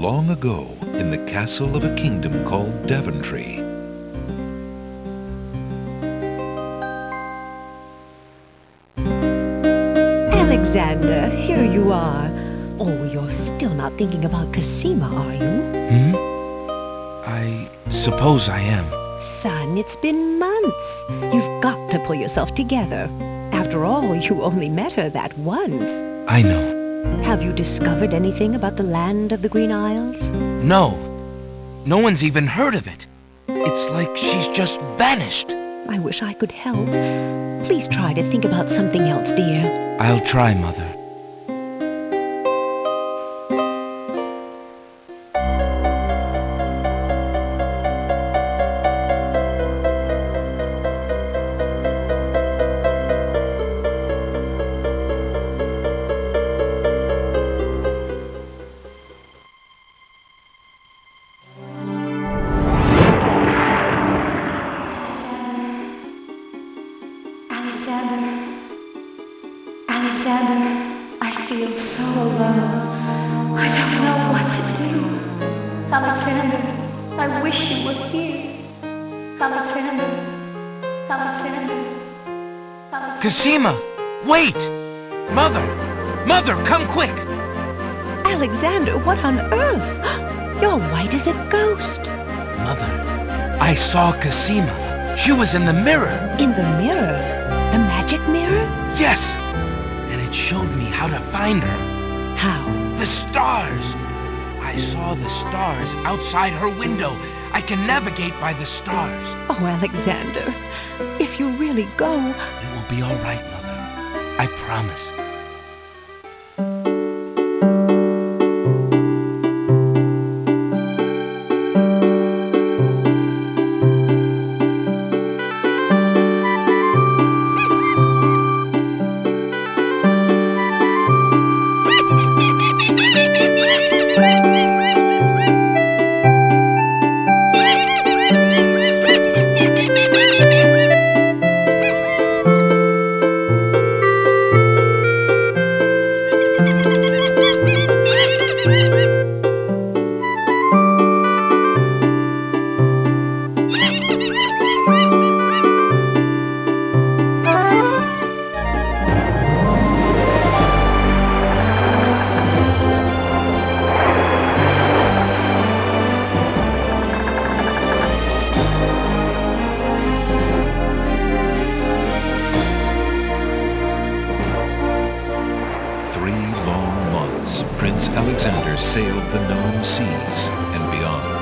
long ago in the castle of a kingdom called Daventry. Alexander, here you are. Oh, you're still not thinking about Cassima, are you? I suppose I am. Son, it's been months. You've got to pull yourself together. After all, you only met her that once. I know. Have you discovered anything about the land of the Green Isles? No. No one's even heard of it. It's like she's just vanished. I wish I could help. Please try to think about something else, dear. I'll try, Mother. Alexander, I feel so alone. I don't know what to do. Alexander, I wish you were here. Alexander. Cassima! Wait! Mother! Mother, come quick! Alexander, what on earth? You're white as a ghost. Mother, I saw Cassima. She was in the mirror. In the mirror? The magic mirror? Yes! And it showed me how to find her. How? The stars! I saw the stars outside her window. I can navigate by the stars. Oh, Alexander, if you really go... It will be all right, Mother. I promise. Prince Alexander sailed the known seas and beyond.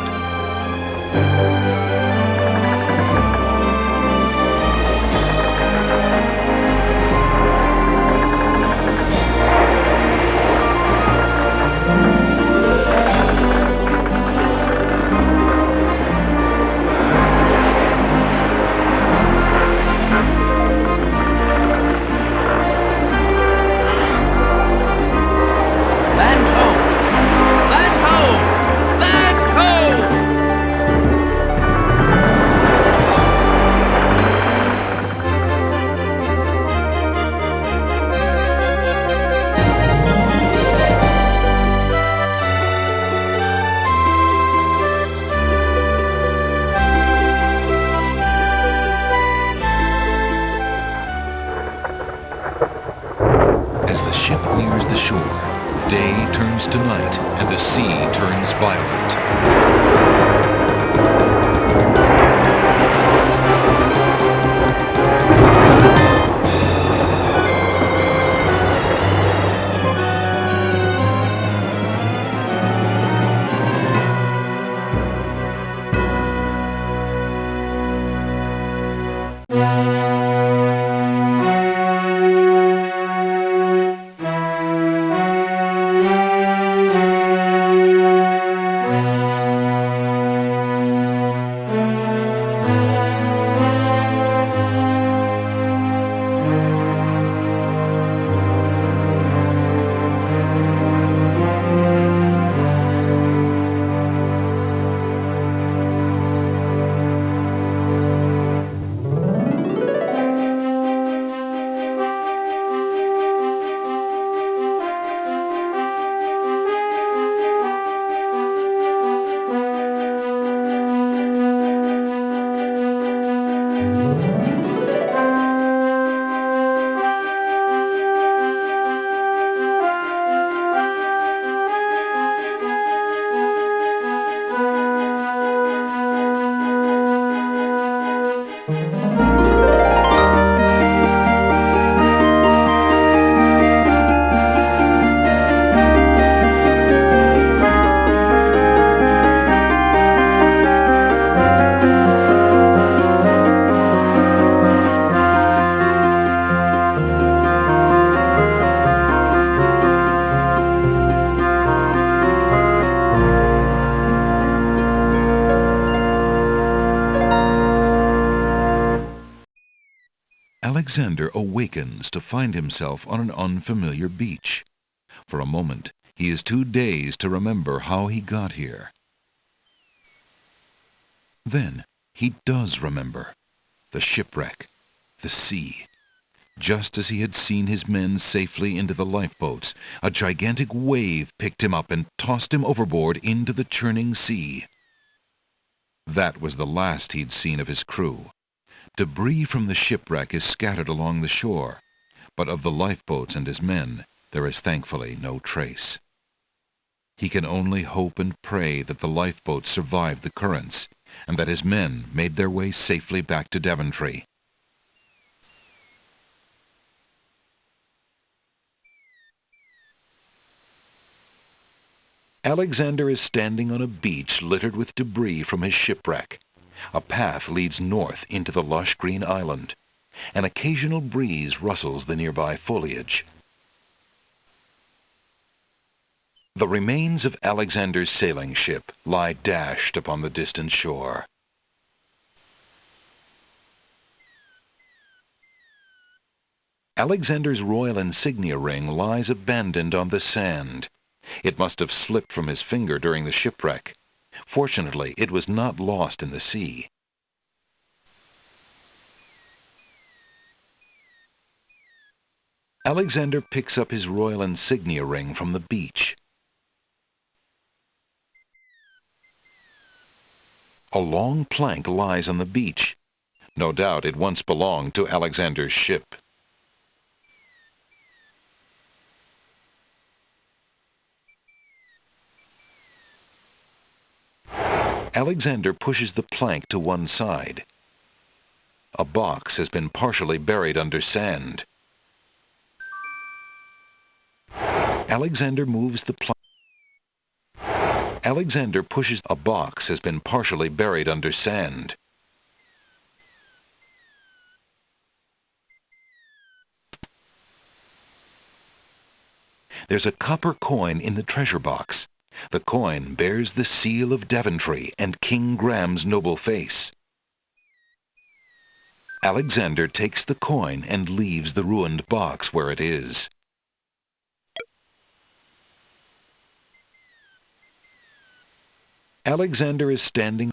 As the ship nears the shore, day turns to night and the sea turns violent. Alexander awakens to find himself on an unfamiliar beach. For a moment, he is too dazed to remember how he got here. Then, he does remember. The shipwreck. The sea. Just as he had seen his men safely into the lifeboats, a gigantic wave picked him up and tossed him overboard into the churning sea. That was the last he'd seen of his crew. Debris from the shipwreck is scattered along the shore, but of the lifeboats and his men, there is thankfully no trace. He can only hope and pray that the lifeboats survived the currents, and that his men made their way safely back to Daventry. Alexander is standing on a beach littered with debris from his shipwreck. A path leads north into the lush green island. An occasional breeze rustles the nearby foliage. The remains of Alexander's sailing ship lie dashed upon the distant shore. Alexander's royal insignia ring lies abandoned on the sand. It must have slipped from his finger during the shipwreck. Fortunately, it was not lost in the sea. Alexander picks up his royal insignia ring from the beach. A long plank lies on the beach. No doubt it once belonged to Alexander's ship. Alexander pushes the plank to one side. A box has been partially buried under sand. Alexander moves the plank. Alexander pushes a box has been partially buried under sand. There's a copper coin in the treasure box. The coin bears the seal of Daventry and King Graham's noble face. Alexander takes the coin and leaves the ruined box where it is. Alexander is standing.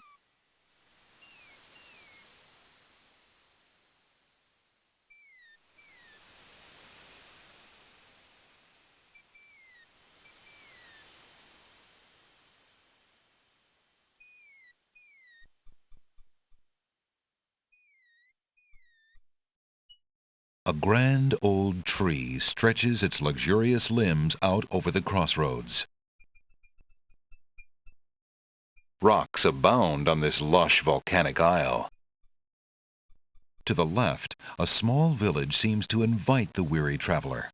A grand old tree stretches its luxurious limbs out over the crossroads. Rocks abound on this lush volcanic isle. To the left, a small village seems to invite the weary traveler.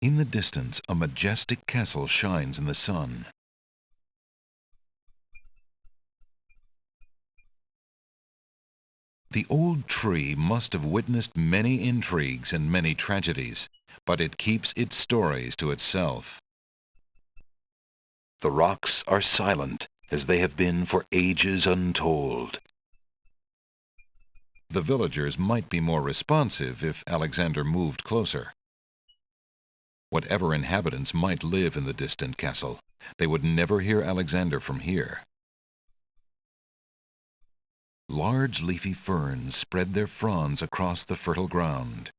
In the distance, a majestic castle shines in the sun. The old tree must have witnessed many intrigues and many tragedies, but it keeps its stories to itself. The rocks are silent, as they have been for ages untold. The villagers might be more responsive if Alexander moved closer. Whatever inhabitants might live in the distant castle, they would never hear Alexander from here. Large leafy ferns spread their fronds across the fertile ground.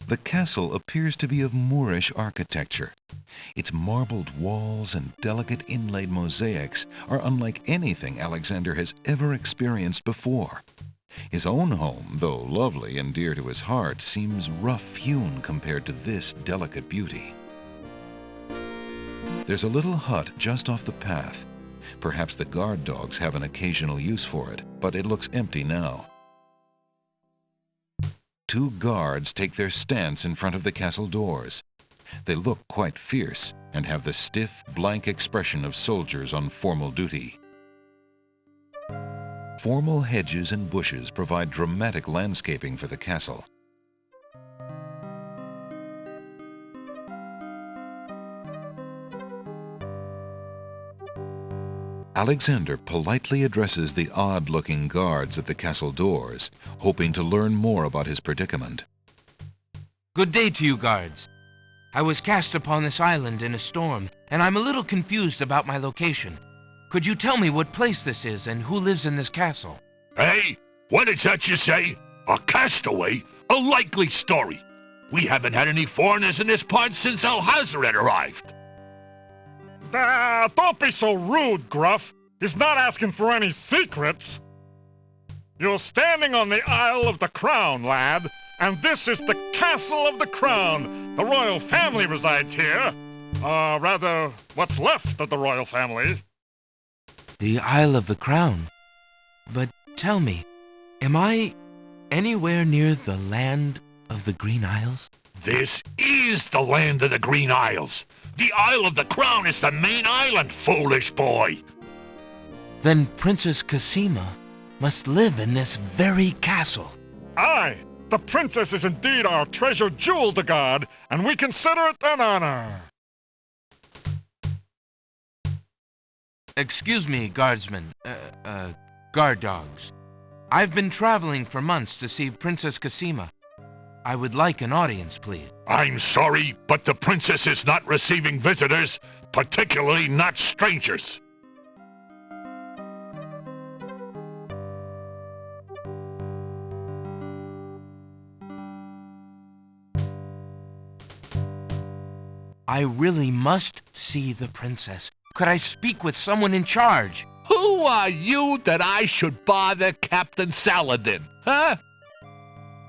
The castle appears to be of Moorish architecture. Its marbled walls and delicate inlaid mosaics are unlike anything Alexander has ever experienced before. His own home, though lovely and dear to his heart, seems rough-hewn compared to this delicate beauty. There's a little hut just off the path. Perhaps the guard dogs have an occasional use for it, but it looks empty now. Two guards take their stance in front of the castle doors. They look quite fierce and have the stiff, blank expression of soldiers on formal duty. Formal hedges and bushes provide dramatic landscaping for the castle. Alexander politely addresses the odd-looking guards at the castle doors, hoping to learn more about his predicament. Good day to you, guards. I was cast upon this island in a storm, and I'm a little confused about my location. Could you tell me what place this is and who lives in this castle? Hey, what is that you say? A castaway? A likely story. We haven't had any foreigners in this part since Alhazred arrived. Don't be so rude, Gruff. He's not asking for any secrets. You're standing on the Isle of the Crown, lad, and this is the Castle of the Crown. The royal family resides here. Rather, what's left of the royal family. The Isle of the Crown? But tell me, am I anywhere near the land of the Green Isles? This is the land of the Green Isles. The Isle of the Crown is the main island, foolish boy. Then Princess Cassima must live in this very castle. Aye, the princess is indeed our treasured jewel to guard, and we consider it an honor. Excuse me, guardsmen, guard dogs. I've been traveling for months to see Princess Cassima. I would like an audience, please. I'm sorry, but the princess is not receiving visitors, particularly not strangers. I really must see the princess. Could I speak with someone in charge? Who are you that I should bother Captain Saladin, huh?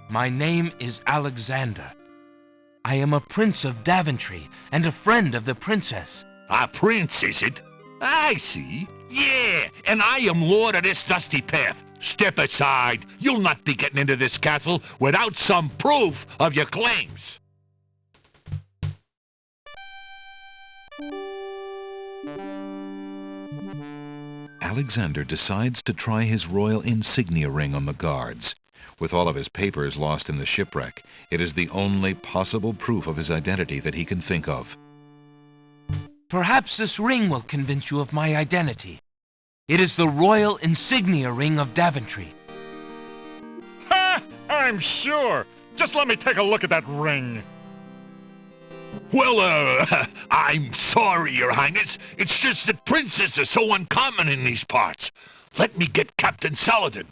My name is Alexander. I am a prince of Daventry and a friend of the princess. A prince, is it? I see. Yeah, and I am lord of this dusty path. Step aside. You'll not be getting into this castle without some proof of your claims. Alexander decides to try his royal insignia ring on the guards. With all of his papers lost in the shipwreck, it is the only possible proof of his identity that he can think of. Perhaps this ring will convince you of my identity. It is the royal insignia ring of Daventry. Ha! I'm sure. Just let me take a look at that ring. Well, I'm sorry, Your Highness. It's just that princes are so uncommon in these parts. Let me get Captain Saladin.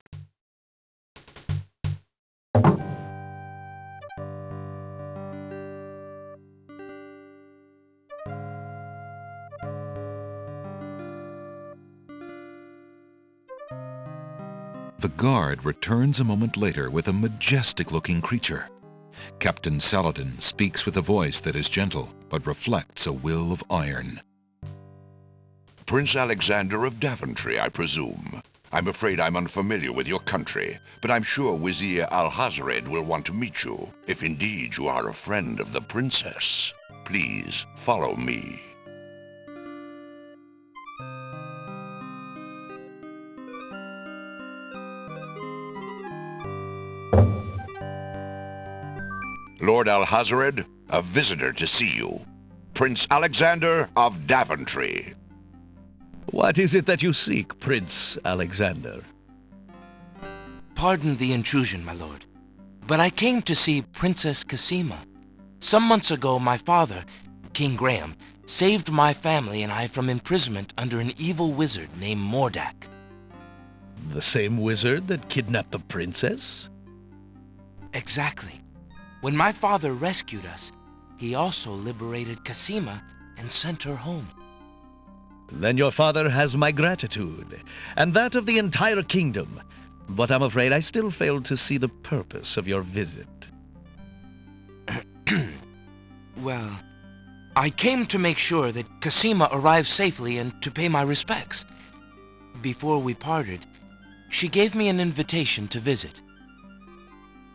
The guard returns a moment later with a majestic-looking creature. Captain Saladin speaks with a voice that is gentle, but reflects a will of iron. Prince Alexander of Daventry, I presume. I'm afraid I'm unfamiliar with your country, but I'm sure Vizier Alhazred will want to meet you, if indeed you are a friend of the princess. Please follow me. Lord Alhazred, a visitor to see you. Prince Alexander of Daventry. What is it that you seek, Prince Alexander? Pardon the intrusion, my lord, but I came to see Princess Cassima. Some months ago, my father, King Graham, saved my family and I from imprisonment under an evil wizard named Mordak. The same wizard that kidnapped the princess? Exactly. When my father rescued us, he also liberated Cassima and sent her home. Then your father has my gratitude, and that of the entire kingdom. But I'm afraid I still fail to see the purpose of your visit. Well, I came to make sure that Cassima arrived safely and to pay my respects. Before we parted, she gave me an invitation to visit.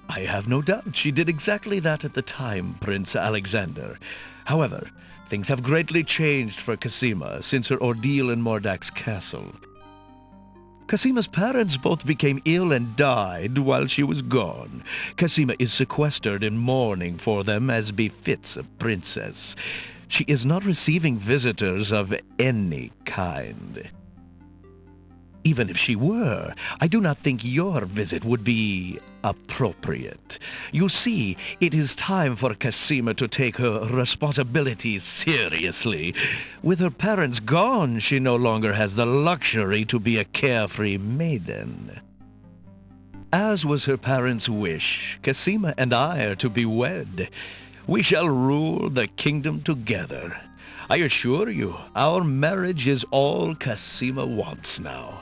I have no doubt she did exactly that at the time, Prince Alexander. However, things have greatly changed for Cassima since her ordeal in Mordak's castle. Cassima's parents both became ill and died while she was gone. Cassima is sequestered in mourning for them as befits a princess. She is not receiving visitors of any kind. Even if she were, I do not think your visit would be appropriate. You see, it is time for Cassima to take her responsibilities seriously. With her parents gone, she no longer has the luxury to be a carefree maiden. As was her parents' wish, Cassima and I are to be wed. We shall rule the kingdom together. I assure you, our marriage is all Cassima wants now.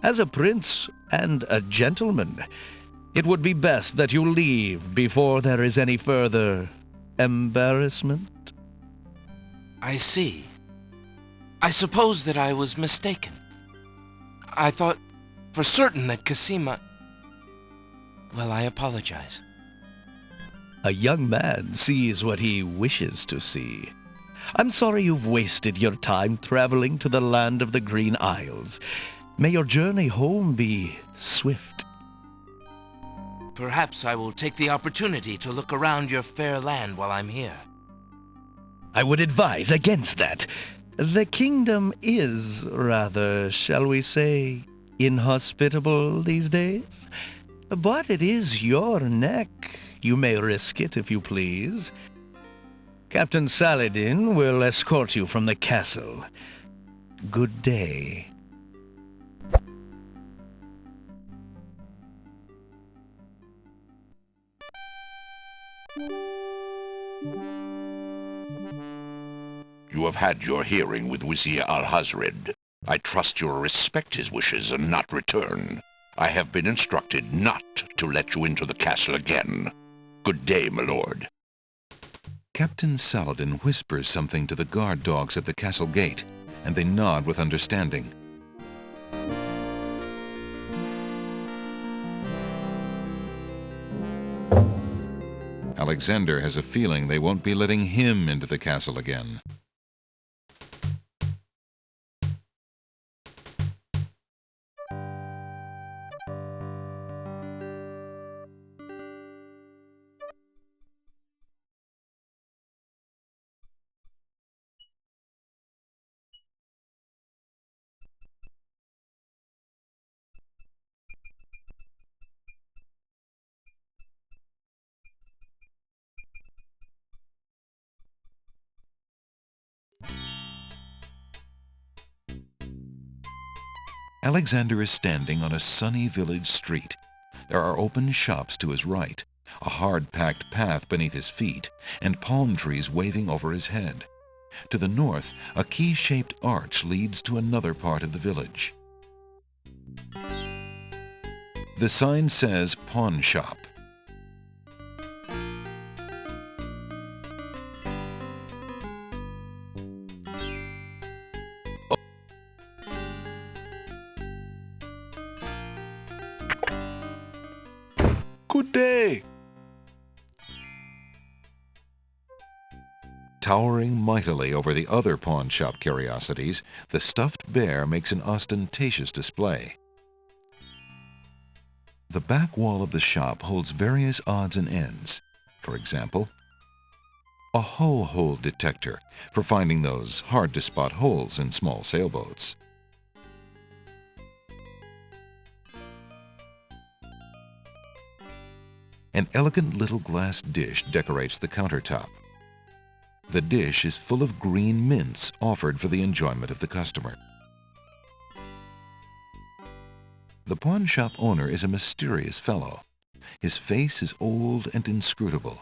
As a prince and a gentleman, it would be best that you leave before there is any further embarrassment. I see. I suppose that I was mistaken. I thought for certain that Cassima... Well, I apologize. A young man sees what he wishes to see. I'm sorry you've wasted your time traveling to the land of the Green Isles. May your journey home be swift. Perhaps I will take the opportunity to look around your fair land while I'm here. I would advise against that. The kingdom is rather, shall we say, inhospitable these days. But it is your neck. You may risk it if you please. Captain Saladin will escort you from the castle. Good day. You have had your hearing with Vizier Alhazred. I trust you will respect his wishes and not return. I have been instructed not to let you into the castle again. Good day, my lord. Captain Saladin whispers something to the guard dogs at the castle gate, and they nod with understanding. Alexander has a feeling they won't be letting him into the castle again. Alexander is standing on a sunny village street. There are open shops to his right, a hard-packed path beneath his feet, and palm trees waving over his head. To the north, a key-shaped arch leads to another part of the village. The sign says pawn shop. Good day! Towering mightily over the other pawn shop curiosities, the stuffed bear makes an ostentatious display. The back wall of the shop holds various odds and ends. For example, a hull hole detector for finding those hard-to-spot holes in small sailboats. An elegant little glass dish decorates the countertop. The dish is full of green mints offered for the enjoyment of the customer. The pawn shop owner is a mysterious fellow. His face is old and inscrutable,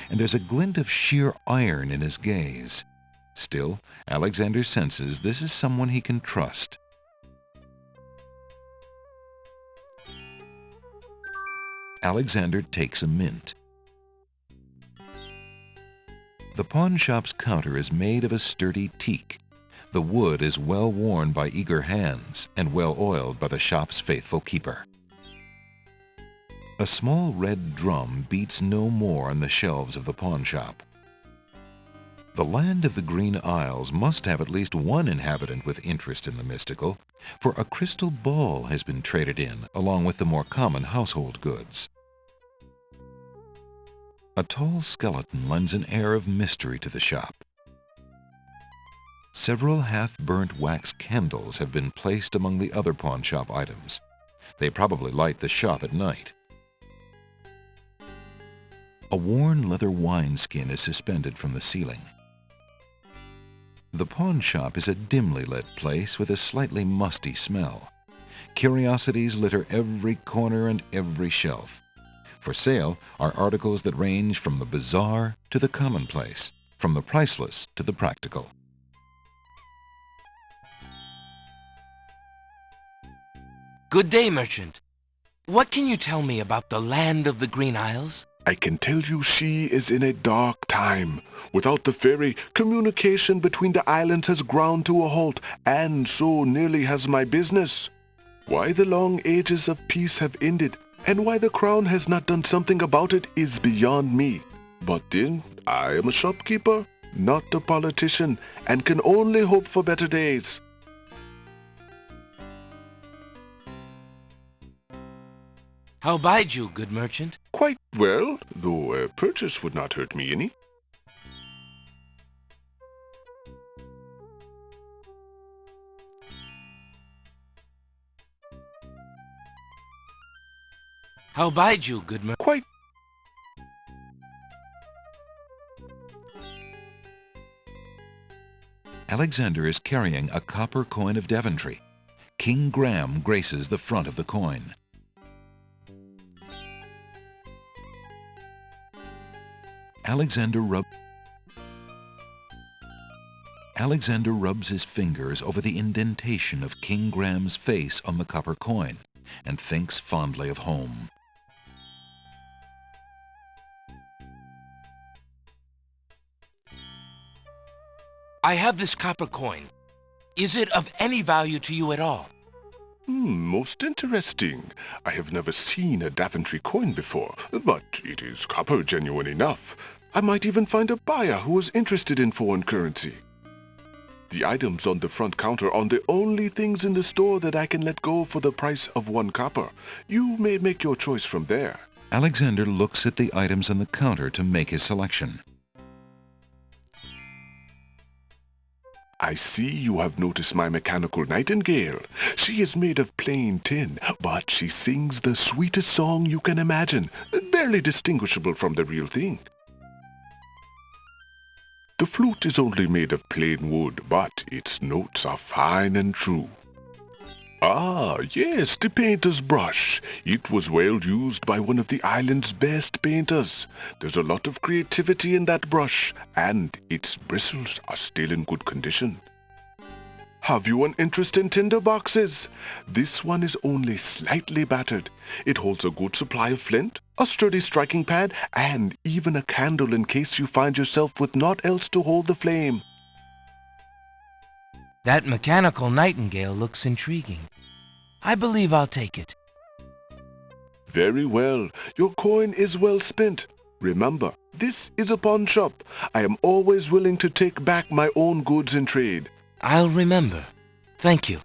and there's a glint of sheer iron in his gaze. Still, Alexander senses this is someone he can trust. Alexander takes a mint. The pawn shop's counter is made of a sturdy teak. The wood is well worn by eager hands and well oiled by the shop's faithful keeper. A small red drum beats no more on the shelves of the pawn shop. The land of the Green Isles must have at least one inhabitant with interest in the mystical, for a crystal ball has been traded in along with the more common household goods. A tall skeleton lends an air of mystery to the shop. Several half-burnt wax candles have been placed among the other pawn shop items. They probably light the shop at night. A worn leather wineskin is suspended from the ceiling. The pawn shop is a dimly lit place with a slightly musty smell. Curiosities litter every corner and every shelf. For sale are articles that range from the bizarre to the commonplace, from the priceless to the practical. Good day, merchant. What can you tell me about the land of the Green Isles? I can tell you she is in a dark time. Without the ferry, communication between the islands has ground to a halt, and so nearly has my business. Why the long ages of peace have ended, and why the crown has not done something about it is beyond me. But then, I am a shopkeeper, not a politician, and can only hope for better days. How bide you, good merchant? Quite well, though a purchase would not hurt me any. How bide you, good merchant? Quite. Alexander is carrying a copper coin of Daventry. King Graham graces the front of the coin. Alexander rubs his fingers over the indentation of King Graham's face on the copper coin and thinks fondly of home. I have this copper coin. Is it of any value to you at all? Most interesting. I have never seen a Daventry coin before, but it is copper genuine enough. I might even find a buyer who is interested in foreign currency. The items on the front counter are the only things in the store that I can let go for the price of 1 copper. You may make your choice from there. Alexander looks at the items on the counter to make his selection. I see you have noticed my mechanical nightingale. She is made of plain tin, but she sings the sweetest song you can imagine, barely distinguishable from the real thing. The flute is only made of plain wood, but its notes are fine and true. Ah, yes, the painter's brush. It was well used by one of the island's best painters. There's a lot of creativity in that brush, and its bristles are still in good condition. Have you an interest in tinder boxes? This one is only slightly battered. It holds a good supply of flint, a sturdy striking pad, and even a candle in case you find yourself with naught else to hold the flame. That mechanical nightingale looks intriguing. I believe I'll take it. Very well. Your coin is well spent. Remember, this is a pawn shop. I am always willing to take back my own goods in trade. I'll remember. Thank you.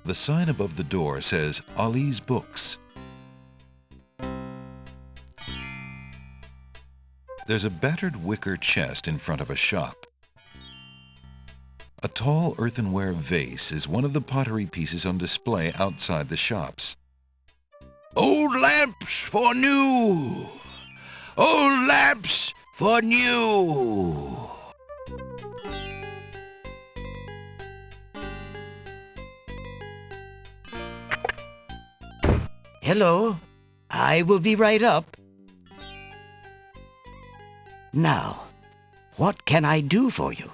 The sign above the door says Ali's Books. There's a battered wicker chest in front of a shop. A tall earthenware vase is one of the pottery pieces on display outside the shops. Old lamps for new. Old lamps for new. Hello. I will be right up. Now, what can I do for you?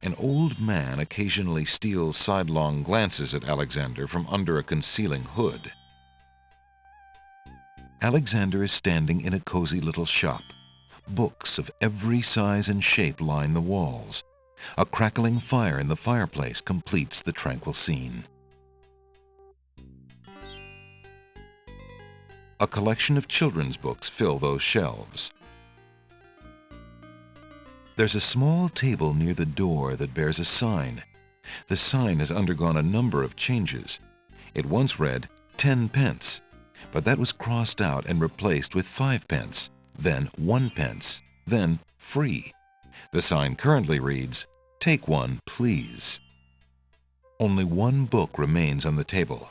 An old man occasionally steals sidelong glances at Alexander from under a concealing hood. Alexander is standing in a cozy little shop. Books of every size and shape line the walls. A crackling fire in the fireplace completes the tranquil scene. A collection of children's books fill those shelves. There's a small table near the door that bears a sign. The sign has undergone a number of changes. It once read 10 pence, but that was crossed out and replaced with 5 pence, then 1 pence, then free. The sign currently reads, "Take one, please." Only one book remains on the table.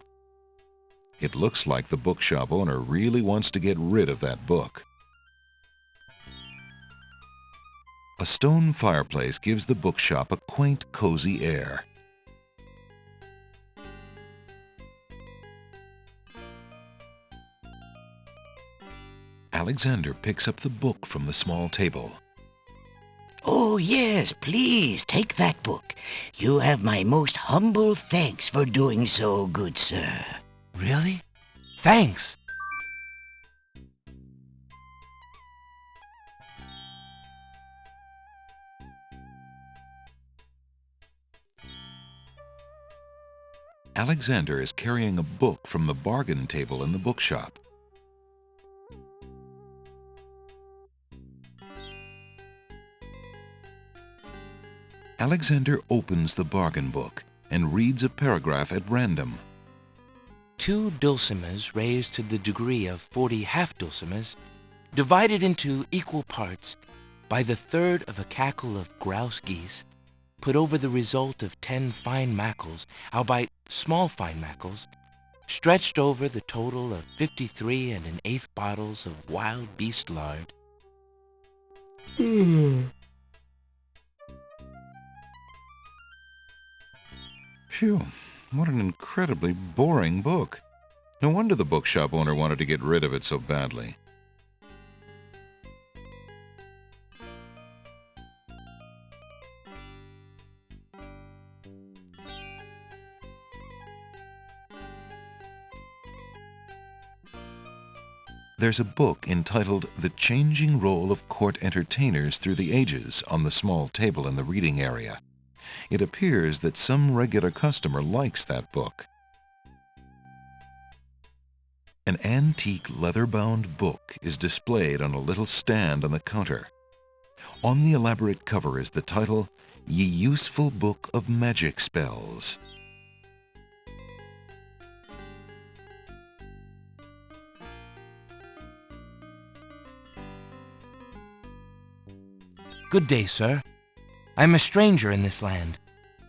It looks like the bookshop owner really wants to get rid of that book. A stone fireplace gives the bookshop a quaint, cozy air. Alexander picks up the book from the small table. Oh, yes, please, take that book. You have my most humble thanks for doing so, good sir. Really? Thanks. Alexander is carrying a book from the bargain table in the bookshop. Alexander opens the bargain book and reads a paragraph at random. 2 dulcimers raised to the degree of 40 half-dulcimers, divided into equal parts by the third of a cackle of grouse geese, put over the result of 10 fine mackles, albeit small fine mackles, stretched over the total of 53 1/8 bottles of wild beast lard. Phew, what an incredibly boring book. No wonder the bookshop owner wanted to get rid of it so badly. There's a book entitled The Changing Role of Court Entertainers Through the Ages on the small table in the reading area. It appears that some regular customer likes that book. An antique leather-bound book is displayed on a little stand on the counter. On the elaborate cover is the title, Ye Useful Book of Magic Spells. Good day, sir. I'm a stranger in this land.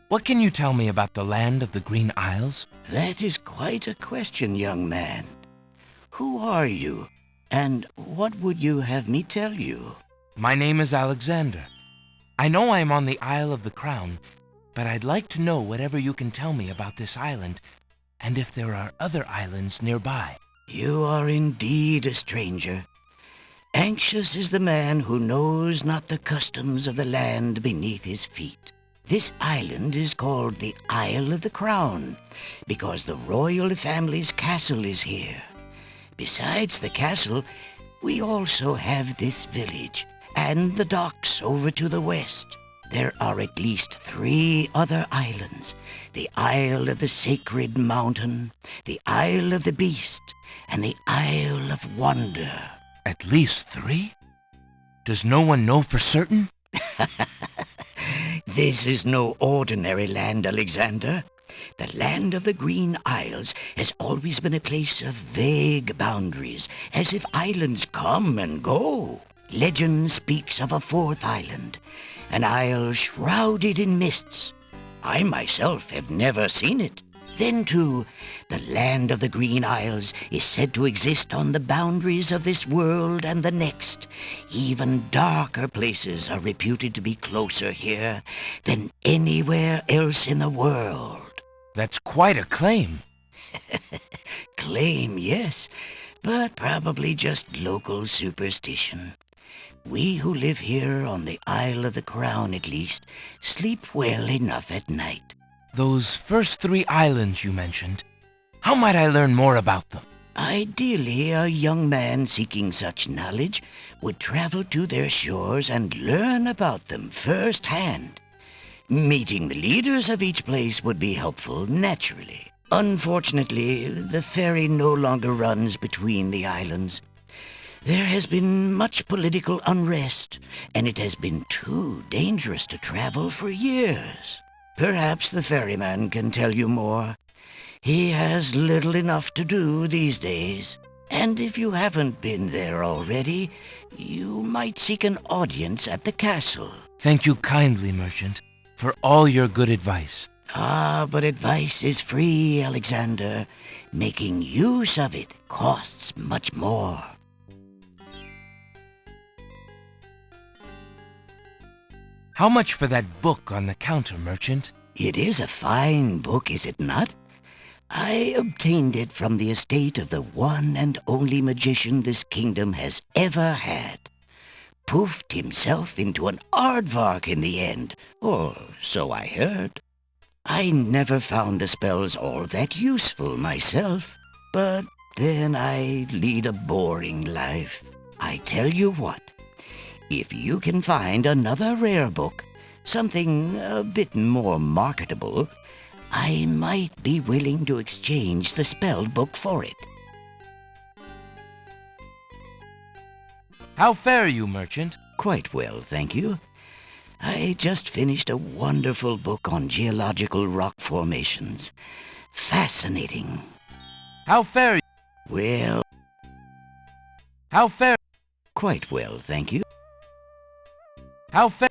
What can you tell me about the land of the Green Isles? That is quite a question, young man. Who are you, and what would you have me tell you? My name is Alexander. I know I am on the Isle of the Crown, but I'd like to know whatever you can tell me about this island, and if there are other islands nearby. You are indeed a stranger. Anxious is the man who knows not the customs of the land beneath his feet. This island is called the Isle of the Crown, because the royal family's castle is here. Besides the castle, we also have this village, and the docks over to the west. There are at least 3 other islands: the Isle of the Sacred Mountain, the Isle of the Beast, and the Isle of Wonder. At least 3? Does no one know for certain? This is no ordinary land, Alexander. The land of the Green Isles has always been a place of vague boundaries, as if islands come and go. Legend speaks of a 4th island, an isle shrouded in mists. I myself have never seen it. Then, too, the land of the Green Isles is said to exist on the boundaries of this world and the next. Even darker places are reputed to be closer here than anywhere else in the world. That's quite a claim. Claim, yes, but probably just local superstition. We who live here on the Isle of the Crown, at least, sleep well enough at night. Those first 3 islands you mentioned, how might I learn more about them? Ideally, a young man seeking such knowledge would travel to their shores and learn about them firsthand. Meeting the leaders of each place would be helpful, naturally. Unfortunately, the ferry no longer runs between the islands. There has been much political unrest, and it has been too dangerous to travel for years. Perhaps the ferryman can tell you more. He has little enough to do these days. And if you haven't been there already, you might seek an audience at the castle. Thank you kindly, merchant, for all your good advice. Ah, but advice is free, Alexander. Making use of it costs much more. How much for that book on the counter, merchant? It is a fine book, is it not? I obtained it from the estate of the one and only magician this kingdom has ever had. Poofed himself into an aardvark in the end, or so I heard. I never found the spells all that useful myself, but then I lead a boring life. I tell you what. If you can find another rare book, something a bit more marketable, I might be willing to exchange the spell book for it. How fare you, merchant? Quite well, thank you. I just finished a wonderful book on geological rock formations. Fascinating. How fare you? Well... How fare? Quite well, thank you. How fare?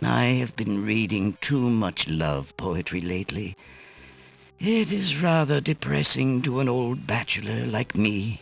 I have been reading too much love poetry lately. It is rather depressing to an old bachelor like me.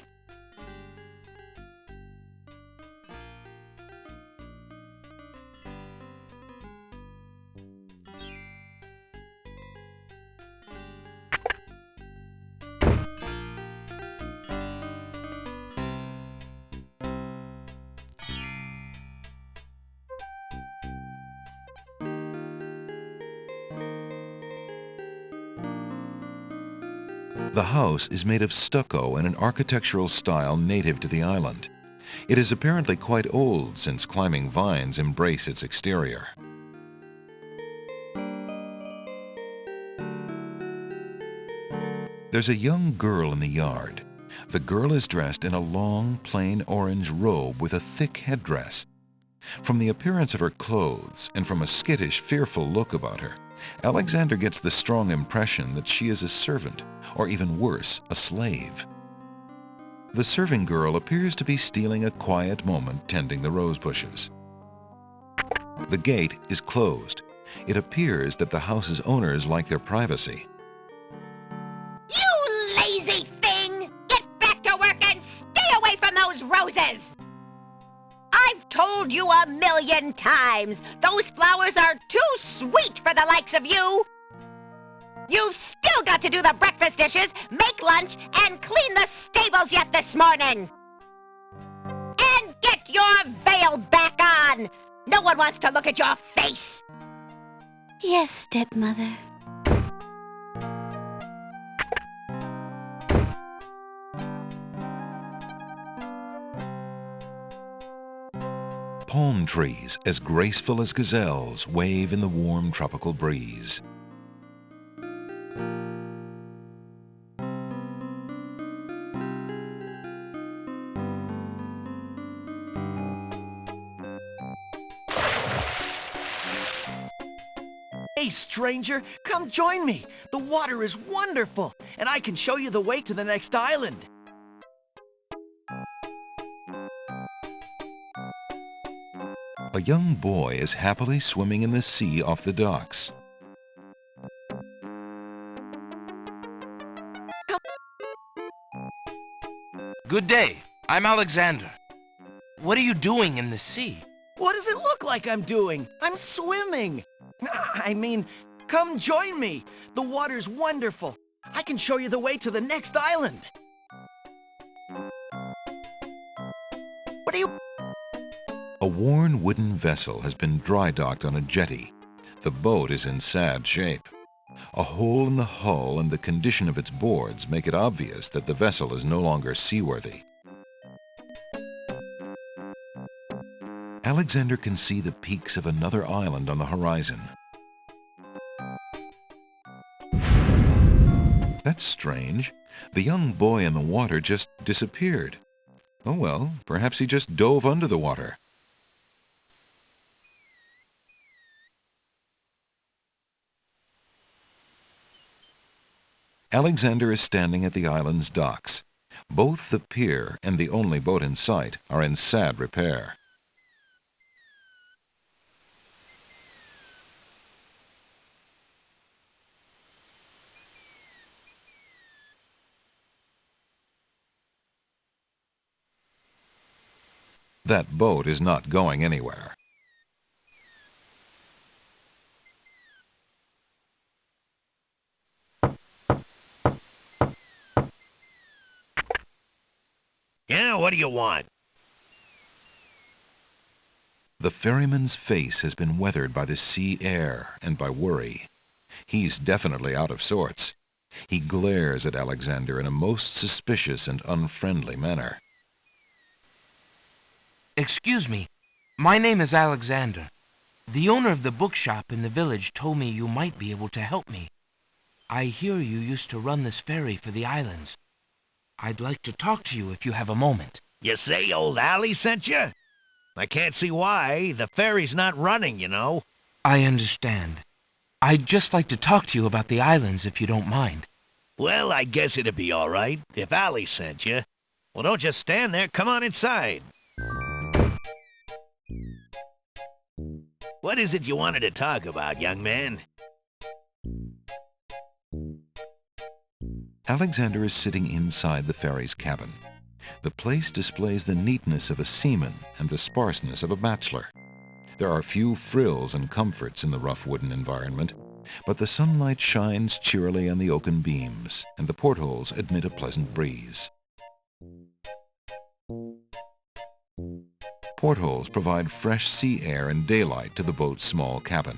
The house is made of stucco in an architectural style native to the island. It is apparently quite old since climbing vines embrace its exterior. There's a young girl in the yard. The girl is dressed in a long, plain orange robe with a thick headdress. From the appearance of her clothes and from a skittish, fearful look about her, Alexander gets the strong impression that she is a servant, or even worse, a slave. The serving girl appears to be stealing a quiet moment tending the rose bushes. The gate is closed. It appears that the house's owners like their privacy. You lazy thing! Get back to work and stay away from those roses! I've told you 1,000,000 times, those flowers are too sweet for the likes of you! You've still got to do the breakfast dishes, make lunch, and clean the stables yet this morning! And get your veil back on! No one wants to look at your face! Yes, stepmother. Palm trees, as graceful as gazelles, wave in the warm tropical breeze. Hey, stranger, come join me. The water is wonderful, and I can show you the way to the next island. A young boy is happily swimming in the sea off the docks. Good day. I'm Alexander. What are you doing in the sea? What does it look like I'm doing? I'm swimming. I mean, come join me. The water's wonderful. I can show you the way to the next island. What are you... A worn wooden vessel has been dry docked on a jetty. The boat is in sad shape. A hole in the hull and the condition of its boards make it obvious that the vessel is no longer seaworthy. Alexander can see the peaks of another island on the horizon. That's strange. The young boy in the water just disappeared. Oh well, perhaps he just dove under the water. Alexander is standing at the island's docks. Both the pier and the only boat in sight are in sad repair. That boat is not going anywhere. Yeah, what do you want? The ferryman's face has been weathered by the sea air and by worry. He's definitely out of sorts. He glares at Alexander in a most suspicious and unfriendly manner. Excuse me. My name is Alexander. The owner of the bookshop in the village told me you might be able to help me. I hear you used to run this ferry for the islands. I'd like to talk to you if you have a moment. You say old Allie sent you? I can't see why. The ferry's not running, you know. I understand. I'd just like to talk to you about the islands if you don't mind. Well, I guess it'd be all right if Allie sent you. Well, don't just stand there. Come on inside. What is it you wanted to talk about, young man? Alexander is sitting inside the ferry's cabin. The place displays the neatness of a seaman and the sparseness of a bachelor. There are few frills and comforts in the rough wooden environment, but the sunlight shines cheerily on the oaken beams, and the portholes admit a pleasant breeze. Portholes provide fresh sea air and daylight to the boat's small cabin.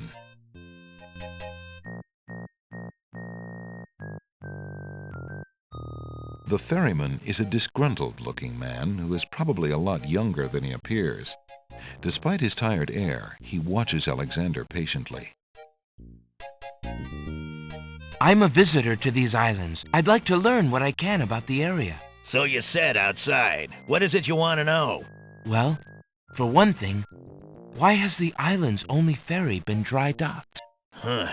The ferryman is a disgruntled-looking man who is probably a lot younger than he appears. Despite his tired air, he watches Alexander patiently. I'm a visitor to these islands. I'd like to learn what I can about the area. So you said outside. What is it you want to know? Well, for one thing, why has the island's only ferry been dry docked? Huh.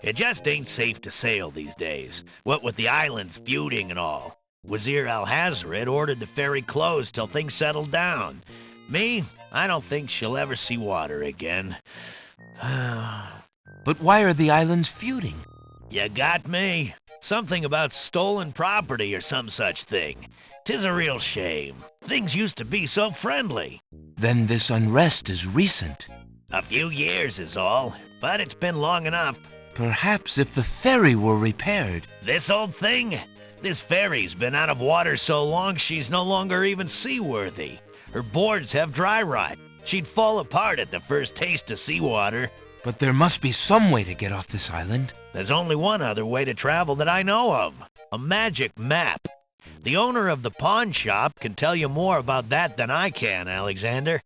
It just ain't safe to sail these days. What with the islands feuding and all. Vizier Alhazred ordered the ferry closed till things settled down. Me, I don't think she'll ever see water again. But why are the islands feuding? You got me. Something about stolen property or some such thing. 'Tis a real shame. Things used to be so friendly. Then this unrest is recent. A few years is all, but it's been long enough. Perhaps if the ferry were repaired. This old thing? This ferry's been out of water so long she's no longer even seaworthy. Her boards have dry rot. She'd fall apart at the first taste of seawater. But there must be some way to get off this island. There's only one other way to travel that I know of. A magic map. The owner of the pawn shop can tell you more about that than I can, Alexander.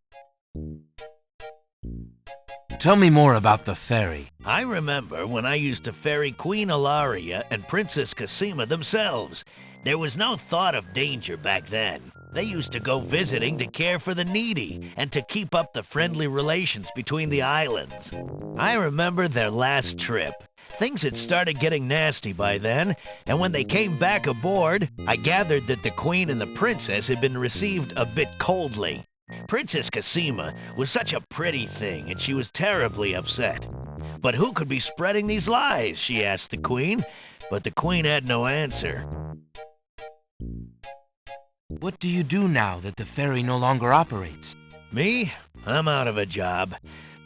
Tell me more about the ferry. I remember when I used to ferry Queen Ilaria and Princess Cassima themselves. There was no thought of danger back then. They used to go visiting to care for the needy and to keep up the friendly relations between the islands. I remember their last trip. Things had started getting nasty by then, and when they came back aboard, I gathered that the Queen and the Princess had been received a bit coldly. Princess Cassima was such a pretty thing, and she was terribly upset. But who could be spreading these lies, she asked the Queen, but the Queen had no answer. What do you do now that the ferry no longer operates? Me? I'm out of a job.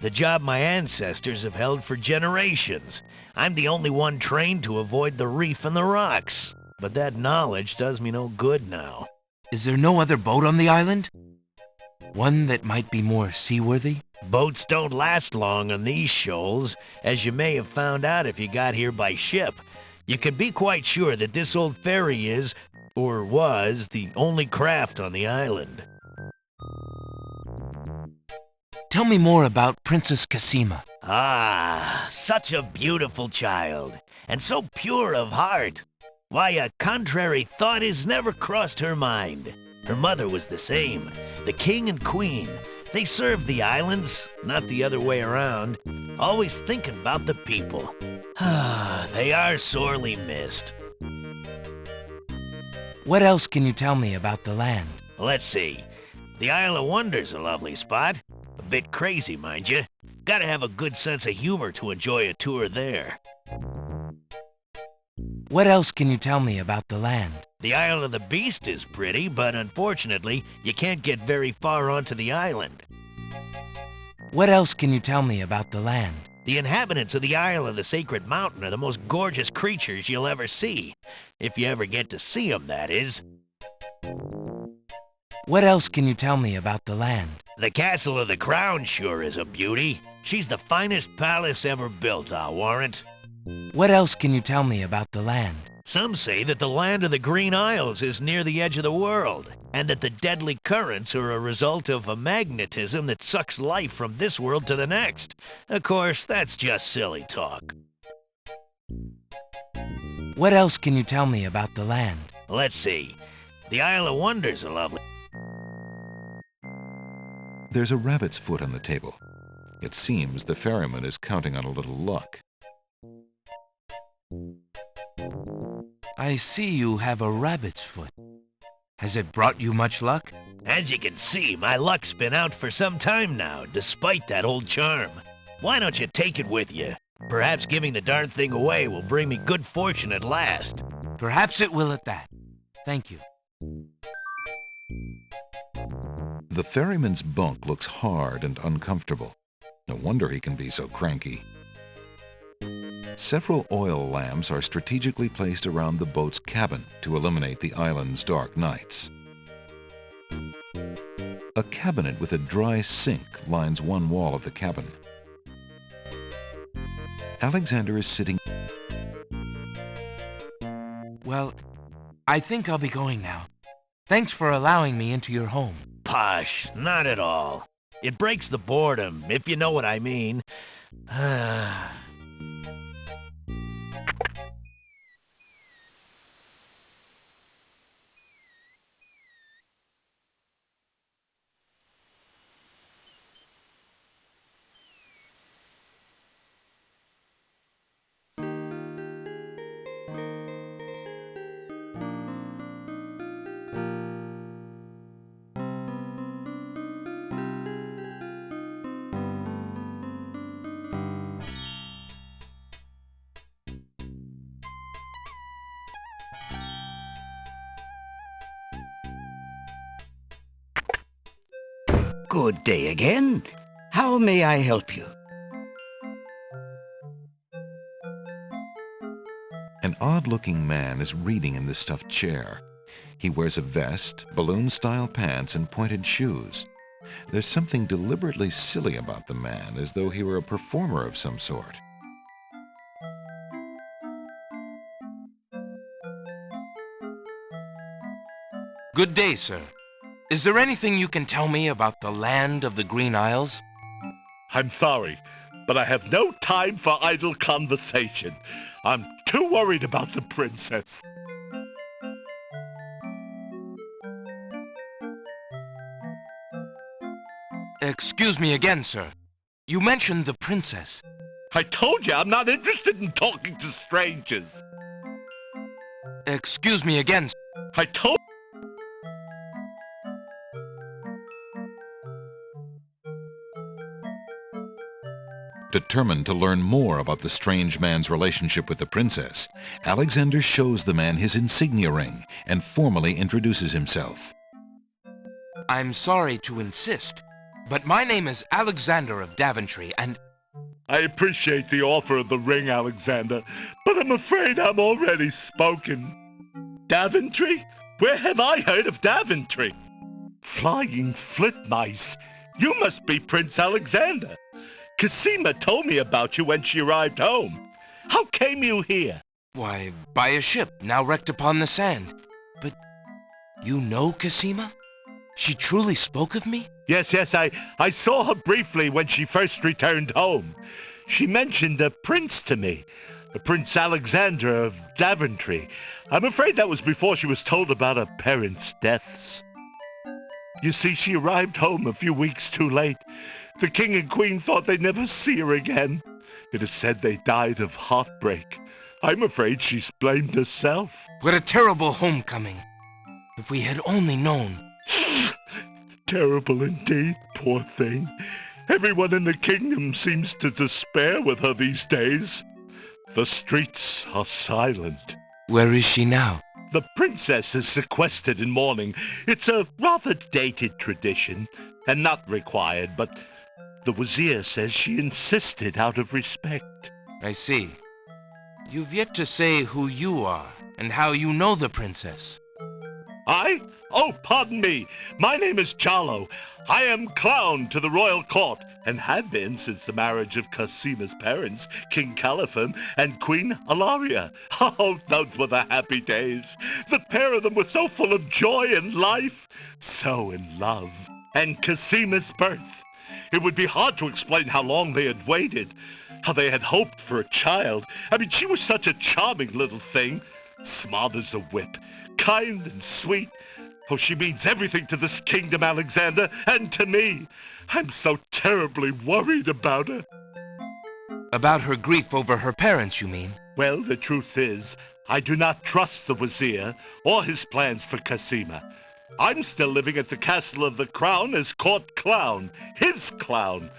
The job my ancestors have held for generations. I'm the only one trained to avoid the reef and the rocks. But that knowledge does me no good now. Is there no other boat on the island? One that might be more seaworthy? Boats don't last long on these shoals, as you may have found out if you got here by ship. You can be quite sure that this old ferry is, or was, the only craft on the island. Tell me more about Princess Cassima. Ah, such a beautiful child, and so pure of heart. Why, a contrary thought has never crossed her mind. Her mother was the same. The king and queen, they served the islands, not the other way around, always thinking about the people. Ah, they are sorely missed. What else can you tell me about the land? Let's see. The Isle of Wonder's a lovely spot. A bit crazy, mind you. Gotta have a good sense of humor to enjoy a tour there. What else can you tell me about the land? The Isle of the Beast is pretty, but unfortunately, you can't get very far onto the island. What else can you tell me about the land? The inhabitants of the Isle of the Sacred Mountain are the most gorgeous creatures you'll ever see. If you ever get to see them, that is. What else can you tell me about the land? The Castle of the Crown sure is a beauty. She's the finest palace ever built, I'll warrant. What else can you tell me about the land? Some say that the land of the Green Isles is near the edge of the world, and that the deadly currents are a result of a magnetism that sucks life from this world to the next. Of course, that's just silly talk. What else can you tell me about the land? Let's see. The Isle of Wonder's a lovely... There's a rabbit's foot on the table. It seems the ferryman is counting on a little luck. I see you have a rabbit's foot. Has it brought you much luck? As you can see, my luck's been out for some time now, despite that old charm. Why don't you take it with you? Perhaps giving the darn thing away will bring me good fortune at last. Perhaps it will at that. Thank you. The ferryman's bunk looks hard and uncomfortable. No wonder he can be so cranky. Several oil lamps are strategically placed around the boat's cabin to illuminate the island's dark nights. A cabinet with a dry sink lines one wall of the cabin. Alexander is sitting... Well, I think I'll be going now. Thanks for allowing me into your home. Posh, not at all. It breaks the boredom, if you know what I mean. Good day again. How may I help you? An odd-looking man is reading in the stuffed chair. He wears a vest, balloon-style pants, and pointed shoes. There's something deliberately silly about the man, as though he were a performer of some sort. Good day, sir. Is there anything you can tell me about the land of the Green Isles? I'm sorry, but I have no time for idle conversation. I'm too worried about the princess. Excuse me again, sir. You mentioned the princess. I told you I'm not interested in talking to strangers. Excuse me again, sir. I told... Determined to learn more about the strange man's relationship with the princess, Alexander shows the man his insignia ring and formally introduces himself. I'm sorry to insist, but my name is Alexander of Daventry, and... I appreciate the offer of the ring, Alexander, but I'm afraid I'm already spoken. Daventry? Where have I heard of Daventry? Flying flit mice. You must be Prince Alexander. Cassima told me about you when she arrived home. How came you here? Why, by a ship now wrecked upon the sand. But you know Cassima? She truly spoke of me? Yes, I saw her briefly when she first returned home. She mentioned a prince to me, Prince Alexander of Daventry. I'm afraid that was before she was told about her parents' deaths. You see, she arrived home a few weeks too late. The king and queen thought they'd never see her again. It is said they died of heartbreak. I'm afraid she's blamed herself. What a terrible homecoming. If we had only known. Terrible indeed, poor thing. Everyone in the kingdom seems to despair with her these days. The streets are silent. Where is she now? The princess is sequestered in mourning. It's a rather dated tradition, and not required, but the Vizier says she insisted out of respect. I see. You've yet to say who you are, and how you know the princess. I? Oh, pardon me. My name is Jalo. I am clown to the royal court, and had been since the marriage of Cassima's parents, King Caliphon and Queen Alaria. Oh, those were the happy days. The pair of them were so full of joy and life, so in love. And Cassima's birth. It would be hard to explain how long they had waited, how they had hoped for a child. I mean, she was such a charming little thing, smart as a whip, kind and sweet. Oh, she means everything to this kingdom, Alexander, and to me. I'm so terribly worried about her. About her grief over her parents, you mean? Well, the truth is, I do not trust the Vizier or his plans for Cassima. I'm still living at the Castle of the Crown as court clown, his clown.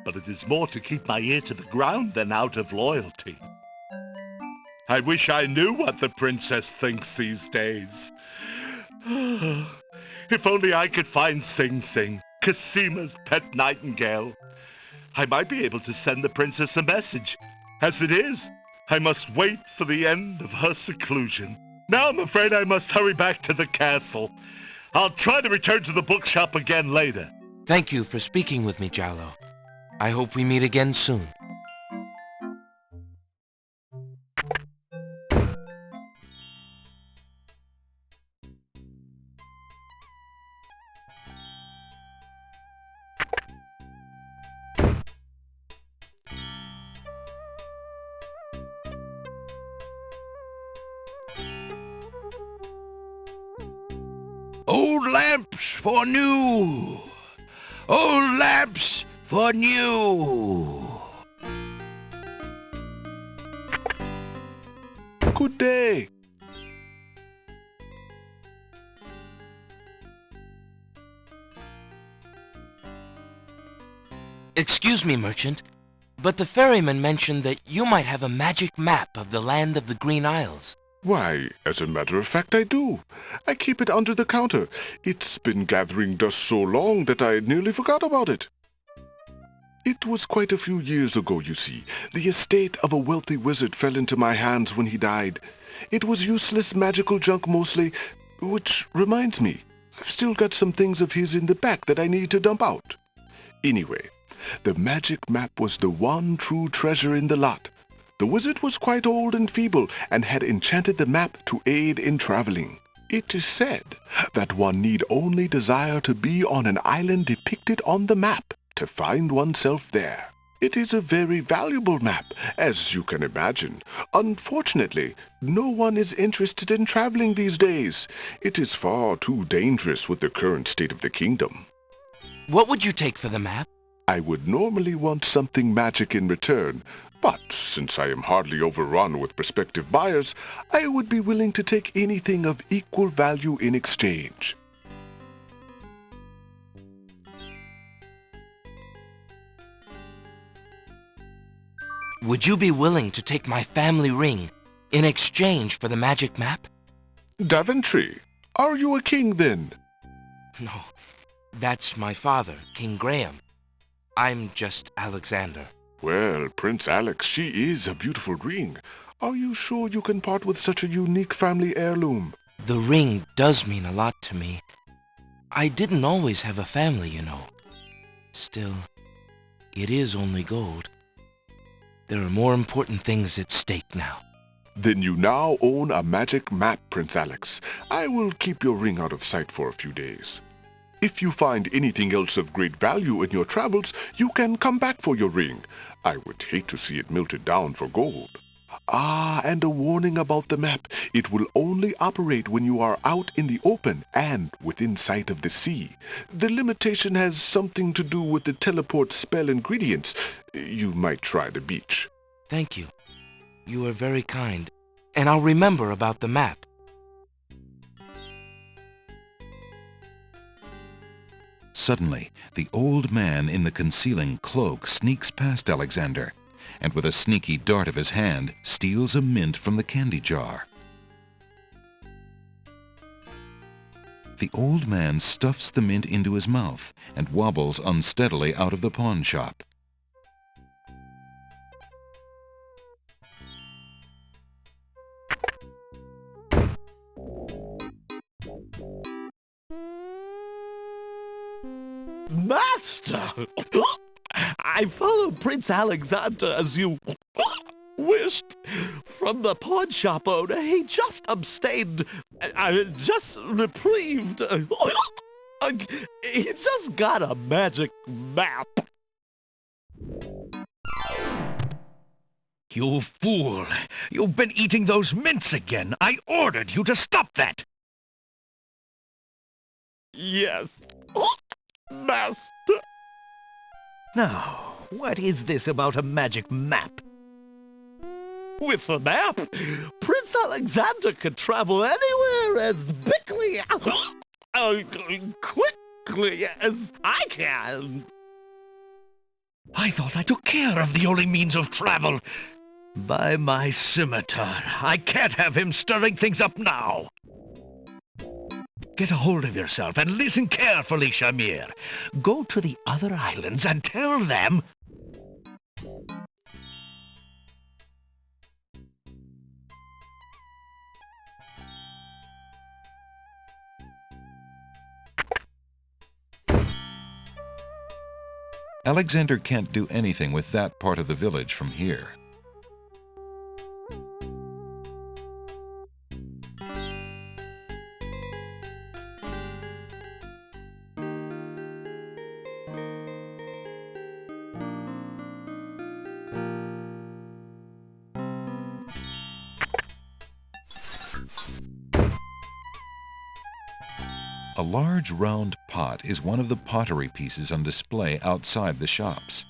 But it is more to keep my ear to the ground than out of loyalty. I wish I knew what the princess thinks these days. If only I could find Sing Sing, Cassima's pet nightingale. I might be able to send the princess a message. As it is, I must wait for the end of her seclusion. Now I'm afraid I must hurry back to the castle. I'll try to return to the bookshop again later. Thank you for speaking with me, Jalo. I hope we meet again soon. Old lamps for new! Old lamps for new! Good day. Excuse me, merchant, but the ferryman mentioned that you might have a magic map of the land of the Green Isles. Why, as a matter of fact, I do. I keep it under the counter. It's been gathering dust so long that I nearly forgot about it. It was quite a few years ago, you see. The estate of a wealthy wizard fell into my hands when he died. It was useless magical junk mostly, which reminds me, I've still got some things of his in the back that I need to dump out. Anyway, the magic map was the one true treasure in the lot. The wizard was quite old and feeble and had enchanted the map to aid in traveling. It is said that one need only desire to be on an island depicted on the map to find oneself there. It is a very valuable map, as you can imagine. Unfortunately, no one is interested in traveling these days. It is far too dangerous with the current state of the kingdom. What would you take for the map? I would normally want something magic in return, but since I am hardly overrun with prospective buyers, I would be willing to take anything of equal value in exchange. Would you be willing to take my family ring in exchange for the magic map? Daventry, are you a king then? No, That's my father, King Graham. I'm just Alexander. Well, Prince Alex, she is a beautiful ring. Are you sure you can part with such a unique family heirloom? The ring does mean a lot to me. I didn't always have a family, you know. Still, it is only gold. There are more important things at stake now. Then you now own a magic map, Prince Alex. I will keep your ring out of sight for a few days. If you find anything else of great value in your travels, you can come back for your ring. I would hate to see it melted down for gold. Ah, and a warning about the map. It will only operate when you are out in the open and within sight of the sea. The limitation has something to do with the teleport spell ingredients. You might try the beach. Thank you. You are very kind, and I'll remember about the map. Suddenly, the old man in the concealing cloak sneaks past Alexander, and with a sneaky dart of his hand, steals a mint from the candy jar. The old man stuffs the mint into his mouth and wobbles unsteadily out of the pawn shop. Master! I followed Prince Alexander as you wished. From the pawn shop owner, he just abstained, just reprieved. He just got a magic map. You fool! You've been eating those mints again. I ordered you to stop that. Yes, Master. Now, what is this about a magic map? With the map, Prince Alexander could travel anywhere as quickly as I can. I thought I took care of the only means of travel. By my scimitar, I can't have him stirring things up now. Get a hold of yourself and listen carefully, Shamir. Go to the other islands and tell them... Alexander can't do anything with that part of the village from here. A large round pot is one of the pottery pieces on display outside the shops.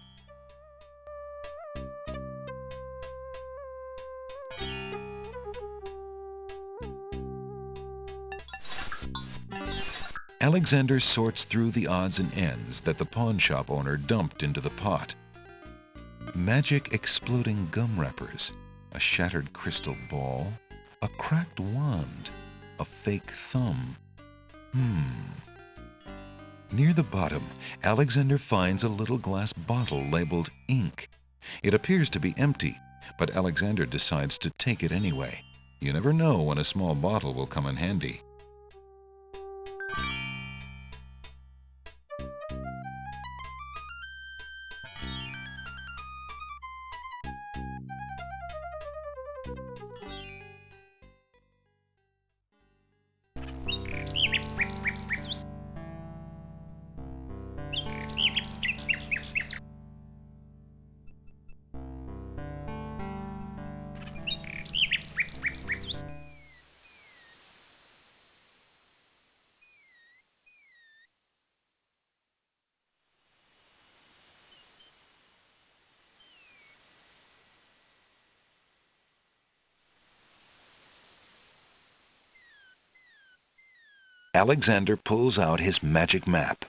Alexander sorts through the odds and ends that the pawn shop owner dumped into the pot. Magic exploding gum wrappers, a shattered crystal ball, a cracked wand, a fake thumb. Near the bottom, Alexander finds a little glass bottle labeled ink. It appears to be empty, but Alexander decides to take it anyway. You never know when a small bottle will come in handy. Alexander pulls out his magic map.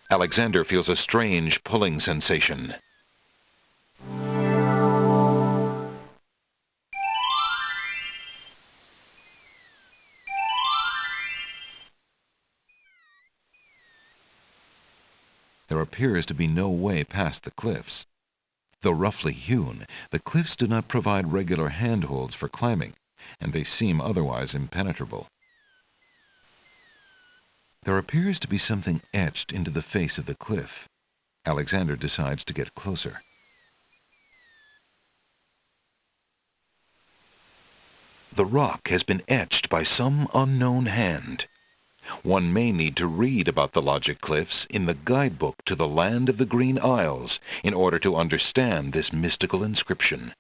Alexander feels a strange pulling sensation. There appears to be no way past the cliffs. Though roughly hewn, the cliffs do not provide regular handholds for climbing, and they seem otherwise impenetrable. There appears to be something etched into the face of the cliff. Alexander decides to get closer. The rock has been etched by some unknown hand. One may need to read about the Logic Cliffs in the guidebook to the Land of the Green Isles in order to understand this mystical inscription.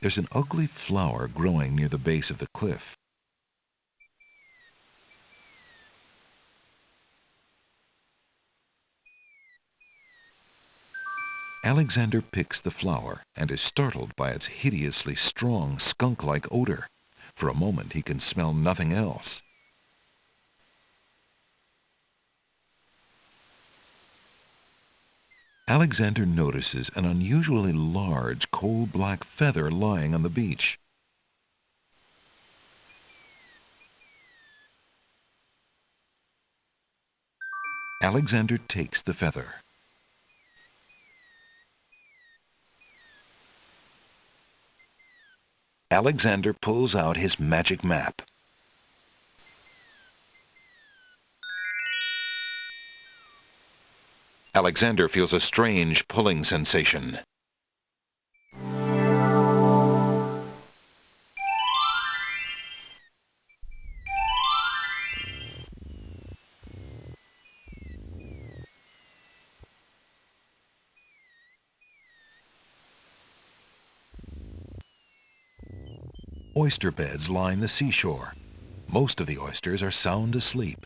There's an ugly flower growing near the base of the cliff. Alexander picks the flower and is startled by its hideously strong skunk-like odor. For a moment he can smell nothing else. Alexander notices an unusually large coal-black feather lying on the beach. Alexander takes the feather. Alexander pulls out his magic map. Alexander feels a strange pulling sensation. Oyster beds line the seashore. Most of the oysters are sound asleep.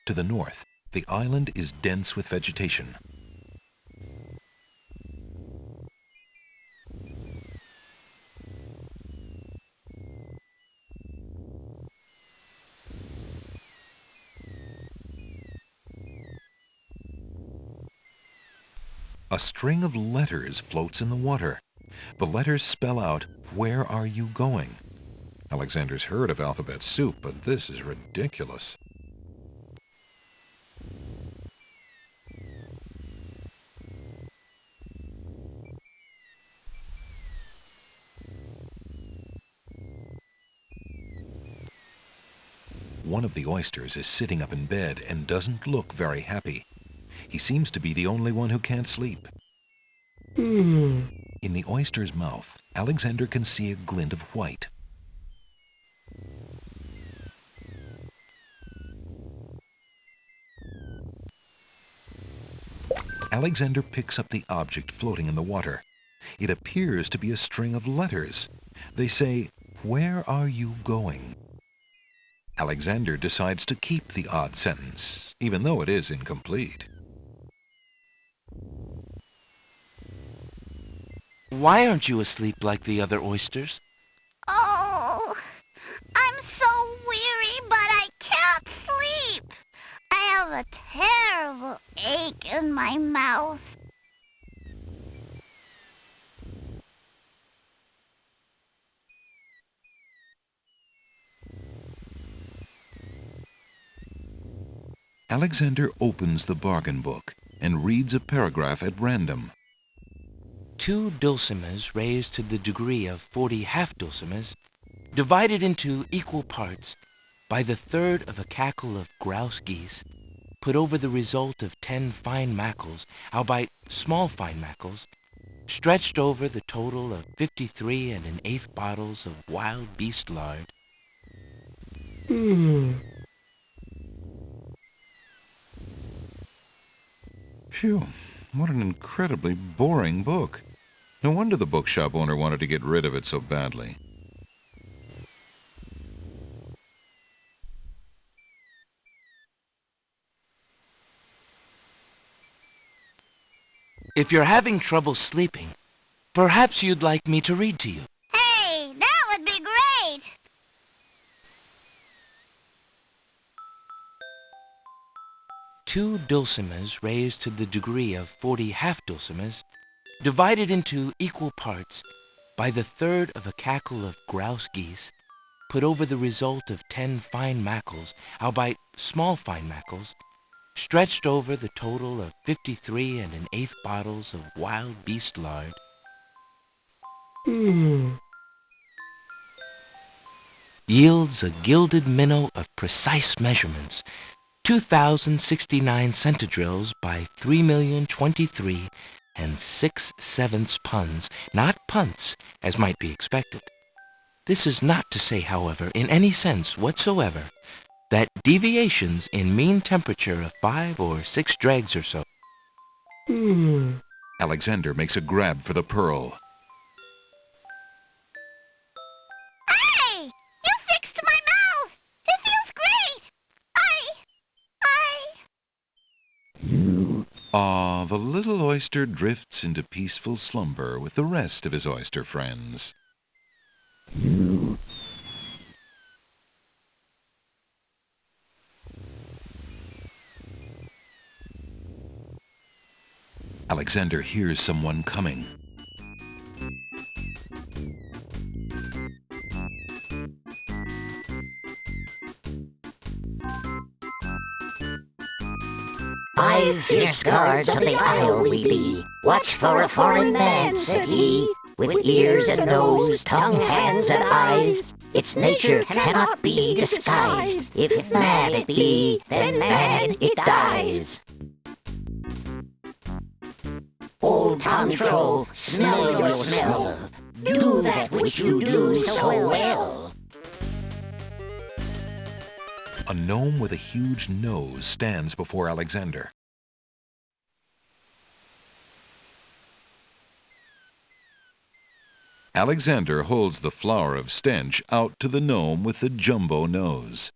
To the north, the island is dense with vegetation. A string of letters floats in the water. The letters spell out, "Where are you going?" Alexander's heard of alphabet soup, but this is ridiculous. One of the oysters is sitting up in bed and doesn't look very happy. He seems to be the only one who can't sleep. In the oyster's mouth, Alexander can see a glint of white. Alexander picks up the object floating in the water. It appears to be a string of letters. They say, "Where are you going?" Alexander decides to keep the odd sentence, even though it is incomplete. Why aren't you asleep like the other oysters? Oh, I'm so weary, but I can't sleep. I have a terrible ache in my mouth. Alexander opens the bargain book and reads a paragraph at random. 2 dulcimers raised to the degree of 40 half-dulcimers, divided into equal parts by the third of a cackle of grouse geese, put over the result of 10 fine mackles, albeit small fine mackles, stretched over the total of 53 1/8 bottles of wild beast lard. Phew, what an incredibly boring book. No wonder the bookshop owner wanted to get rid of it so badly. If you're having trouble sleeping, perhaps you'd like me to read to you. Hey, that would be great. Two dulcimers raised to the degree of 40 half-dulcimers, divided into equal parts by the third of a cackle of grouse geese, put over the result of 10 fine mackles, albeit small fine mackles, stretched over the total of 53 1/8 bottles of wild beast lard, yields a gilded minnow of precise measurements, 2,069 centidrills by 3,023 6/7 puns, not punts, as might be expected. This is not to say, however, in any sense whatsoever, that deviations in mean temperature of 5 or 6 dregs or so. Alexander makes a grab for the pearl. Hey! You fixed my mouth! It feels great! Ah, the little oyster drifts into peaceful slumber with the rest of his oyster friends. Alexander hears someone coming. "5 fierce guards of the isle we be. Watch for a foreign man," said he, "with ears and nose, tongue, hands, and eyes. Its nature cannot be disguised. If mad it be, then mad it dies. Old Tom Troll, smell your smell. Do that which you do so well." A gnome with a huge nose stands before Alexander. Alexander holds the flower of stench out to the gnome with the jumbo nose.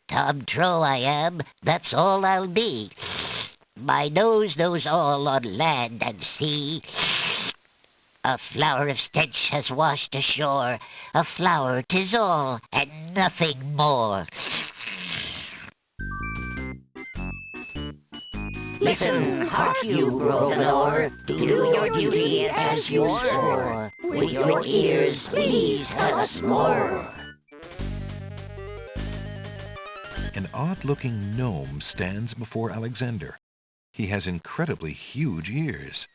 Tom Troll I am, that's all I'll be. My nose knows all on land and sea. A flower of stench has washed ashore. A flower 'tis all, and nothing more. Listen, hark you, Grovenor, do your duty as you swore. With your ears, please tell us more. An odd-looking gnome stands before Alexander. He has incredibly huge ears.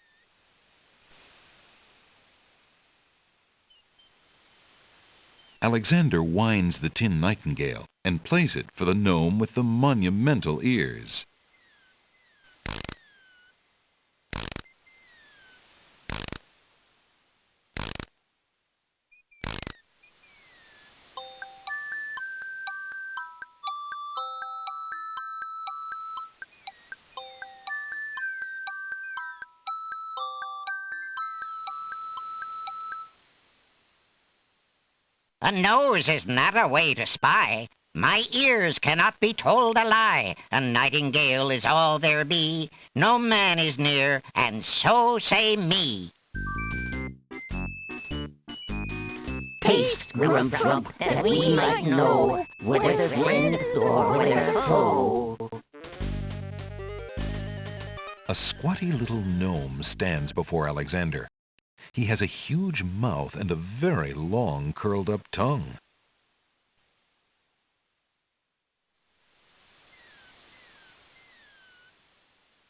Alexander winds the tin nightingale and plays it for the gnome with the monumental ears. A nose is not a way to spy. My ears cannot be told a lie. A nightingale is all there be. No man is near, and so say me. Taste, Grump, that we might know whether friend or whether foe. A squatty little gnome stands before Alexander. He has a huge mouth and a very long curled-up tongue.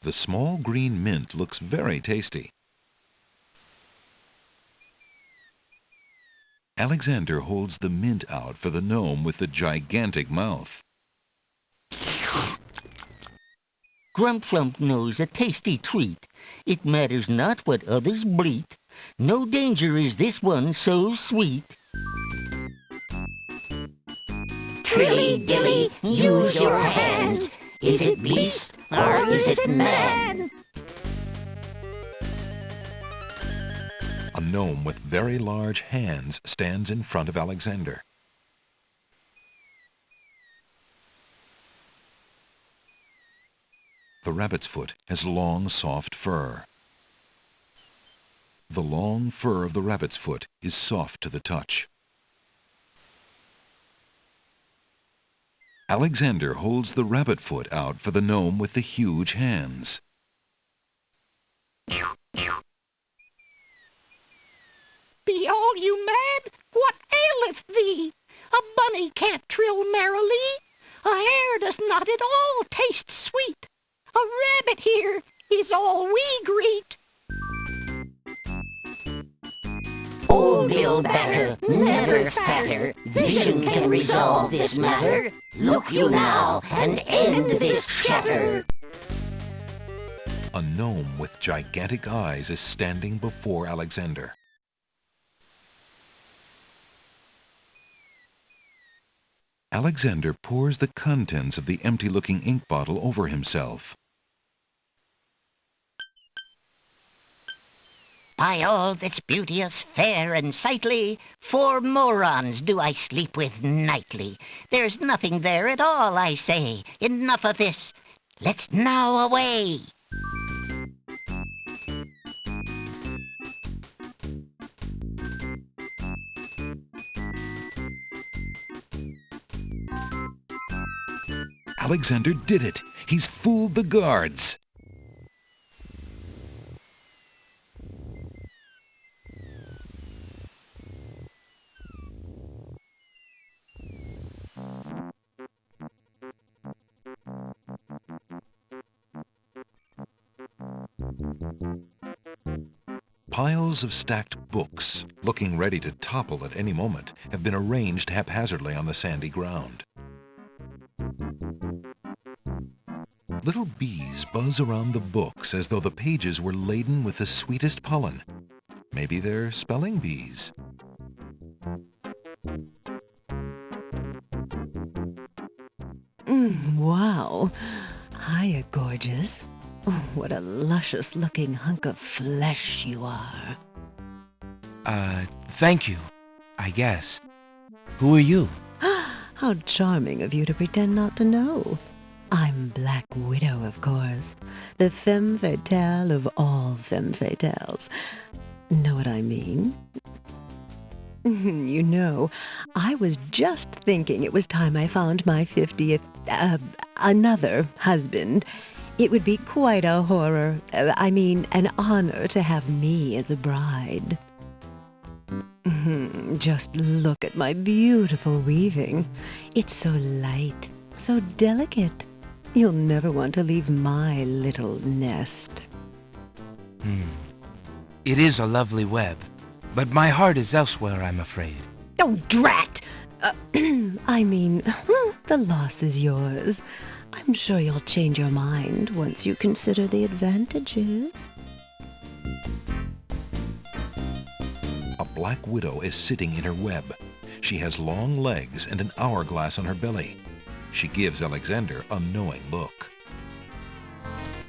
The small green mint looks very tasty. Alexander holds the mint out for the gnome with the gigantic mouth. Grump knows a tasty treat. It matters not what others bleat. No danger is this one so sweet. Trilly dilly, use your hands. Is it beast or is it man? A gnome with very large hands stands in front of Alexander. The rabbit's foot has long, soft fur. The long fur of the rabbit's foot is soft to the touch. Alexander holds the rabbit foot out for the gnome with the huge hands. Be all you mad? What aileth thee? A bunny can't trill merrily. A hare does not at all taste sweet. A rabbit here is all we greet. Old Bill Batter, never fatter, vision can resolve this matter. Look you now and end this chatter. A gnome with gigantic eyes is standing before Alexander. Alexander pours the contents of the empty-looking ink bottle over himself. By all that's beauteous, fair, and sightly, 4 morons do I sleep with nightly. There's nothing there at all, I say. Enough of this. Let's now away. Alexander did it! He's fooled the guards! Piles of stacked books, looking ready to topple at any moment, have been arranged haphazardly on the sandy ground. Little bees buzz around the books as though the pages were laden with the sweetest pollen. Maybe they're spelling bees. Wow. Hiya, gorgeous. Oh, what a luscious-looking hunk of flesh you are. Thank you, I guess. Who are you? How charming of you to pretend not to know. I'm Black Widow, of course. The femme fatale of all femme fatales. Know what I mean? You know, I was just thinking it was time I found my 50th, another husband. It would be quite a horror, an honor to have me as a bride. Just look at my beautiful weaving. It's so light, so delicate. You'll never want to leave my little nest. It is a lovely web, but my heart is elsewhere, I'm afraid. Oh, drat! The loss is yours. I'm sure you'll change your mind once you consider the advantages. A black widow is sitting in her web. She has long legs and an hourglass on her belly. She gives Alexander a knowing look.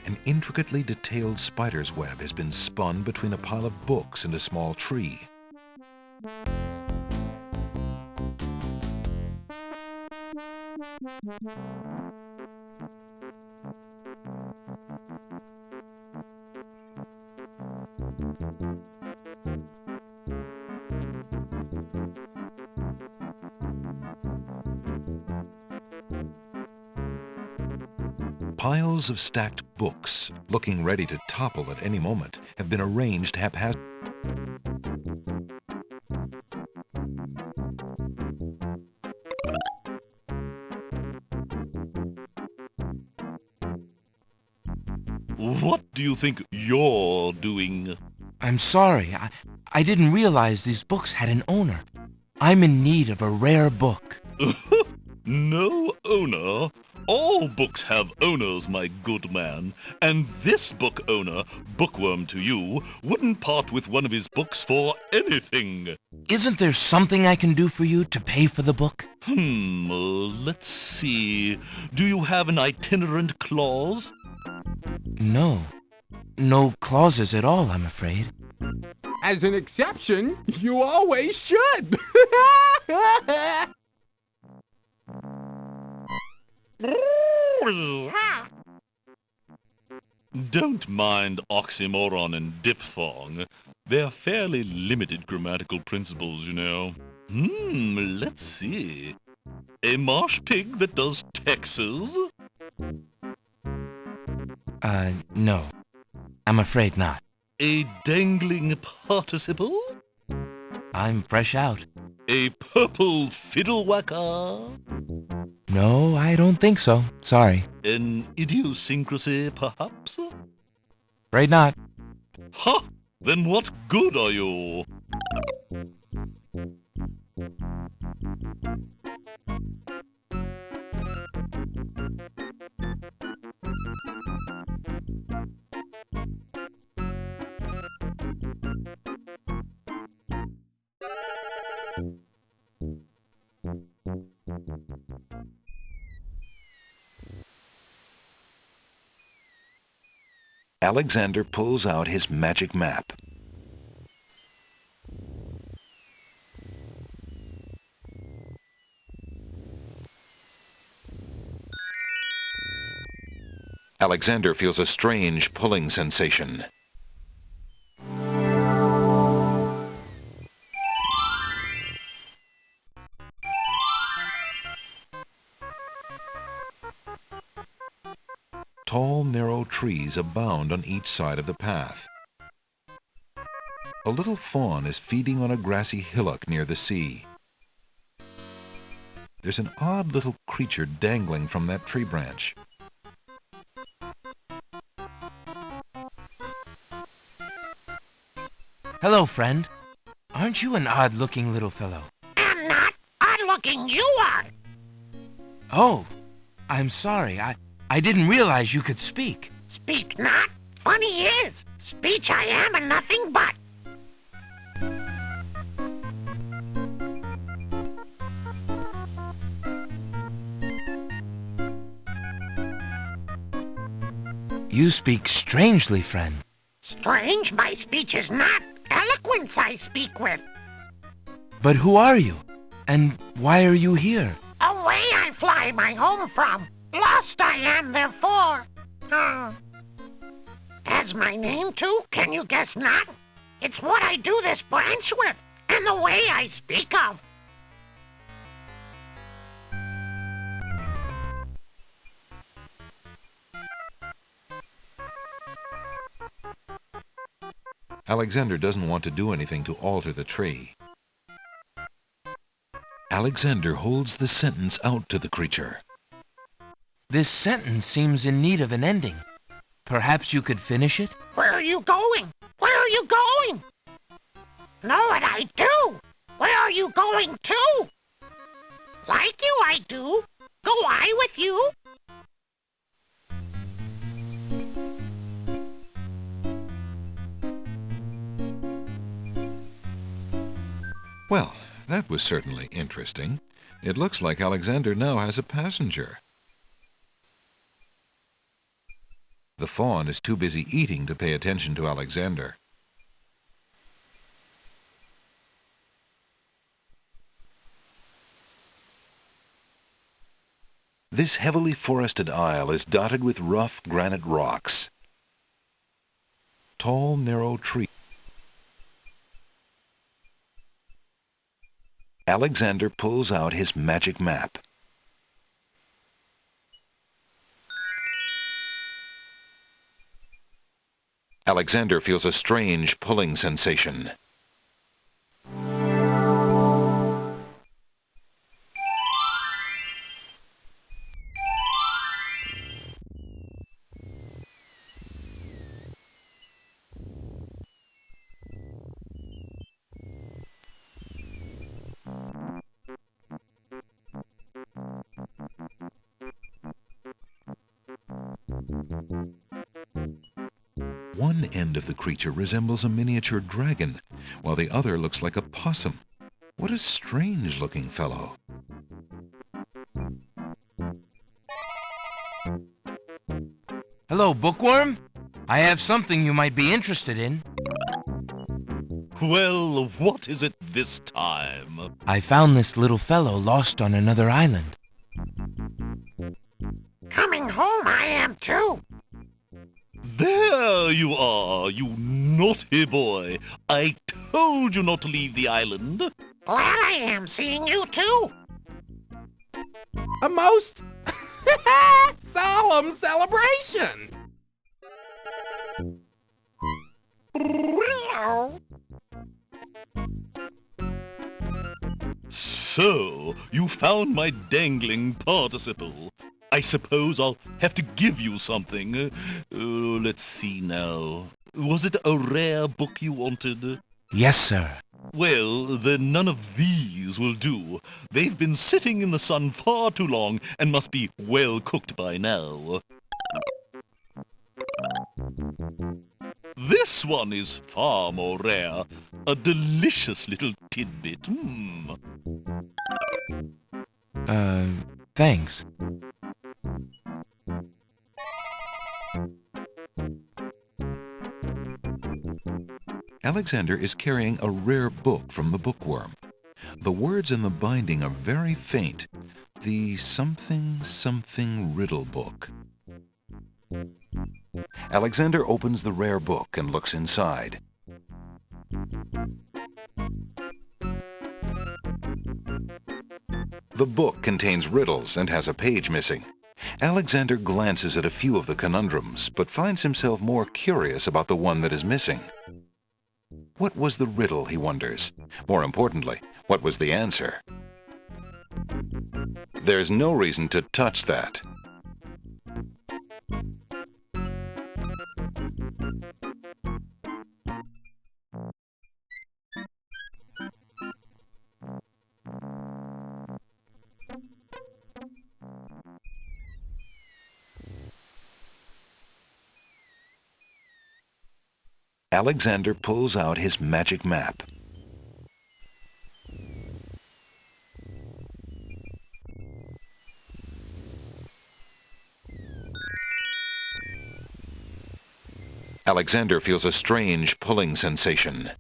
An intricately detailed spider's web has been spun between a pile of books and a small tree. Piles of stacked books, looking ready to topple at any moment, have been arranged haphazardly. What do you think you're doing? I'm sorry. I didn't realize these books had an owner. I'm in need of a rare book. No owner? All books have owners, my good man. And this book owner, bookworm to you, wouldn't part with one of his books for anything. Isn't there something I can do for you to pay for the book? Let's see. Do you have an itinerant clause? No. No clauses at all, I'm afraid. As an exception, you always should. Don't mind oxymoron and diphthong. They're fairly limited grammatical principles, you know. Let's see. A marsh pig that does Texas? No. I'm afraid not. A dangling participle? I'm fresh out. A purple fiddle-whacker? No, I don't think so. Sorry. An idiosyncrasy, perhaps? Afraid not. Ha! Then what good are you? Alexander pulls out his magic map. Alexander feels a strange pulling sensation. Tall, narrow trees abound on each side of the path. A little fawn is feeding on a grassy hillock near the sea. There's an odd little creature dangling from that tree branch. Hello, friend. Aren't you an odd-looking little fellow? I'm not odd-looking, you are. Oh, I'm sorry. I didn't realize you could speak. Speak not. Funny is, speech I am and nothing but. You speak strangely, friend. Strange my speech is not. Eloquence I speak with. But who are you? And why are you here? Away I fly my home from. Lost I am therefore. As my name too, can you guess not? It's what I do this branch with, and the way I speak of. Alexander doesn't want to do anything to alter the tree. Alexander holds the sentence out to the creature. This sentence seems in need of an ending. Perhaps you could finish it? Where are you going? Where are you going? Know what I do? Where are you going to? Like you I do. Go I with you? Well, that was certainly interesting. It looks like Alexander now has a passenger. The fawn is too busy eating to pay attention to Alexander. This heavily forested isle is dotted with rough granite rocks. Tall, narrow trees. Alexander pulls out his magic map. Alexander feels a strange pulling sensation. One end of the creature resembles a miniature dragon, while the other looks like a possum. What a strange-looking fellow. Hello, bookworm. I have something you might be interested in. Well, what is it this time? I found this little fellow lost on another island. Coming home I am too. There you are, you naughty boy. I told you not to leave the island. Glad I am seeing you too. a most solemn celebration. So, you found my dangling participle. I suppose I'll have to give you something. Let's see now. Was it a rare book you wanted? Yes, sir. Well, then none of these will do. They've been sitting in the sun far too long and must be well cooked by now. This one is far more rare. A delicious little tidbit. Thanks. Alexander is carrying a rare book from the bookworm. The words in the binding are very faint. The something riddle book. Alexander opens the rare book and looks inside. The book contains riddles and has a page missing. Alexander glances at a few of the conundrums, but finds himself more curious about the one that is missing. What was the riddle, he wonders? More importantly, what was the answer? There's no reason to touch that. Alexander pulls out his magic map. Alexander feels a strange pulling sensation.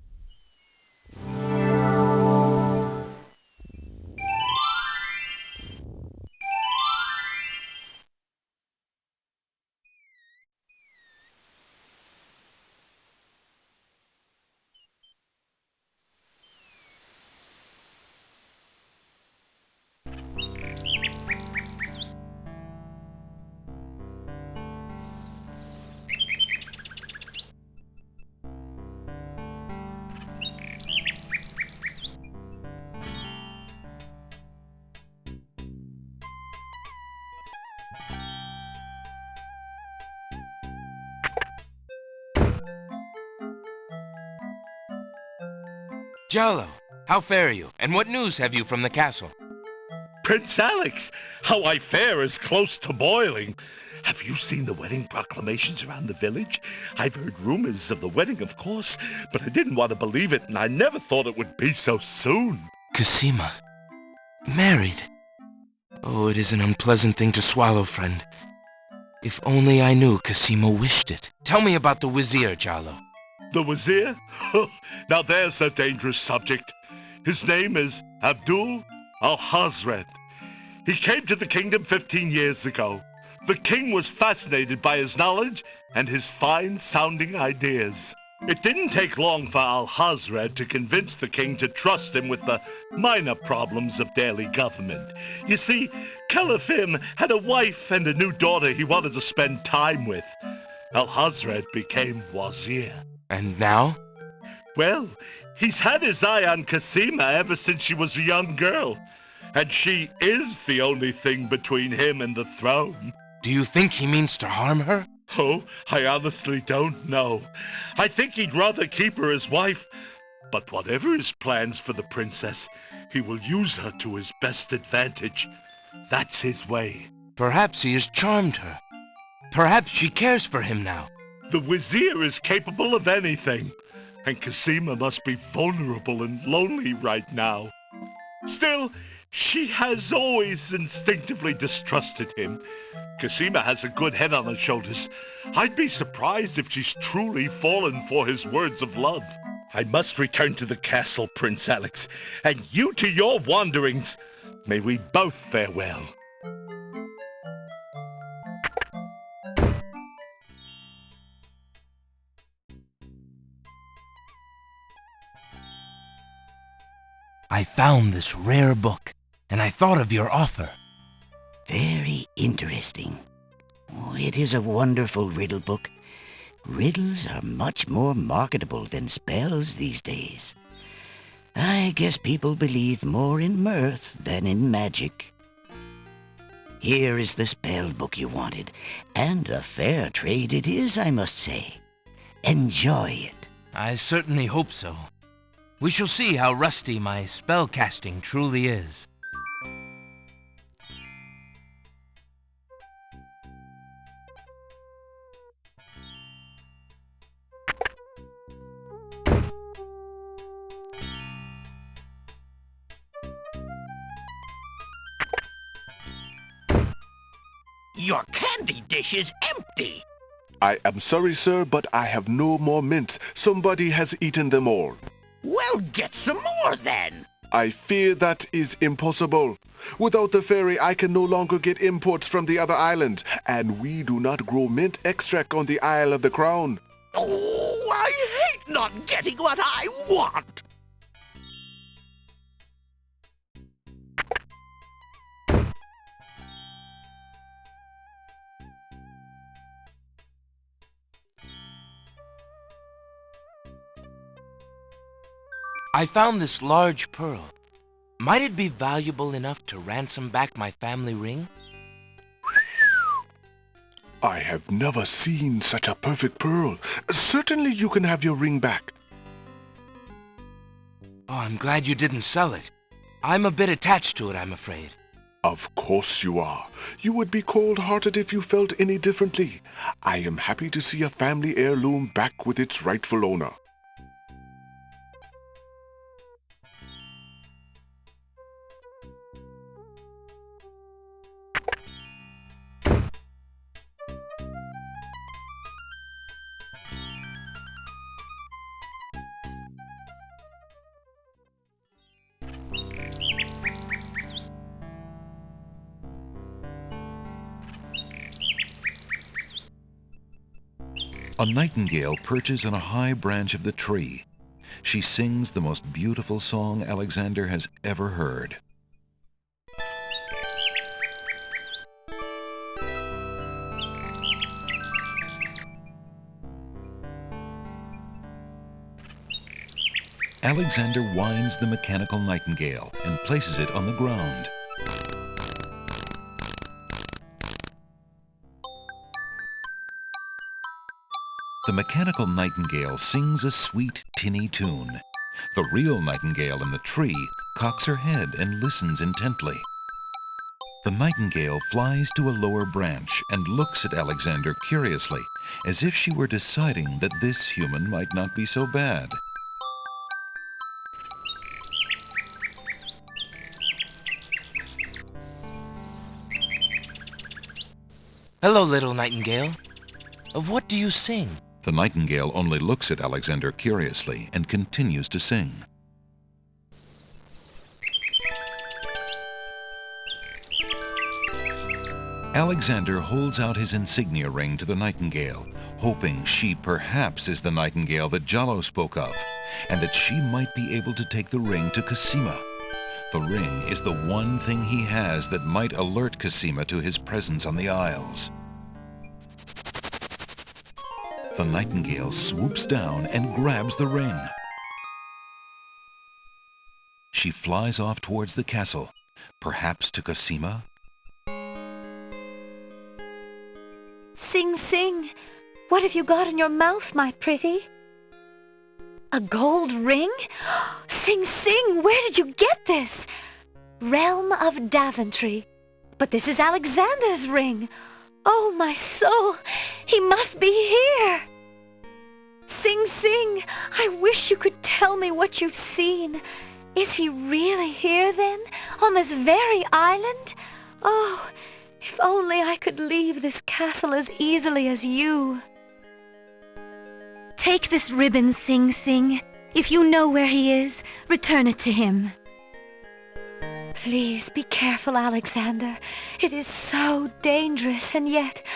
Jalo, how fare you? And what news have you from the castle? Prince Alex, how I fare is close to boiling. Have you seen the wedding proclamations around the village? I've heard rumors of the wedding, of course, but I didn't want to believe it, and I never thought it would be so soon. Cassima. Married. Oh, it is an unpleasant thing to swallow, friend. If only I knew Cassima wished it. Tell me about the Vizier, Jalo. The Vizier? Now there's a dangerous subject. His name is Abdul al-Hazred. He came to the kingdom 15 years ago. The king was fascinated by his knowledge and his fine-sounding ideas. It didn't take long for al-Hazred to convince the king to trust him with the minor problems of daily government. You see, Caliph had a wife and a new daughter he wanted to spend time with. Al-Hazred became Vizier. And now? Well, he's had his eye on Cassima ever since she was a young girl. And she is the only thing between him and the throne. Do you think he means to harm her? Oh, I honestly don't know. I think he'd rather keep her as wife. But whatever his plans for the princess, he will use her to his best advantage. That's his way. Perhaps he has charmed her. Perhaps she cares for him now. The Vizier is capable of anything, and Cassima must be vulnerable and lonely right now. Still, she has always instinctively distrusted him. Cassima has a good head on her shoulders. I'd be surprised if she's truly fallen for his words of love. I must return to the castle, Prince Alex, and you to your wanderings. May we both fare well. I found this rare book, and I thought of your offer. interesting. Oh, it is a wonderful riddle book. Riddles are much more marketable than spells these days. I guess people believe more in mirth than in magic. Here is the spell book you wanted, and a fair trade it is, I must say. Enjoy it. I certainly hope so. We shall see how rusty my spellcasting truly is. Your candy dish is empty. I am sorry, sir, but I have no more mints. Somebody has eaten them all. Well, get some more then. I fear that is impossible. Without the ferry, I can no longer get imports from the other islands, and we do not grow mint extract on the Isle of the Crown. Oh, I hate not getting what I want. I found this large pearl. Might it be valuable enough to ransom back my family ring? I have never seen such a perfect pearl. Certainly you can have your ring back. Oh, I'm glad you didn't sell it. I'm a bit attached to it, I'm afraid. Of course you are. You would be cold-hearted if you felt any differently. I am happy to see a family heirloom back with its rightful owner. A nightingale perches on a high branch of the tree. She sings the most beautiful song Alexander has ever heard. Alexander winds the mechanical nightingale and places it on the ground. The mechanical nightingale sings a sweet, tinny tune. The real nightingale in the tree cocks her head and listens intently. The nightingale flies to a lower branch and looks at Alexander curiously, as if she were deciding that this human might not be so bad. Hello, little nightingale. Of what do you sing? The nightingale only looks at Alexander curiously and continues to sing. Alexander holds out his insignia ring to the nightingale, hoping she perhaps is the nightingale that Giallo spoke of, and that she might be able to take the ring to Cassima. The ring is the one thing he has that might alert Cassima to his presence on the Isles. The nightingale swoops down and grabs the ring. She flies off towards the castle, perhaps to Cassima. Sing, sing. What have you got in your mouth, my pretty? A gold ring? Sing, sing. Where did you get this? Realm of Daventry. But this is Alexander's ring. Oh, my soul. He must be here. Sing, sing. I wish you could tell me what you've seen. Is he really here, then? On this very island? Oh, if only I could leave this castle as easily as you. Take this ribbon, Sing Sing. If you know where he is, return it to him. Please be careful, Alexander. It is so dangerous, and yet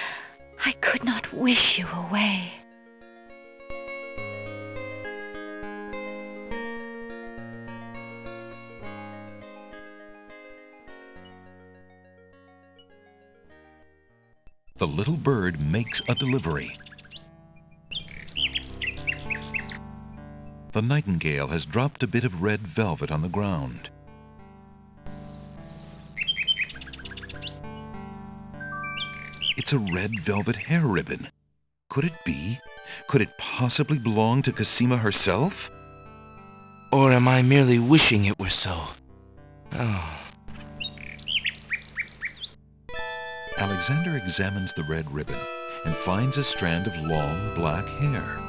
I could not wish you away. little bird makes a delivery. The nightingale has dropped a bit of red velvet on the ground. It's a red velvet hair ribbon. Could it be? Could it possibly belong to Cassima herself? Or am I merely wishing it were so? Oh. Alexander examines the red ribbon and finds a strand of long black hair.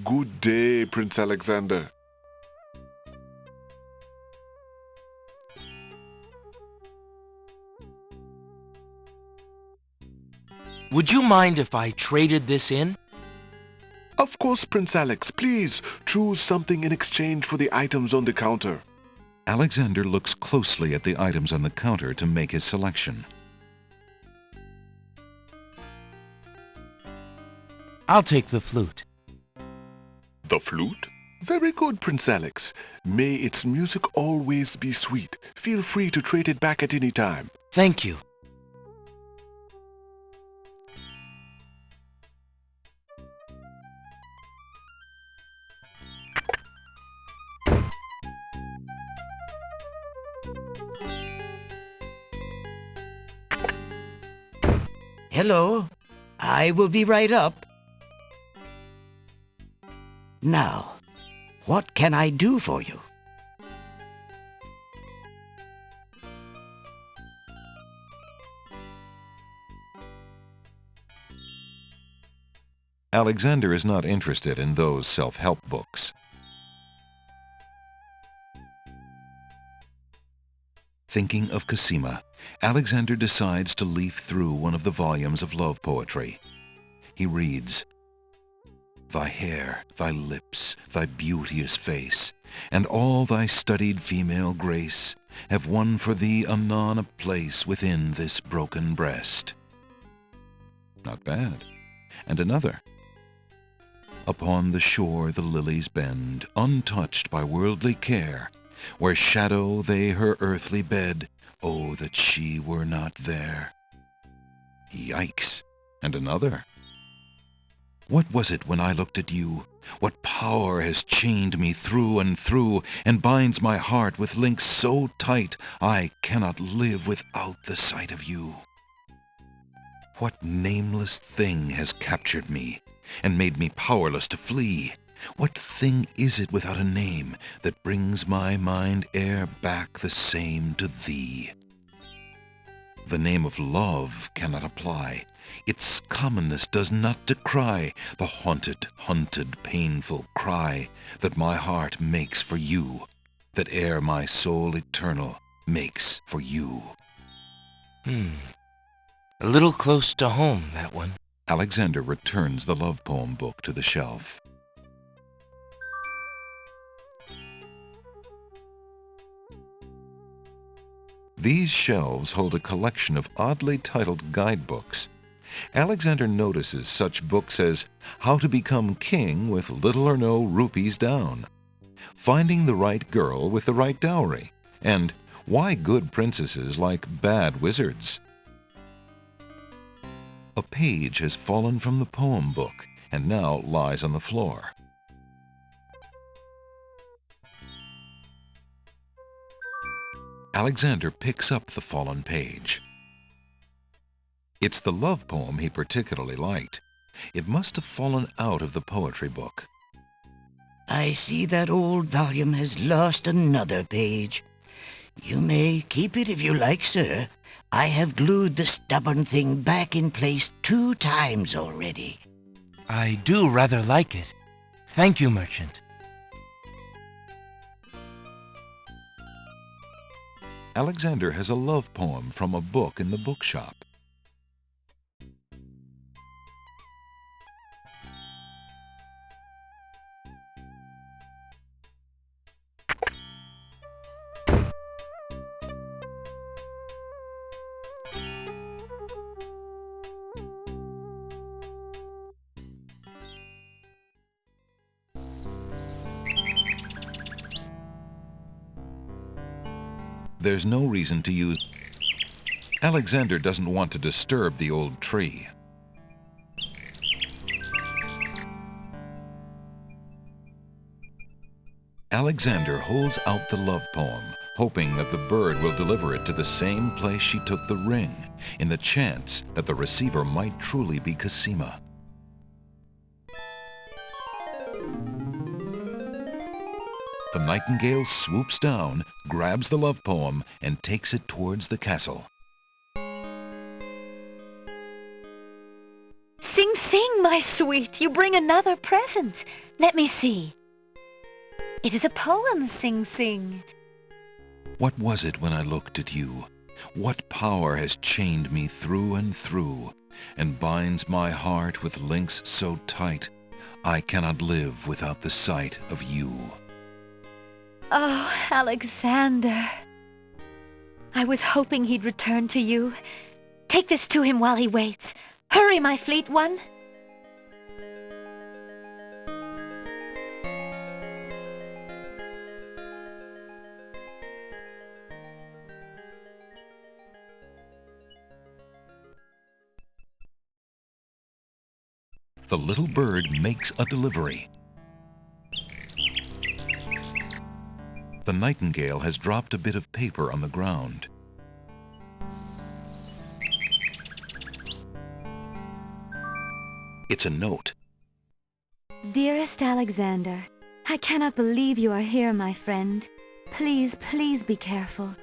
Good day, Prince Alexander. Would you mind if I traded this in? Of course, Prince Alex. Please, choose something in exchange for the items on the counter. Alexander looks closely at the items on the counter to make his selection. I'll take the flute. The flute? Very good, Prince Alex. May its music always be sweet. Feel free to trade it back at any time. Thank you. Hello. I will be right up. Now, what can I do for you? Alexander is not interested in those self-help books. Thinking of Cassima, Alexander decides to leaf through one of the volumes of love poetry. He reads, "Thy hair, thy lips, thy beauteous face, and all thy studied female grace have won for thee anon a place within this broken breast." Not bad. And another. "Upon the shore the lilies bend, untouched by worldly care, where shadow they her earthly bed, oh, that she were not there." Yikes. And another. "What was it when I looked at you? What power has chained me through and through, and binds my heart with links so tight I cannot live without the sight of you? What nameless thing has captured me, and made me powerless to flee? What thing is it without a name, that brings my mind e'er back the same to thee? The name of love cannot apply, its commonness does not decry the haunted, hunted, painful cry that my heart makes for you, that e'er my soul eternal makes for you." A little close to home, that one. Alexander returns the love poem book to the shelf. These shelves hold a collection of oddly titled guidebooks. Alexander notices such books as How to Become King with Little or No Rupees Down, Finding the Right Girl with the Right Dowry, and Why Good Princesses Like Bad Wizards. A page has fallen from the poem book and now lies on the floor. Alexander picks up the fallen page. It's the love poem he particularly liked. It must have fallen out of the poetry book. I see that old volume has lost another page. You may keep it if you like, sir. I have glued the stubborn thing back in place 2 times already. I do rather like it. Thank you, merchant. Alexander has a love poem from a book in the bookshop. There's no reason to use... Alexander doesn't want to disturb the old tree. Alexander holds out the love poem, hoping that the bird will deliver it to the same place she took the ring, in the chance that the receiver might truly be Cassima. The nightingale swoops down, grabs the love poem, and takes it towards the castle. Sing, sing, my sweet, you bring another present. Let me see. It is a poem, Sing Sing. What was it when I looked at you? What power has chained me through and through, and binds my heart with links so tight, I cannot live without the sight of you? Oh, Alexander. I was hoping he'd return to you. Take this to him while he waits. Hurry, my fleet one. The little bird makes a delivery. The nightingale has dropped a bit of paper on the ground. It's a note. Dearest Alexander, I cannot believe you are here, my friend. Please, please be careful.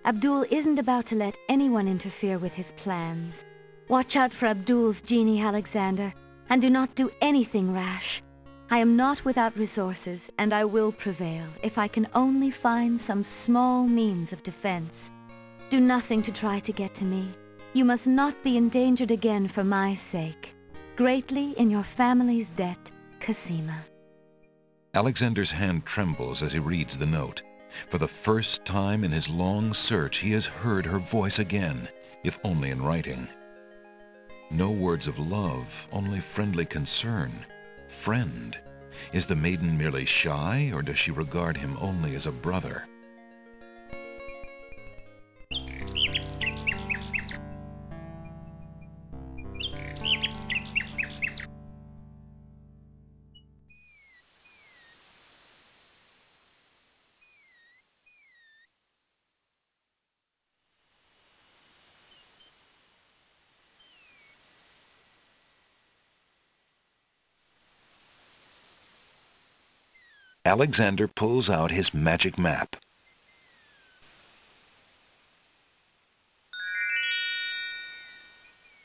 Abdul isn't about to let anyone interfere with his plans. Watch out for Abdul's genie, Alexander, and do not do anything rash. I am not without resources, and I will prevail if I can only find some small means of defense. Do nothing to try to get to me. You must not be endangered again for my sake. Greatly in your family's debt, Cassima. Alexander's hand trembles as he reads the note. For the first time in his long search, he has heard her voice again, if only in writing. No words of love, only friendly concern. Friend. Is the maiden merely shy, or does she regard him only as a brother? Alexander pulls out his magic map.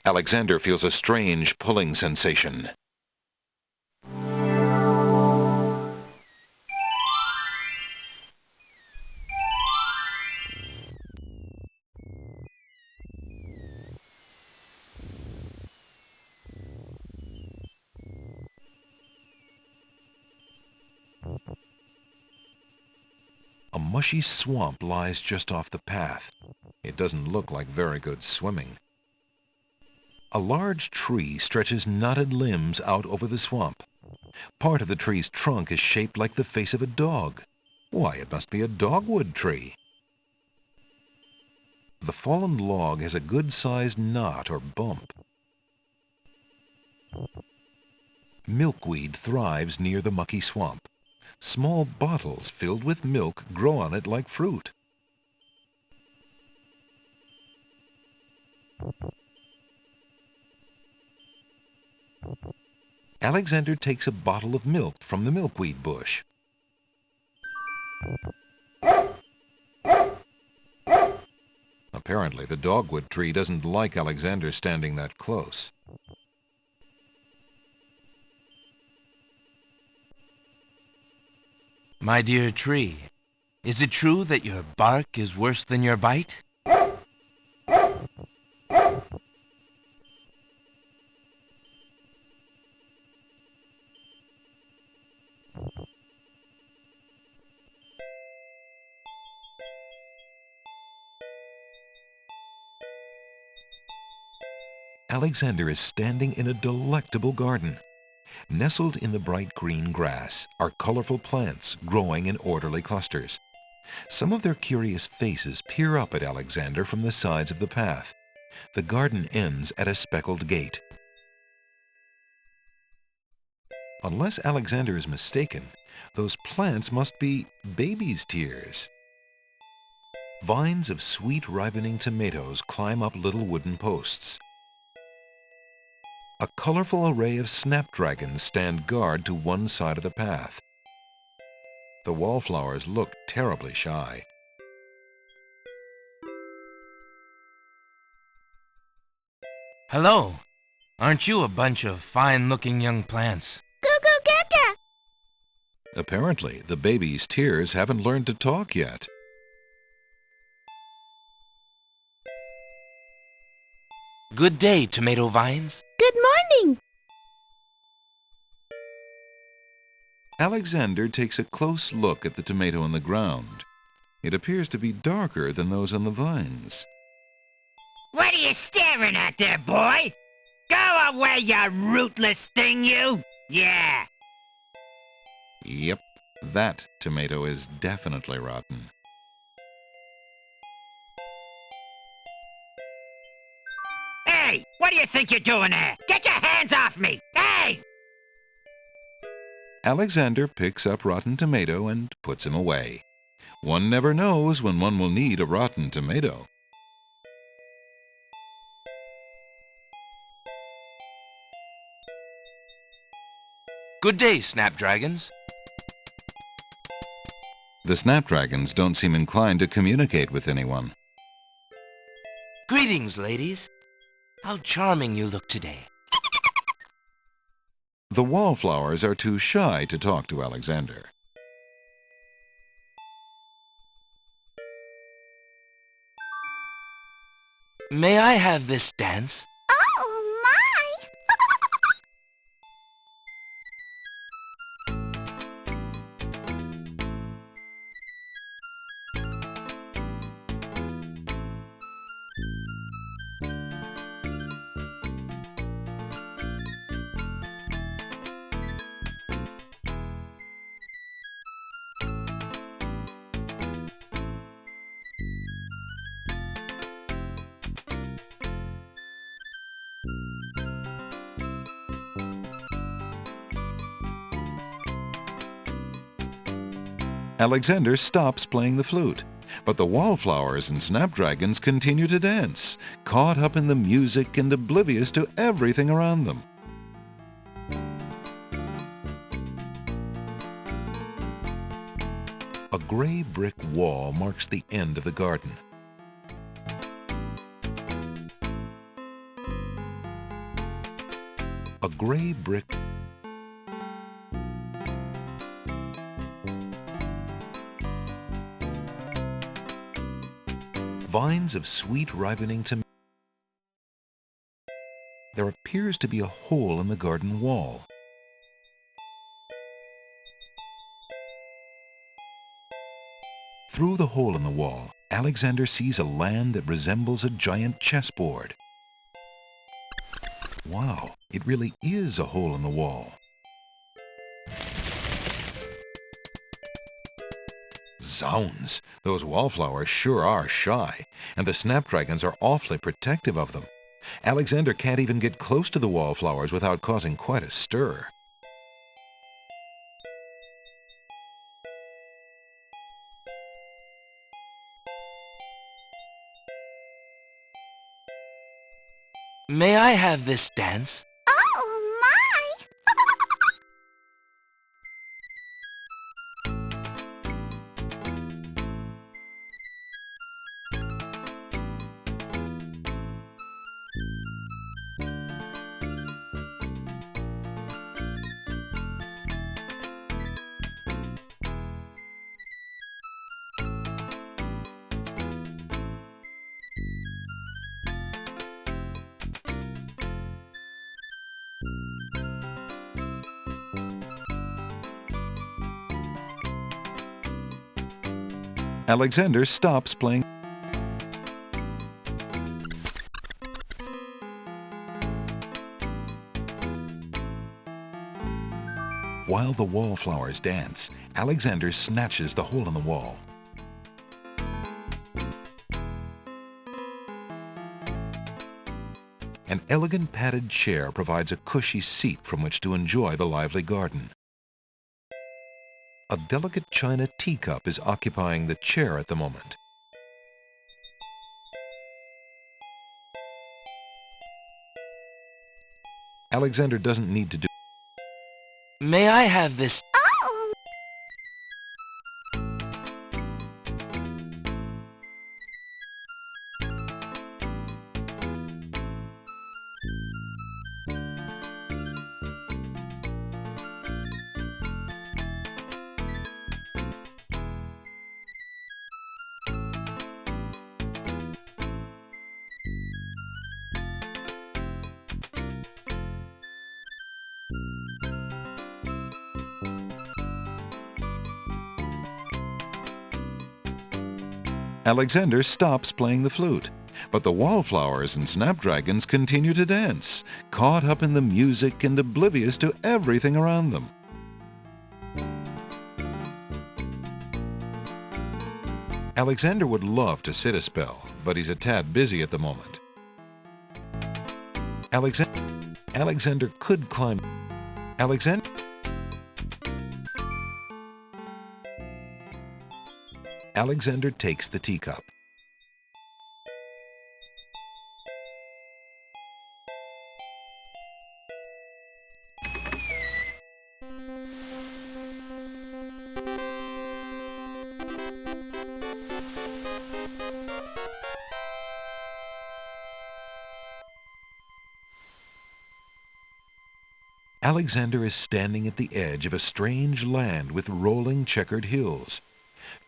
Alexander feels a strange pulling sensation. A mushy swamp lies just off the path. It doesn't look like very good swimming. A large tree stretches knotted limbs out over the swamp. Part of the tree's trunk is shaped like the face of a dog. Why, it must be a dogwood tree. The fallen log has a good-sized knot or bump. Milkweed thrives near the mucky swamp. Small bottles filled with milk grow on it like fruit. Alexander takes a bottle of milk from the milkweed bush. Apparently, the dogwood tree doesn't like Alexander standing that close. My dear tree, is it true that your bark is worse than your bite? Alexander is standing in a delectable garden. Nestled in the bright green grass are colorful plants growing in orderly clusters. Some of their curious faces peer up at Alexander from the sides of the path. The garden ends at a speckled gate. Unless Alexander is mistaken, those plants must be baby's tears. Vines of sweet ripening tomatoes climb up little wooden posts. A colorful array of snapdragons stand guard to one side of the path. The wallflowers look terribly shy. Hello. Aren't you a bunch of fine-looking young plants? Goo-goo gaga! Apparently, the baby's tears haven't learned to talk yet. Good day, tomato vines. Good morning! Alexander takes a close look at the tomato in the ground. It appears to be darker than those on the vines. What are you staring at there, boy? Go away, you rootless thing, you! Yeah! Yep, that tomato is definitely rotten. Hey! What do you think you're doing there? Get your hands off me! Hey! Alexander picks up rotten tomato and puts him away. One never knows when one will need a rotten tomato. Good day, snapdragons. The snapdragons don't seem inclined to communicate with anyone. Greetings, ladies. How charming you look today. The wallflowers are too shy to talk to Alexander. May I have this dance? Oh, my! Alexander stops playing the flute, but the wallflowers and snapdragons continue to dance, caught up in the music and oblivious to everything around them. A gray brick wall marks the end of the garden. A gray brick vines of sweet ripening tomatoes. There appears to be a hole in the garden wall. Through the hole in the wall, Alexander sees a land that resembles a giant chessboard. Wow, it really is a hole in the wall. Zounds, those wallflowers sure are shy, and the snapdragons are awfully protective of them. Alexander can't even get close to the wallflowers without causing quite a stir. May I have this dance? Oh, my! Alexander stops playing. While the wallflowers dance, Alexander snatches the hole in the wall. An elegant padded chair provides a cushy seat from which to enjoy the lively garden. A delicate china teacup is occupying the chair at the moment. Alexander doesn't need to do... May I have this? Oh! Alexander stops playing the flute, but the wallflowers and snapdragons continue to dance, caught up in the music and oblivious to everything around them. Alexander would love to sit a spell, but he's a tad busy at the moment. Alexander could climb... Alexander takes the teacup. Alexander is standing at the edge of a strange land with rolling checkered hills.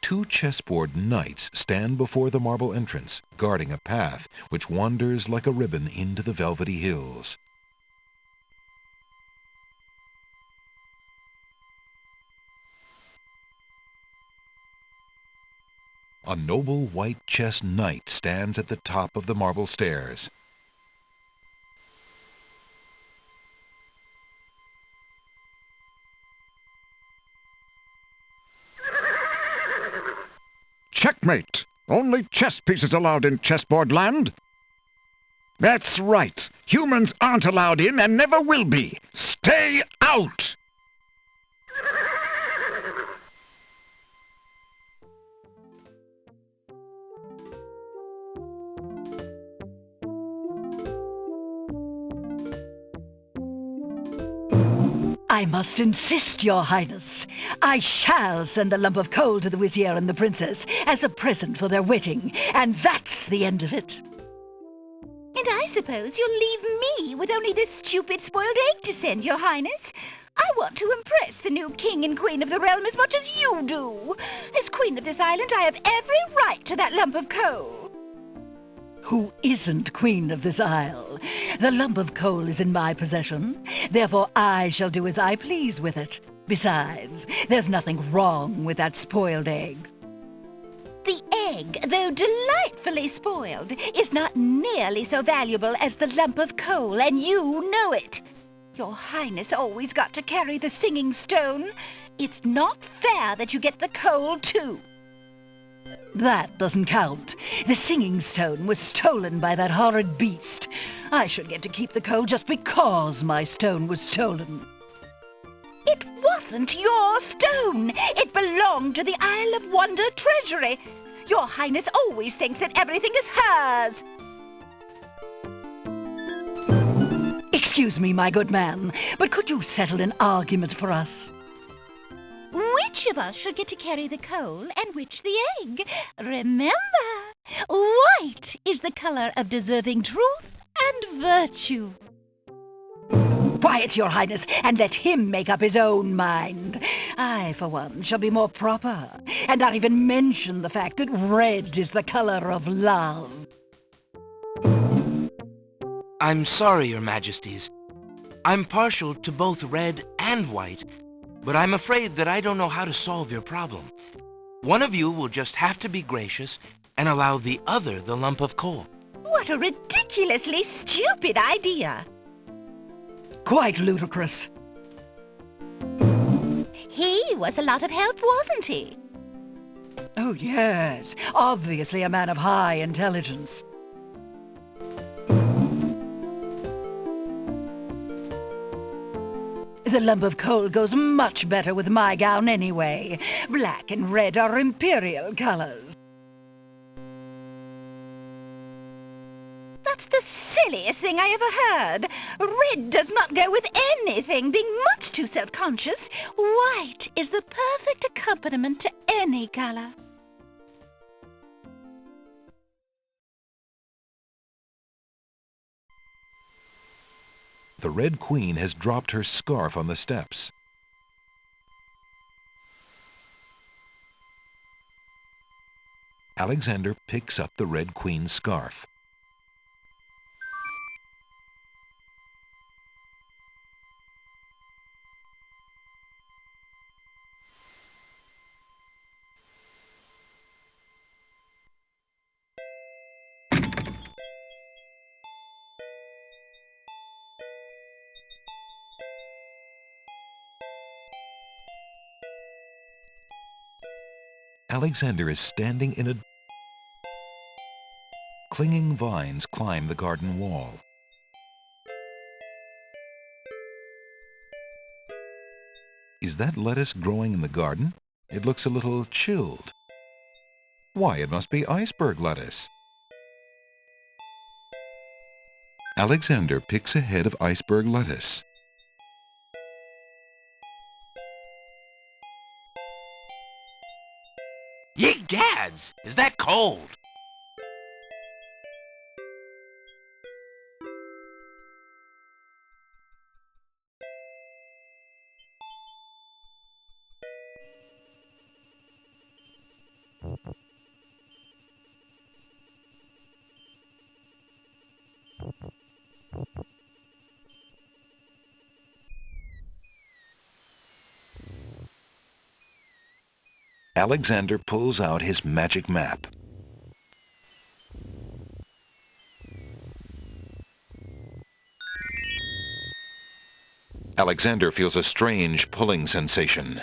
Two chessboard knights stand before the marble entrance, guarding a path which wanders like a ribbon into the velvety hills. A noble white chess knight stands at the top of the marble stairs. Checkmate! Only chess pieces allowed in chessboard land? That's right. Humans aren't allowed in and never will be. Stay out! I must insist, Your Highness. I shall send a lump of coal to the Vizier and the Princess as a present for their wedding, and that's the end of it. And I suppose you'll leave me with only this stupid spoiled egg to send, Your Highness. I want to impress the new king and queen of the realm as much as you do. As queen of this island, I have every right to that lump of coal. Who isn't queen of this isle? The lump of coal is in my possession. Therefore, I shall do as I please with it. Besides, there's nothing wrong with that spoiled egg. The egg, though delightfully spoiled, is not nearly so valuable as the lump of coal, and you know it. Your Highness always got to carry the singing stone. It's not fair that you get the coal, too. That doesn't count. The singing stone was stolen by that horrid beast. I should get to keep the coal just because my stone was stolen. It wasn't your stone. It belonged to the Isle of Wonder treasury. Your Highness always thinks that everything is hers. Excuse me, my good man, but could you settle an argument for us? Which of us should get to carry the coal and which the egg? Remember, white is the color of deserving truth and virtue. Quiet, Your Highness, and let him make up his own mind. I, for one, shall be more proper, and not even mention the fact that red is the color of love. I'm sorry, Your Majesties. I'm partial to both red and white, but I'm afraid that I don't know how to solve your problem. One of you will just have to be gracious and allow the other the lump of coal. What a ridiculously stupid idea. Quite ludicrous. He was a lot of help, wasn't he? Oh, yes. Obviously a man of high intelligence. The lump of coal goes much better with my gown anyway. Black and red are imperial colors. That's the silliest thing I ever heard. Red does not go with anything, being much too self-conscious. White is the perfect accompaniment to any color. The Red Queen has dropped her scarf on the steps. Alexander picks up the Red Queen's scarf. Alexander is standing in a... Clinging vines climb the garden wall. Is that lettuce growing in the garden? It looks a little chilled. Why, it must be iceberg lettuce. Alexander picks a head of iceberg lettuce. Ye gads! Is that cold? Alexander pulls out his magic map. Alexander feels a strange pulling sensation.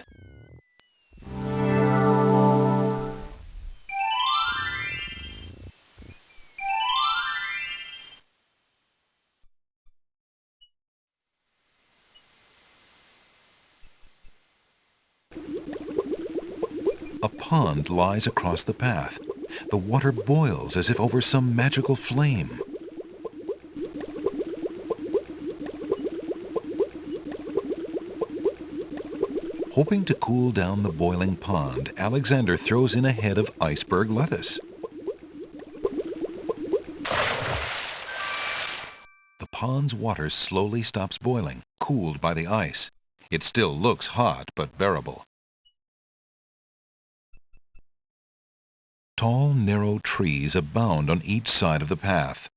A pond lies across the path. The water boils as if over some magical flame. Hoping to cool down the boiling pond, Alexander throws in a head of iceberg lettuce. The pond's water slowly stops boiling, cooled by the ice. It still looks hot, but bearable. Tall, narrow trees abound on each side of the path.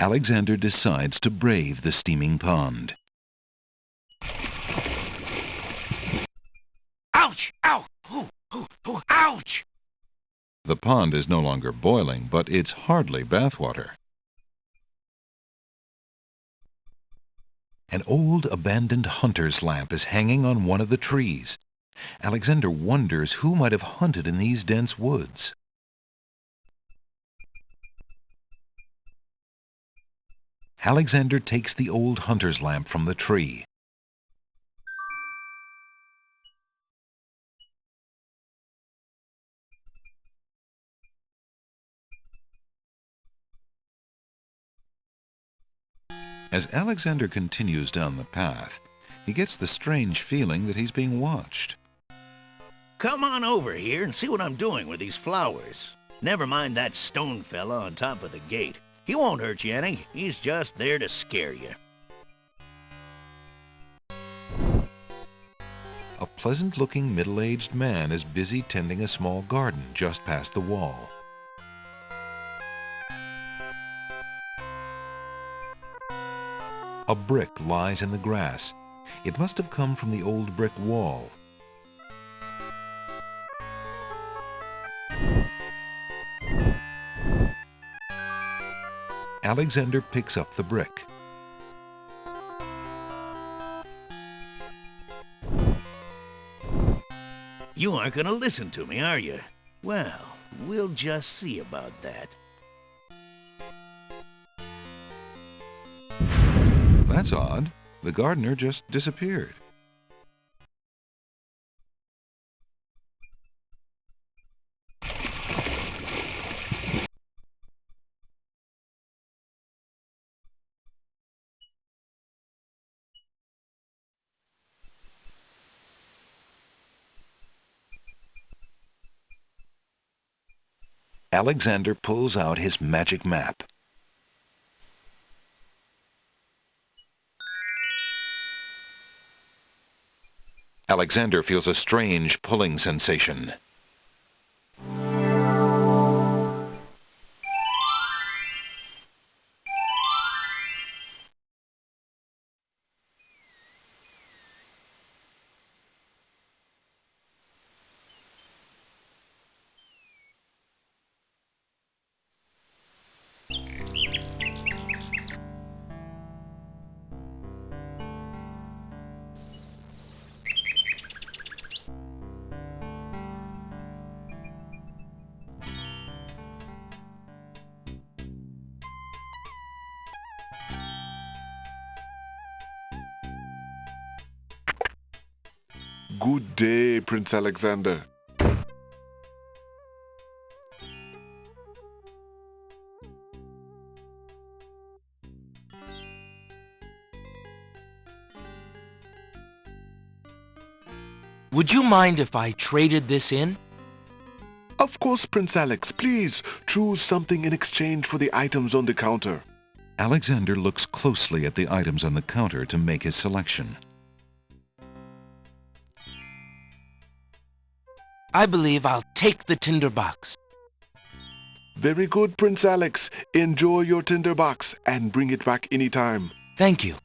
Alexander decides to brave the steaming pond. Ouch! Ow! Ooh, ooh, ooh, ouch! The pond is no longer boiling, but it's hardly bathwater. An old abandoned hunter's lamp is hanging on one of the trees. Alexander wonders who might have hunted in these dense woods. Alexander takes the old hunter's lamp from the tree. As Alexander continues down the path, he gets the strange feeling that he's being watched. Come on over here and see what I'm doing with these flowers. Never mind that stone fella on top of the gate. He won't hurt you any. He's just there to scare you. A pleasant-looking middle-aged man is busy tending a small garden just past the wall. A brick lies in the grass. It must have come from the old brick wall. Alexander picks up the brick. You aren't going to listen to me, are you? Well, we'll just see about that. That's odd. The gardener just disappeared. Alexander pulls out his magic map. Alexander feels a strange pulling sensation. Good day, Prince Alexander. Would you mind if I traded this in? Of course, Prince Alex. Please choose something in exchange for the items on the counter. Alexander looks closely at the items on the counter to make his selection. I believe I'll take the tinderbox. Very good, Prince Alex. Enjoy your tinderbox and bring it back anytime. Thank you.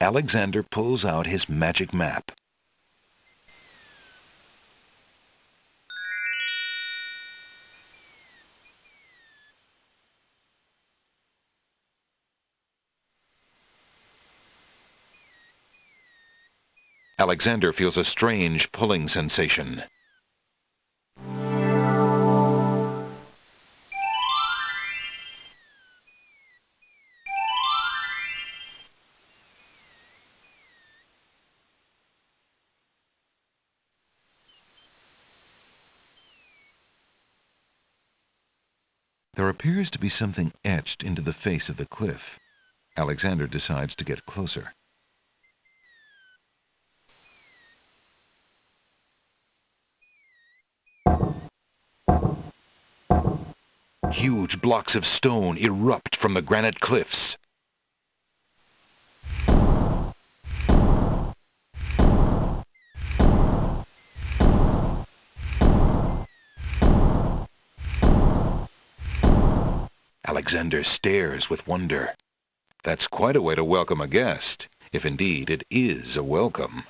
Alexander pulls out his magic map. Alexander feels a strange pulling sensation. There appears to be something etched into the face of the cliff. Alexander decides to get closer. Huge blocks of stone erupt from the granite cliffs. Alexander stares with wonder. That's quite a way to welcome a guest, if indeed it is a welcome.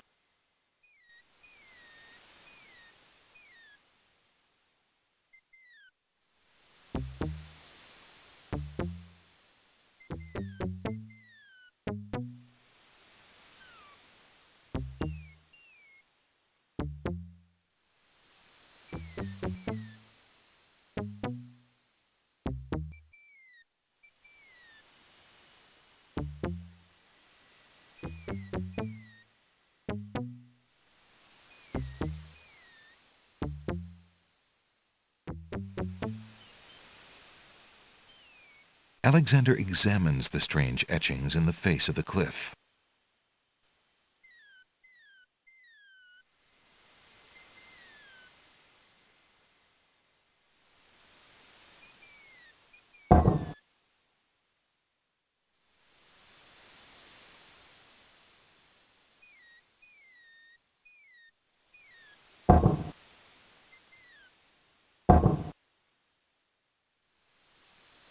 Alexander examines the strange etchings in the face of the cliff.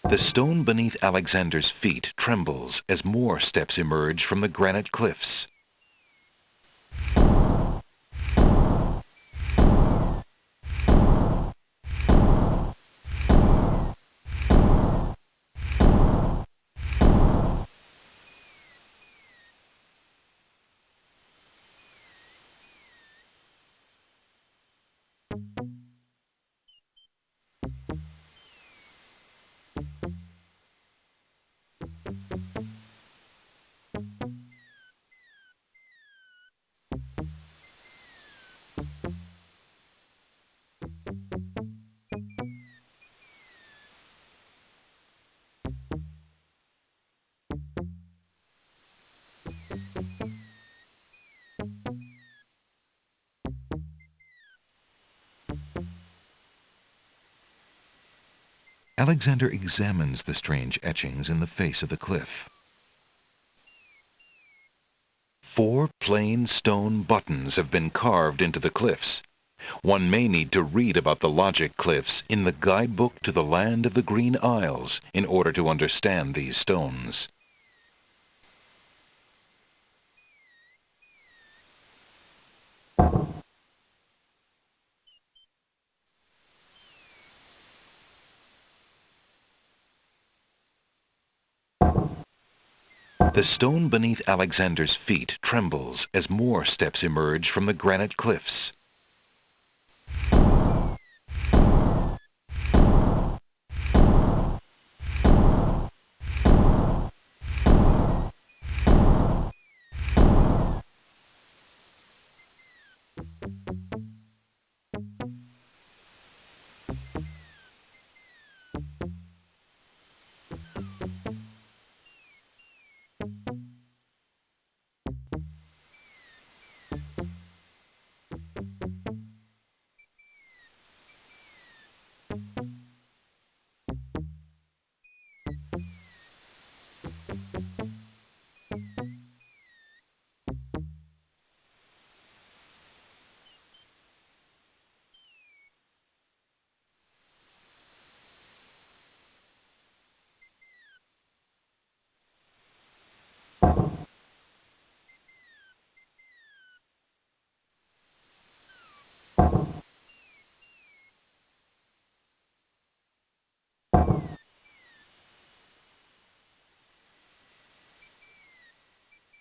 The stone beneath Alexander's feet trembles as more steps emerge from the granite cliffs. Alexander examines the strange etchings in the face of the cliff. 4 plain stone buttons have been carved into the cliffs. One may need to read about the logic cliffs in the guidebook to the land of the Green Isles in order to understand these stones. The stone beneath Alexander's feet trembles as more steps emerge from the granite cliffs.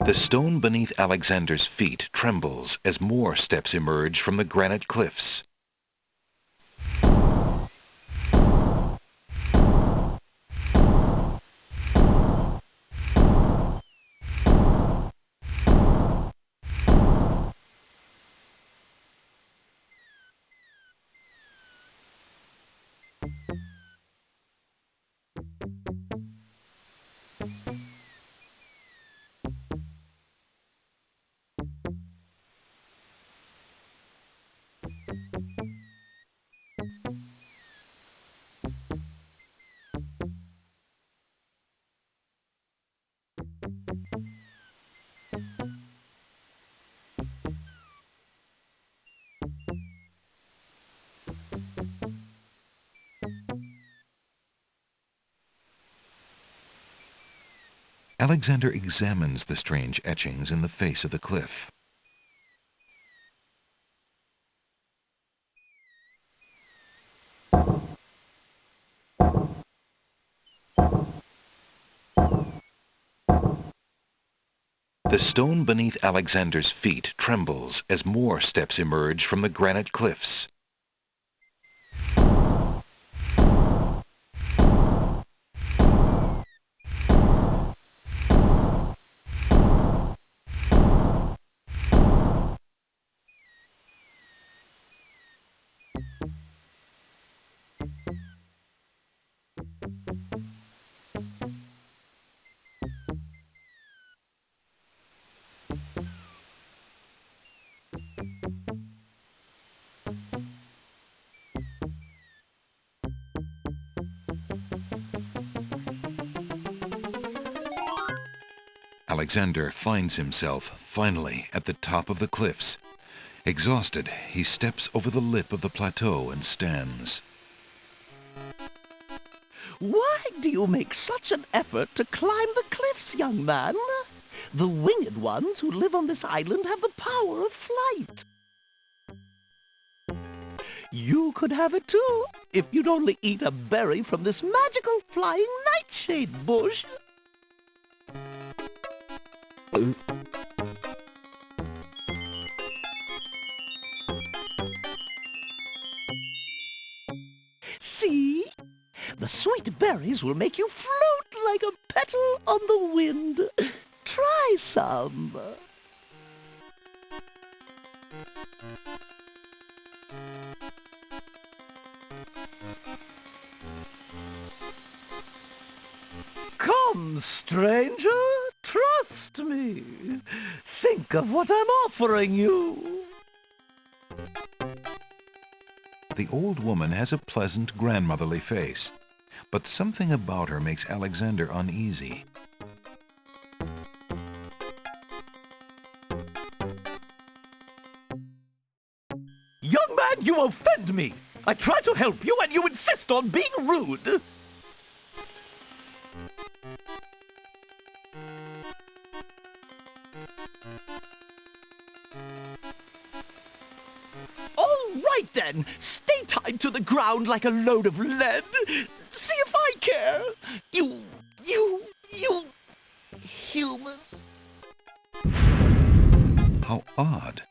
The stone beneath Alexander's feet trembles as more steps emerge from the granite cliffs. Alexander examines the strange etchings in the face of the cliff. The stone beneath Alexander's feet trembles as more steps emerge from the granite cliffs. Alexander finds himself finally at the top of the cliffs. Exhausted, he steps over the lip of the plateau and stands. Why do you make such an effort to climb the cliffs, young man? The winged ones who live on this island have the power of flight. You could have it too, if you'd only eat a berry from this magical flying nightshade bush. See? The sweet berries will make you float like a petal on the wind. Try some. Come, stranger, trust me. Think of what I'm offering you. The old woman has a pleasant, grandmotherly face, but something about her makes Alexander uneasy. Young man, you offend me. I try to help you and you insist on being rude. All right then, stay tied to the ground like a load of lead. See if I care. You human. How odd.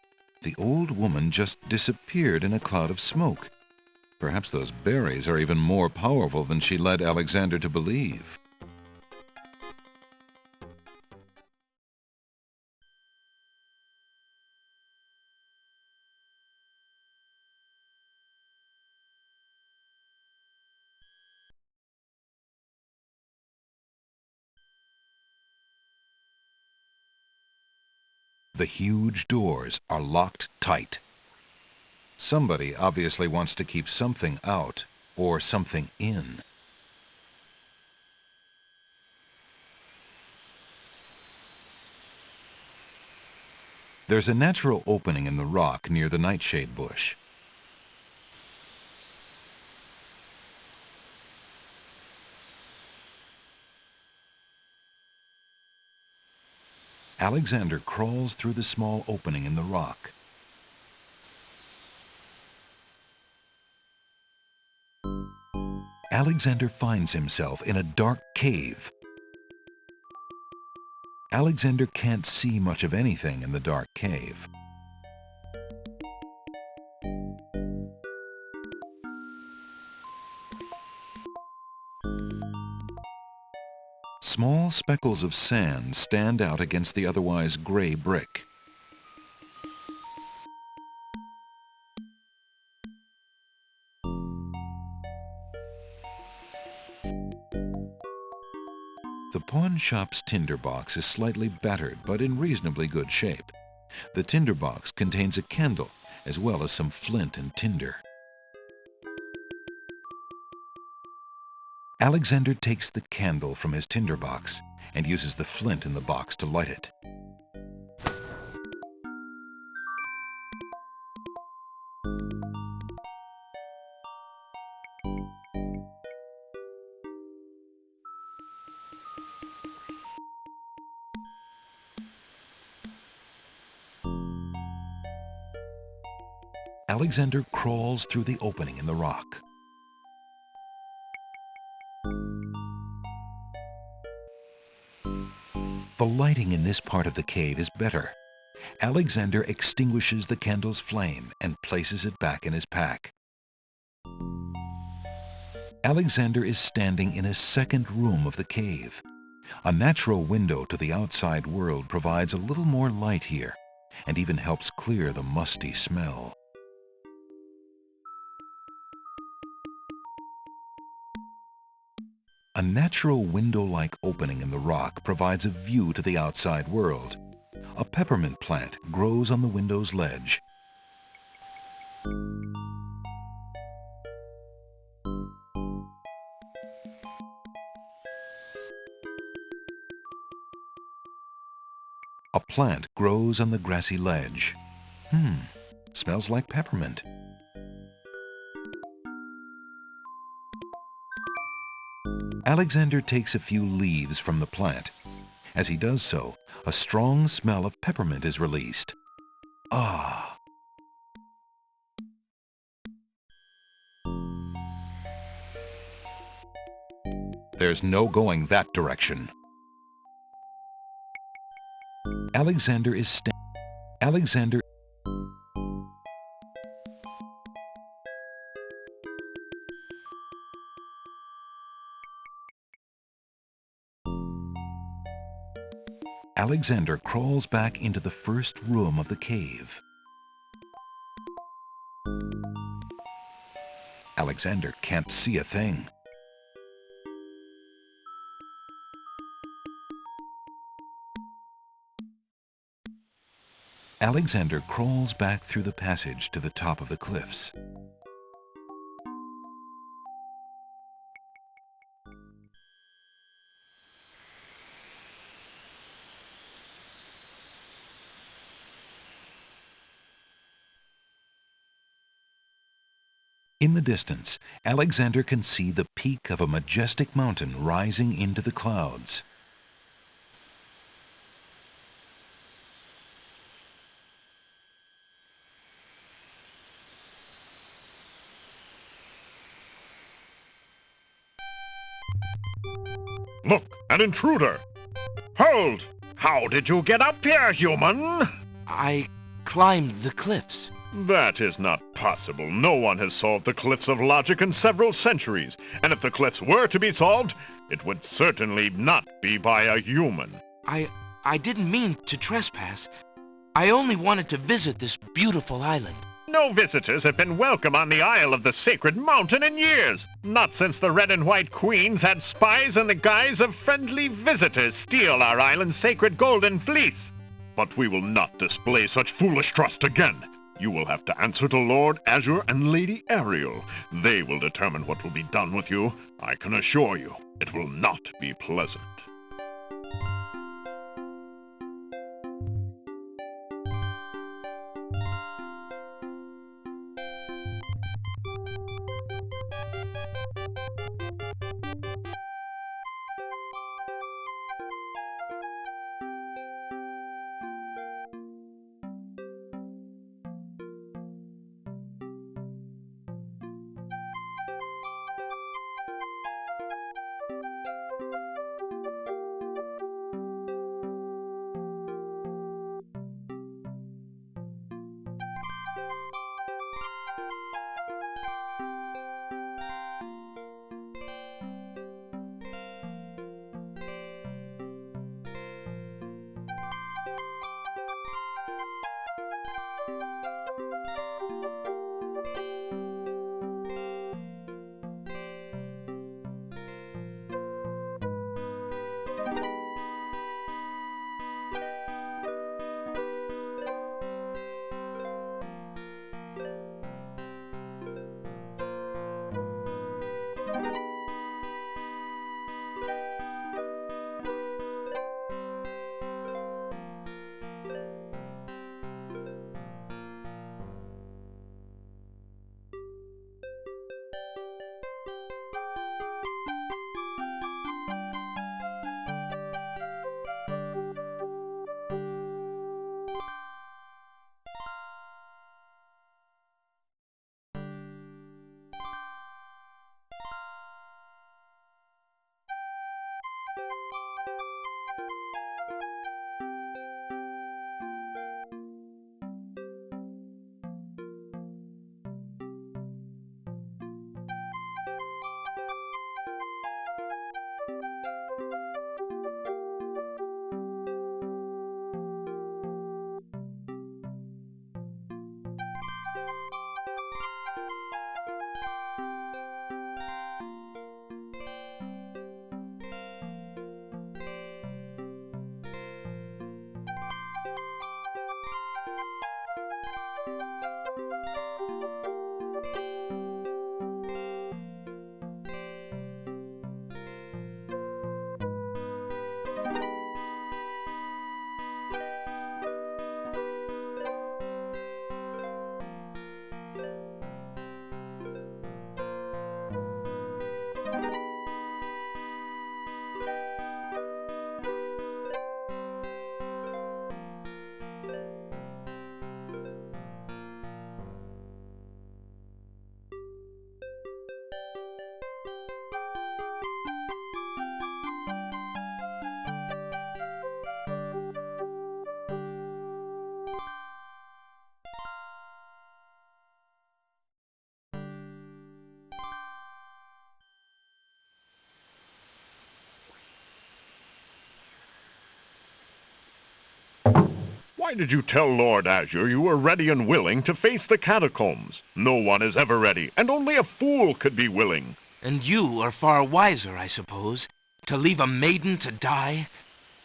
The old woman just disappeared in a cloud of smoke. Perhaps those berries are even more powerful than she led Alexander to believe. The huge doors are locked tight. Somebody obviously wants to keep something out or something in. There's a natural opening in the rock near the nightshade bush. Alexander crawls through the small opening in the rock. Alexander finds himself in a dark cave. Alexander can't see much of anything in the dark cave. Small speckles of sand stand out against the otherwise gray brick. The pawn shop's tinderbox is slightly battered, but in reasonably good shape. The tinderbox contains a candle, as well as some flint and tinder. Alexander takes the candle from his tinderbox and uses the flint in the box to light it. Alexander crawls through the opening in the rock. The lighting in this part of the cave is better. Alexander extinguishes the candle's flame and places it back in his pack. Alexander is standing in a second room of the cave. A natural window to the outside world provides a little more light here, and even helps clear the musty smell. A natural window-like opening in the rock provides a view to the outside world. A peppermint plant grows on the window's ledge. A plant grows on the grassy ledge. Smells like peppermint. Alexander takes a few leaves from the plant. As he does so, a strong smell of peppermint is released. Ah! There's no going that direction. Alexander is Alexander Alexander crawls back into the first room of the cave. Alexander can't see a thing. Alexander crawls back through the passage to the top of the cliffs. In the distance, Alexander can see the peak of a majestic mountain rising into the clouds. Look, an intruder! Hold! How did you get up here, human? I climbed the cliffs. That is not possible. No one has solved the cliffs of logic in several centuries. And if the cliffs were to be solved, it would certainly not be by a human. I didn't mean to trespass. I only wanted to visit this beautiful island. No visitors have been welcome on the Isle of the Sacred Mountain in years. Not since the Red and White Queens had spies in the guise of friendly visitors steal our island's sacred golden fleece. But we will not display such foolish trust again. You will have to answer to Lord Azure and Lady Ariel. They will determine what will be done with you. I can assure you, it will not be pleasant. Why did you tell Lord Azure you were ready and willing to face the catacombs? No one is ever ready, and only a fool could be willing. And you are far wiser, I suppose, to leave a maiden to die?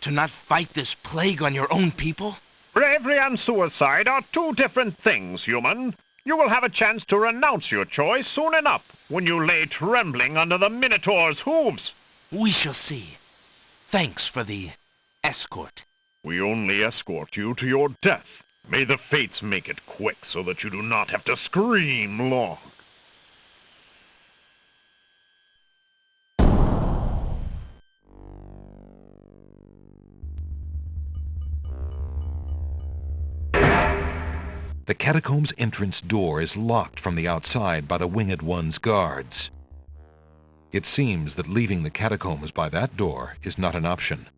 To not fight this plague on your own people? Bravery and suicide are two different things, human. You will have a chance to renounce your choice soon enough, when you lay trembling under the Minotaur's hooves. We shall see. Thanks for the escort. We only escort you to your death. May the fates make it quick so that you do not have to scream long. The catacomb's entrance door is locked from the outside by the Winged One's guards. It seems that leaving the catacombs by that door is not an option.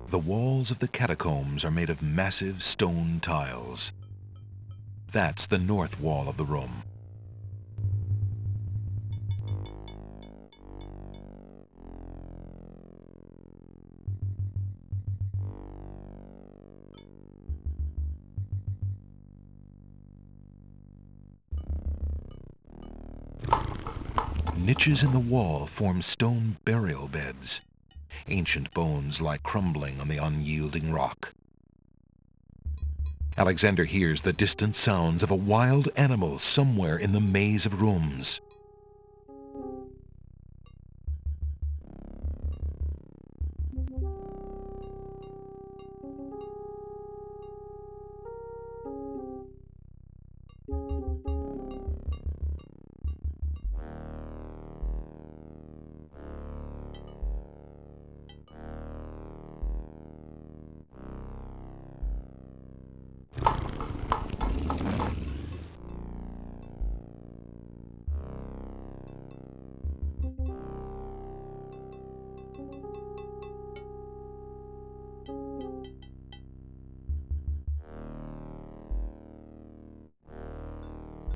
The walls of the catacombs are made of massive stone tiles. That's the north wall of the room. Niches in the wall form stone burial beds. Ancient bones lie crumbling on the unyielding rock. Alexander hears the distant sounds of a wild animal somewhere in the maze of rooms.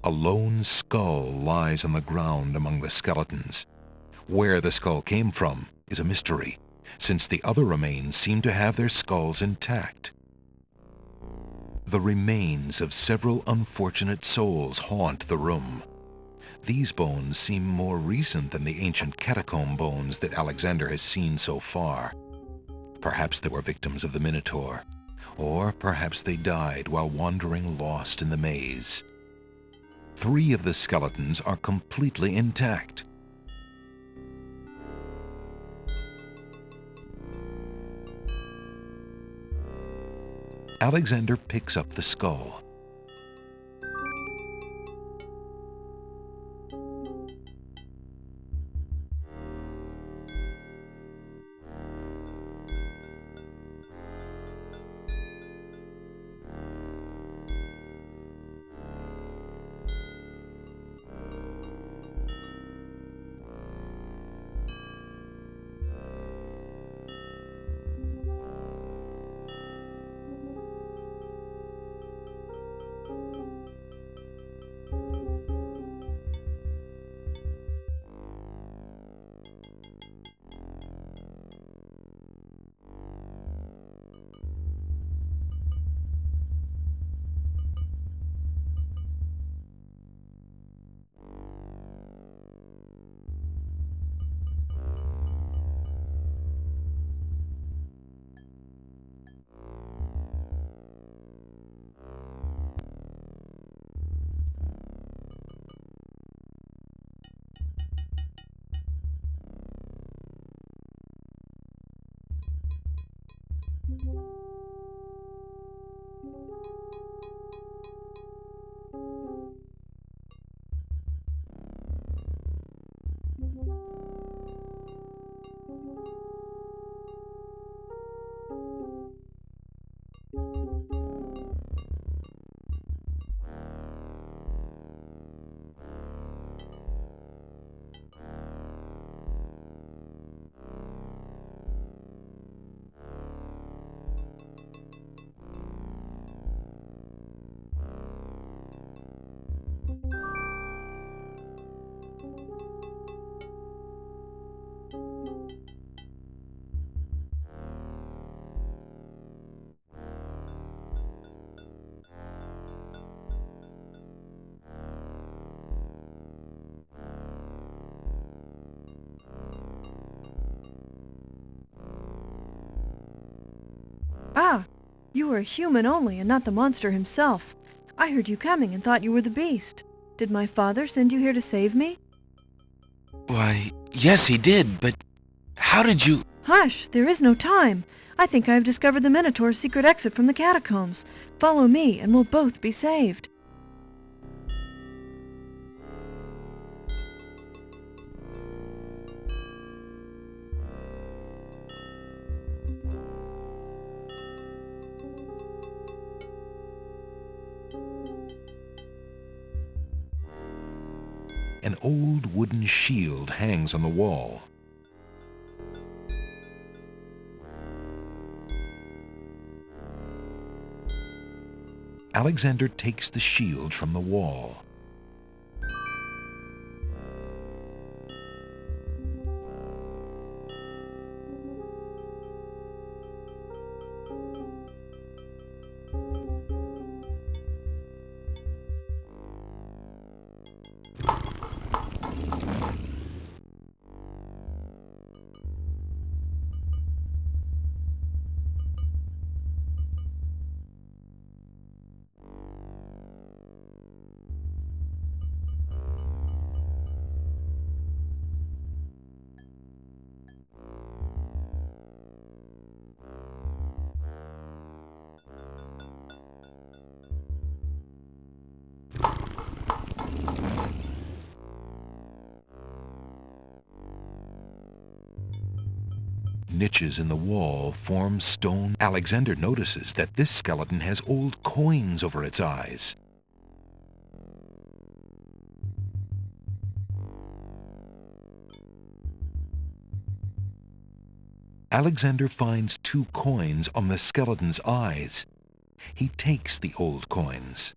A lone skull lies on the ground among the skeletons. Where the skull came from is a mystery, since the other remains seem to have their skulls intact. The remains of several unfortunate souls haunt the room. These bones seem more recent than the ancient catacomb bones that Alexander has seen so far. Perhaps they were victims of the Minotaur, or perhaps they died while wandering lost in the maze. 3 of the skeletons are completely intact. Alexander picks up the skull. Ah, you were a human only and not the monster himself. I heard you coming and thought you were the beast. Did my father send you here to save me? Why, yes, he did, but how did you... Hush, there is no time. I think I have discovered the Minotaur's secret exit from the catacombs. Follow me and we'll both be saved. An old wooden shield hangs on the wall. Alexander takes the shield from the wall. Niches in the wall form stone. Alexander notices that this skeleton has old coins over its eyes. Alexander finds 2 coins on the skeleton's eyes. He takes the old coins.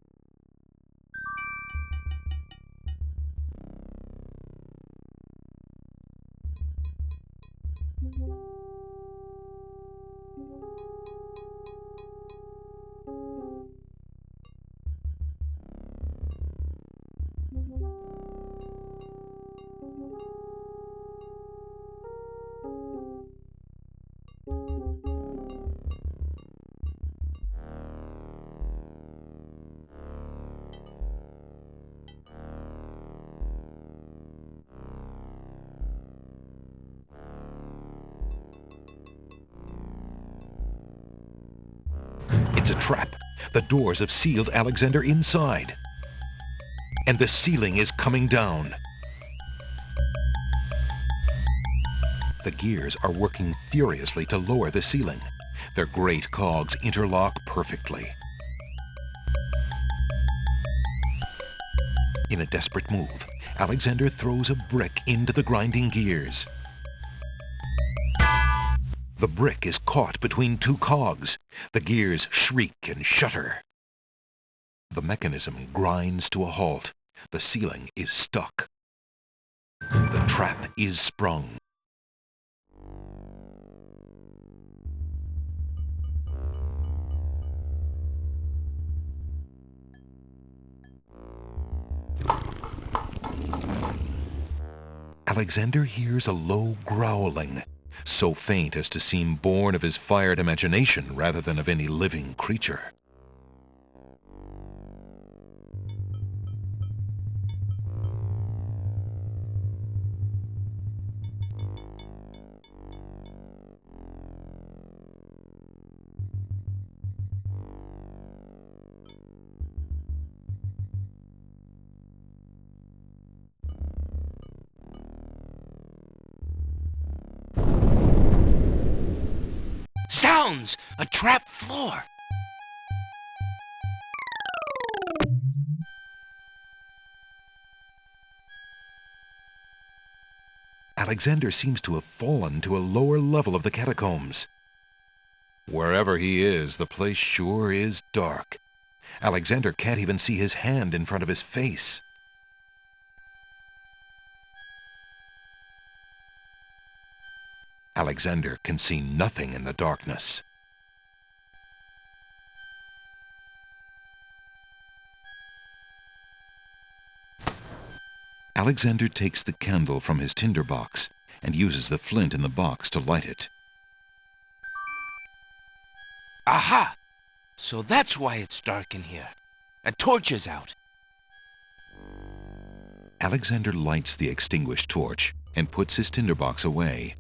It's a trap. The doors have sealed Alexander inside. And the ceiling is coming down. The gears are working furiously to lower the ceiling. Their great cogs interlock perfectly. In a desperate move, Alexander throws a brick into the grinding gears. The brick is caught between 2 cogs. The gears shriek and shudder. The mechanism grinds to a halt. The ceiling is stuck. The trap is sprung. Alexander hears a low growling, so faint as to seem born of his fired imagination rather than of any living creature. Sounds! A trap floor! Alexander seems to have fallen to a lower level of the catacombs. Wherever he is, the place sure is dark. Alexander can't even see his hand in front of his face. Alexander can see nothing in the darkness. Alexander takes the candle from his tinderbox and uses the flint in the box to light it. Aha! So that's why it's dark in here. A torch is out. Alexander lights the extinguished torch and puts his tinderbox away.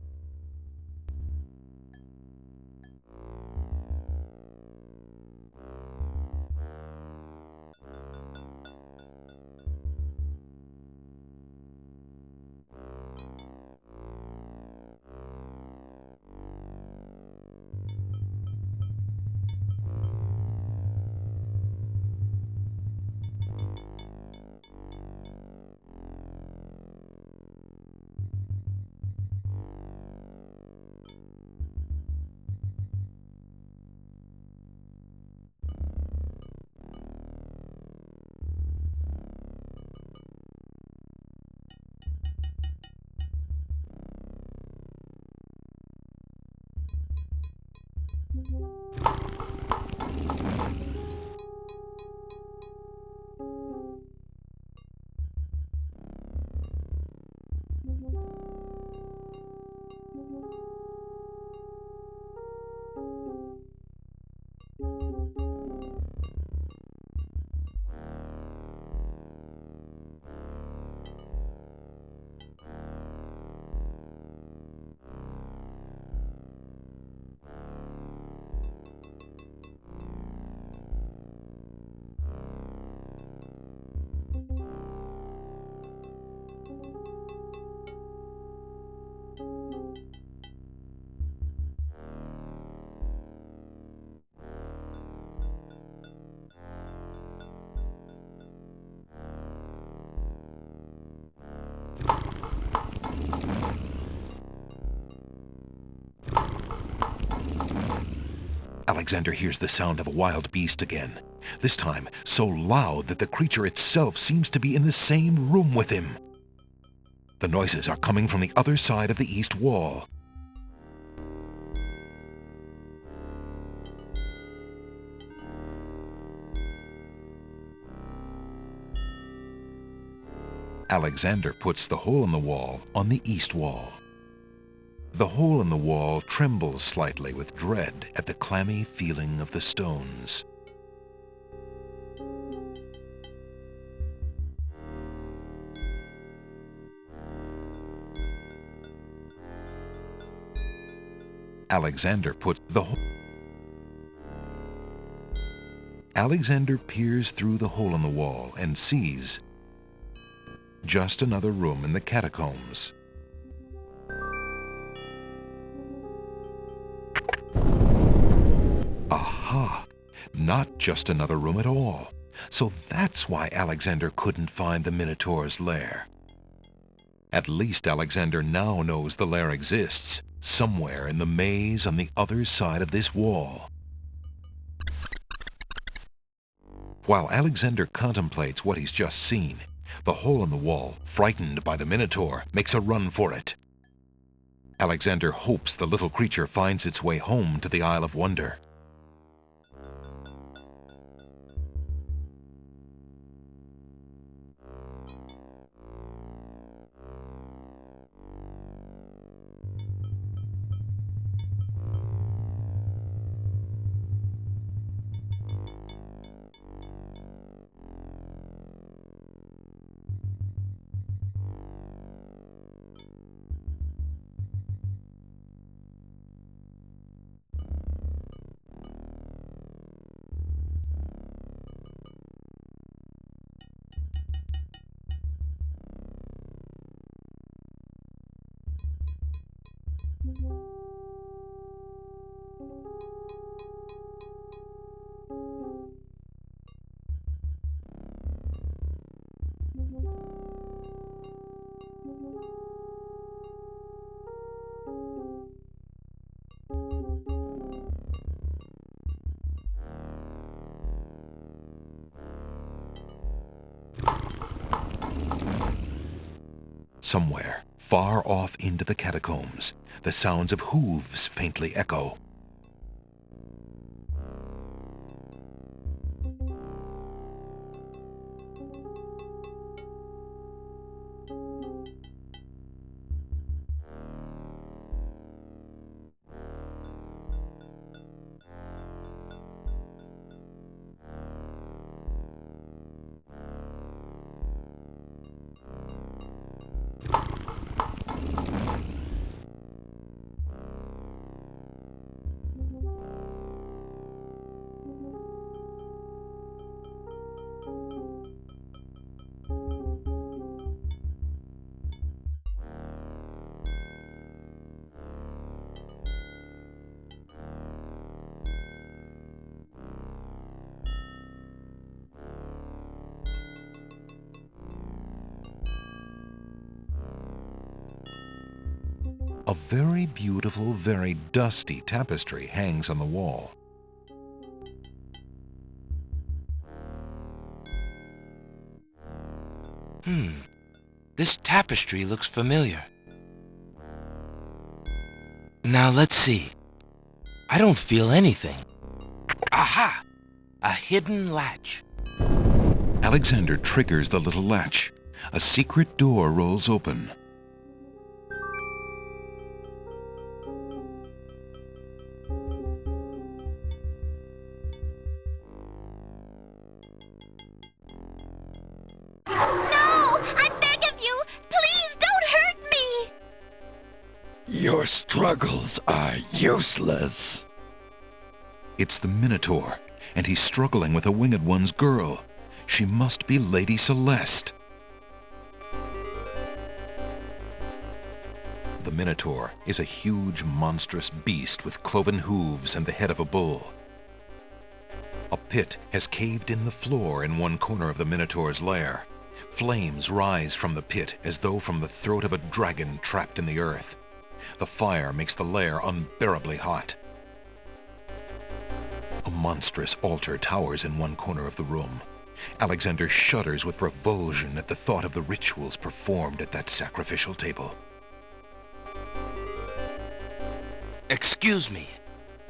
Alexander hears the sound of a wild beast again, this time so loud that the creature itself seems to be in the same room with him. The noises are coming from the other side of the east wall. Alexander puts the hole in the wall on the east wall. The hole in the wall trembles slightly with dread at the clammy feeling of the stones. Alexander peers through the hole in the wall and sees just another room in the catacombs. Aha! Not just another room at all. So that's why Alexander couldn't find the Minotaur's lair. At least Alexander now knows the lair exists, somewhere in the maze on the other side of this wall. While Alexander contemplates what he's just seen, the hole in the wall, frightened by the Minotaur, makes a run for it. Alexander hopes the little creature finds its way home to the Isle of Wonder. Somewhere, far off into the catacombs, the sounds of hooves faintly echo. A very beautiful, very dusty tapestry hangs on the wall. This tapestry looks familiar. Now let's see. I don't feel anything. Aha! A hidden latch. Alexander triggers the little latch. A secret door rolls open. Your struggles are useless. It's the Minotaur, and he's struggling with a Winged One's girl. She must be Lady Celeste. The Minotaur is a huge, monstrous beast with cloven hooves and the head of a bull. A pit has caved in the floor in one corner of the Minotaur's lair. Flames rise from the pit as though from the throat of a dragon trapped in the earth. The fire makes the lair unbearably hot. A monstrous altar towers in one corner of the room. Alexander shudders with revulsion at the thought of the rituals performed at that sacrificial table. Excuse me.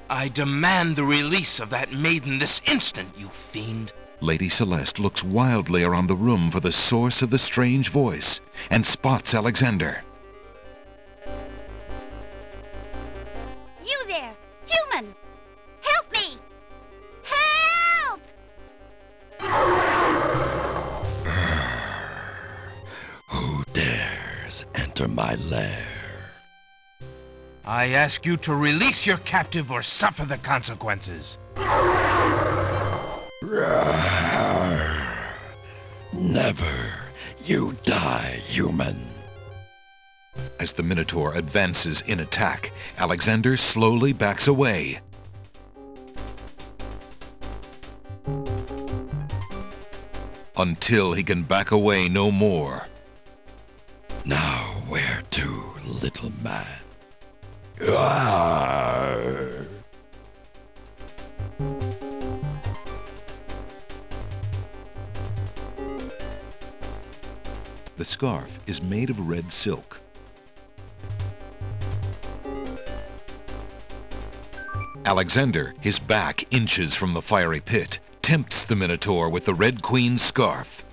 I demand the release of that maiden this instant, you fiend. Lady Celeste looks wildly around the room for the source of the strange voice and spots Alexander. You there, human! Help me! Help! Who dares enter my lair? I ask you to release your captive or suffer the consequences. Never. You die, human. As the Minotaur advances in attack, Alexander slowly backs away. Until he can back away no more. Now where to, little man? The scarf is made of red silk. Alexander, his back inches from the fiery pit, tempts the Minotaur with the Red Queen's scarf.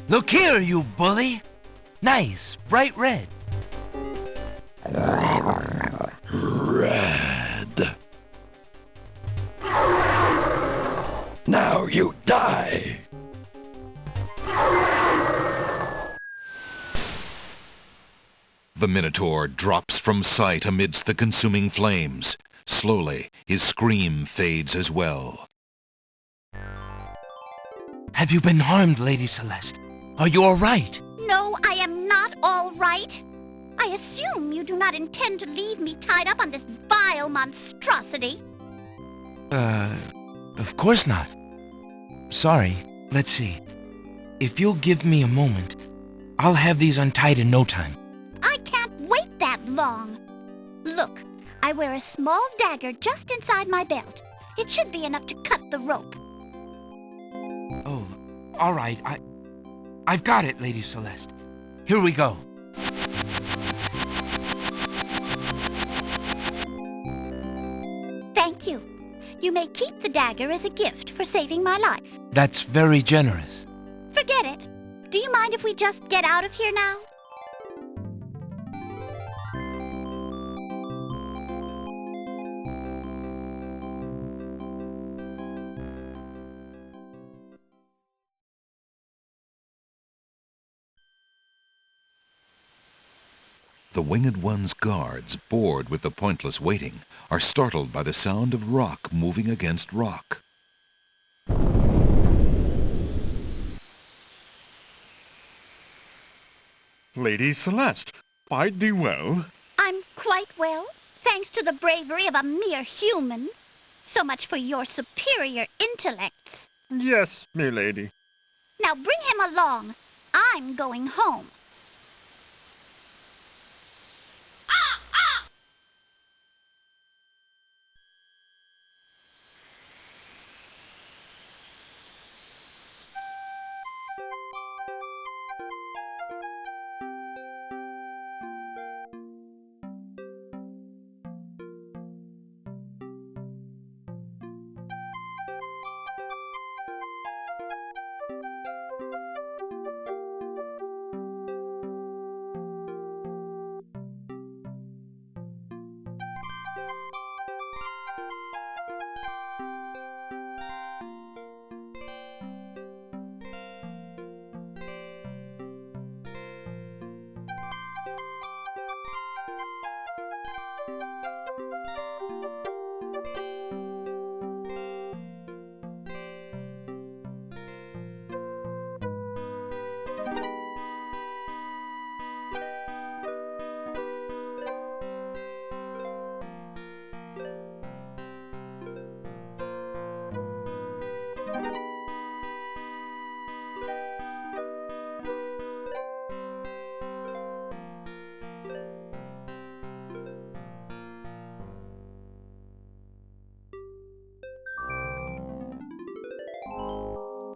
Look here, you bully! Nice, bright red. Red. Now you die! The Minotaur drops from sight amidst the consuming flames. Slowly, his scream fades as well. Have you been harmed, Lady Celeste? Are you all right? No, I am not all right. I assume you do not intend to leave me tied up on this vile monstrosity. Of course not. Sorry, let's see. If you'll give me a moment, I'll have these untied in no time. I can't wait that long. Look, I wear a small dagger just inside my belt. It should be enough to cut the rope. Oh, all right. I've got it, Lady Celeste. Here we go. Thank you. You may keep the dagger as a gift for saving my life. That's very generous. Forget it. Do you mind if we just get out of here now? The Winged One's guards, bored with the pointless waiting, are startled by the sound of rock moving against rock. Lady Celeste, quite thee well? I'm quite well, thanks to the bravery of a mere human. So much for your superior intellects. Yes, me lady. Now bring him along. I'm going home.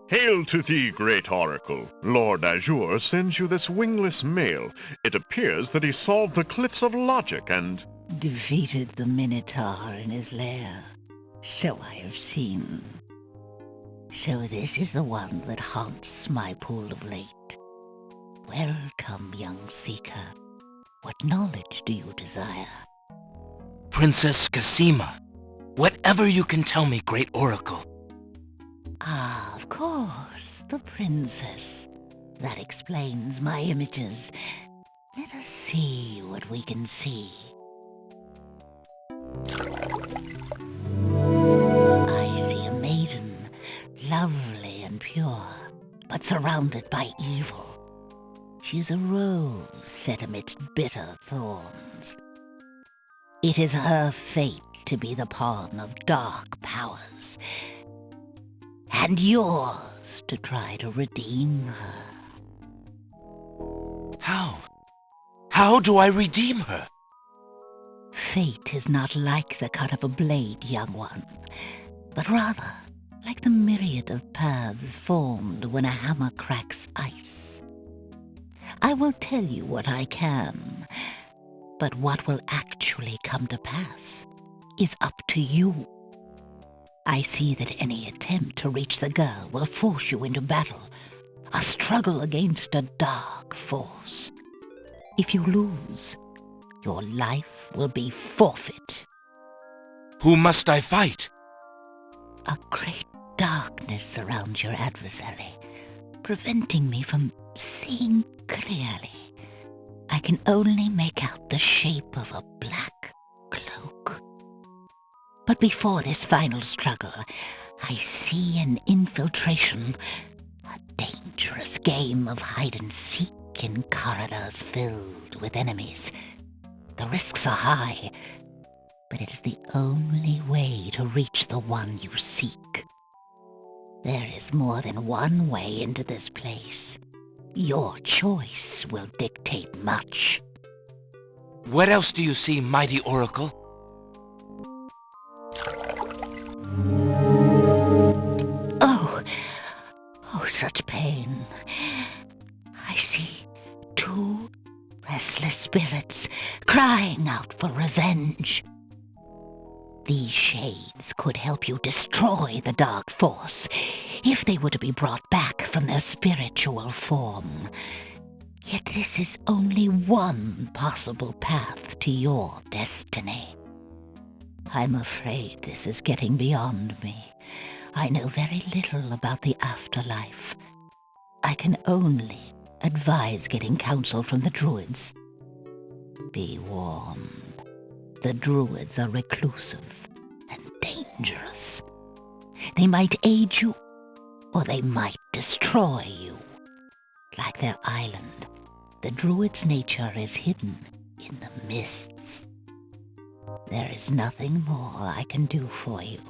Hail to thee, great oracle. Lord Azure sends you this wingless mail. It appears that he solved the cliffs of logic and... defeated the minotaur in his lair. So I have seen. So this is the one that haunts my pool of late. Welcome, young seeker. What knowledge do you desire? Princess Cassima, whatever you can tell me, great oracle. Ah, of course, the princess. That explains my images. Let us see what we can see. I see a maiden, lovely and pure, but surrounded by evil. She's a rose set amidst bitter thorns. It is her fate to be the pawn of dark powers, and yours to try to redeem her. How? How do I redeem her? Fate is not like the cut of a blade, young one, but rather like the myriad of paths formed when a hammer cracks ice. I will tell you what I can, but what will actually come to pass is up to you. I see that any attempt to reach the girl will force you into battle, a struggle against a dark force. If you lose, your life will be forfeit. Who must I fight? A great darkness surrounds your adversary, preventing me from seeing clearly. I can only make out the shape of a black cloak. But before this final struggle, I see an infiltration, a dangerous game of hide-and-seek in corridors filled with enemies. The risks are high, but it is the only way to reach the one you seek. There is more than one way into this place. Your choice will dictate much. What else do you see, mighty oracle? Oh, such pain. I see two restless spirits crying out for revenge. These shades could help you destroy the dark force if they were to be brought back from their spiritual form. Yet this is only one possible path to your destiny. I'm afraid this is getting beyond me. I know very little about the afterlife. I can only advise getting counsel from the druids. Be warned. The druids are reclusive and dangerous. They might aid you, or they might destroy you. Like their island, the druids' nature is hidden in the mists. There is nothing more I can do for you,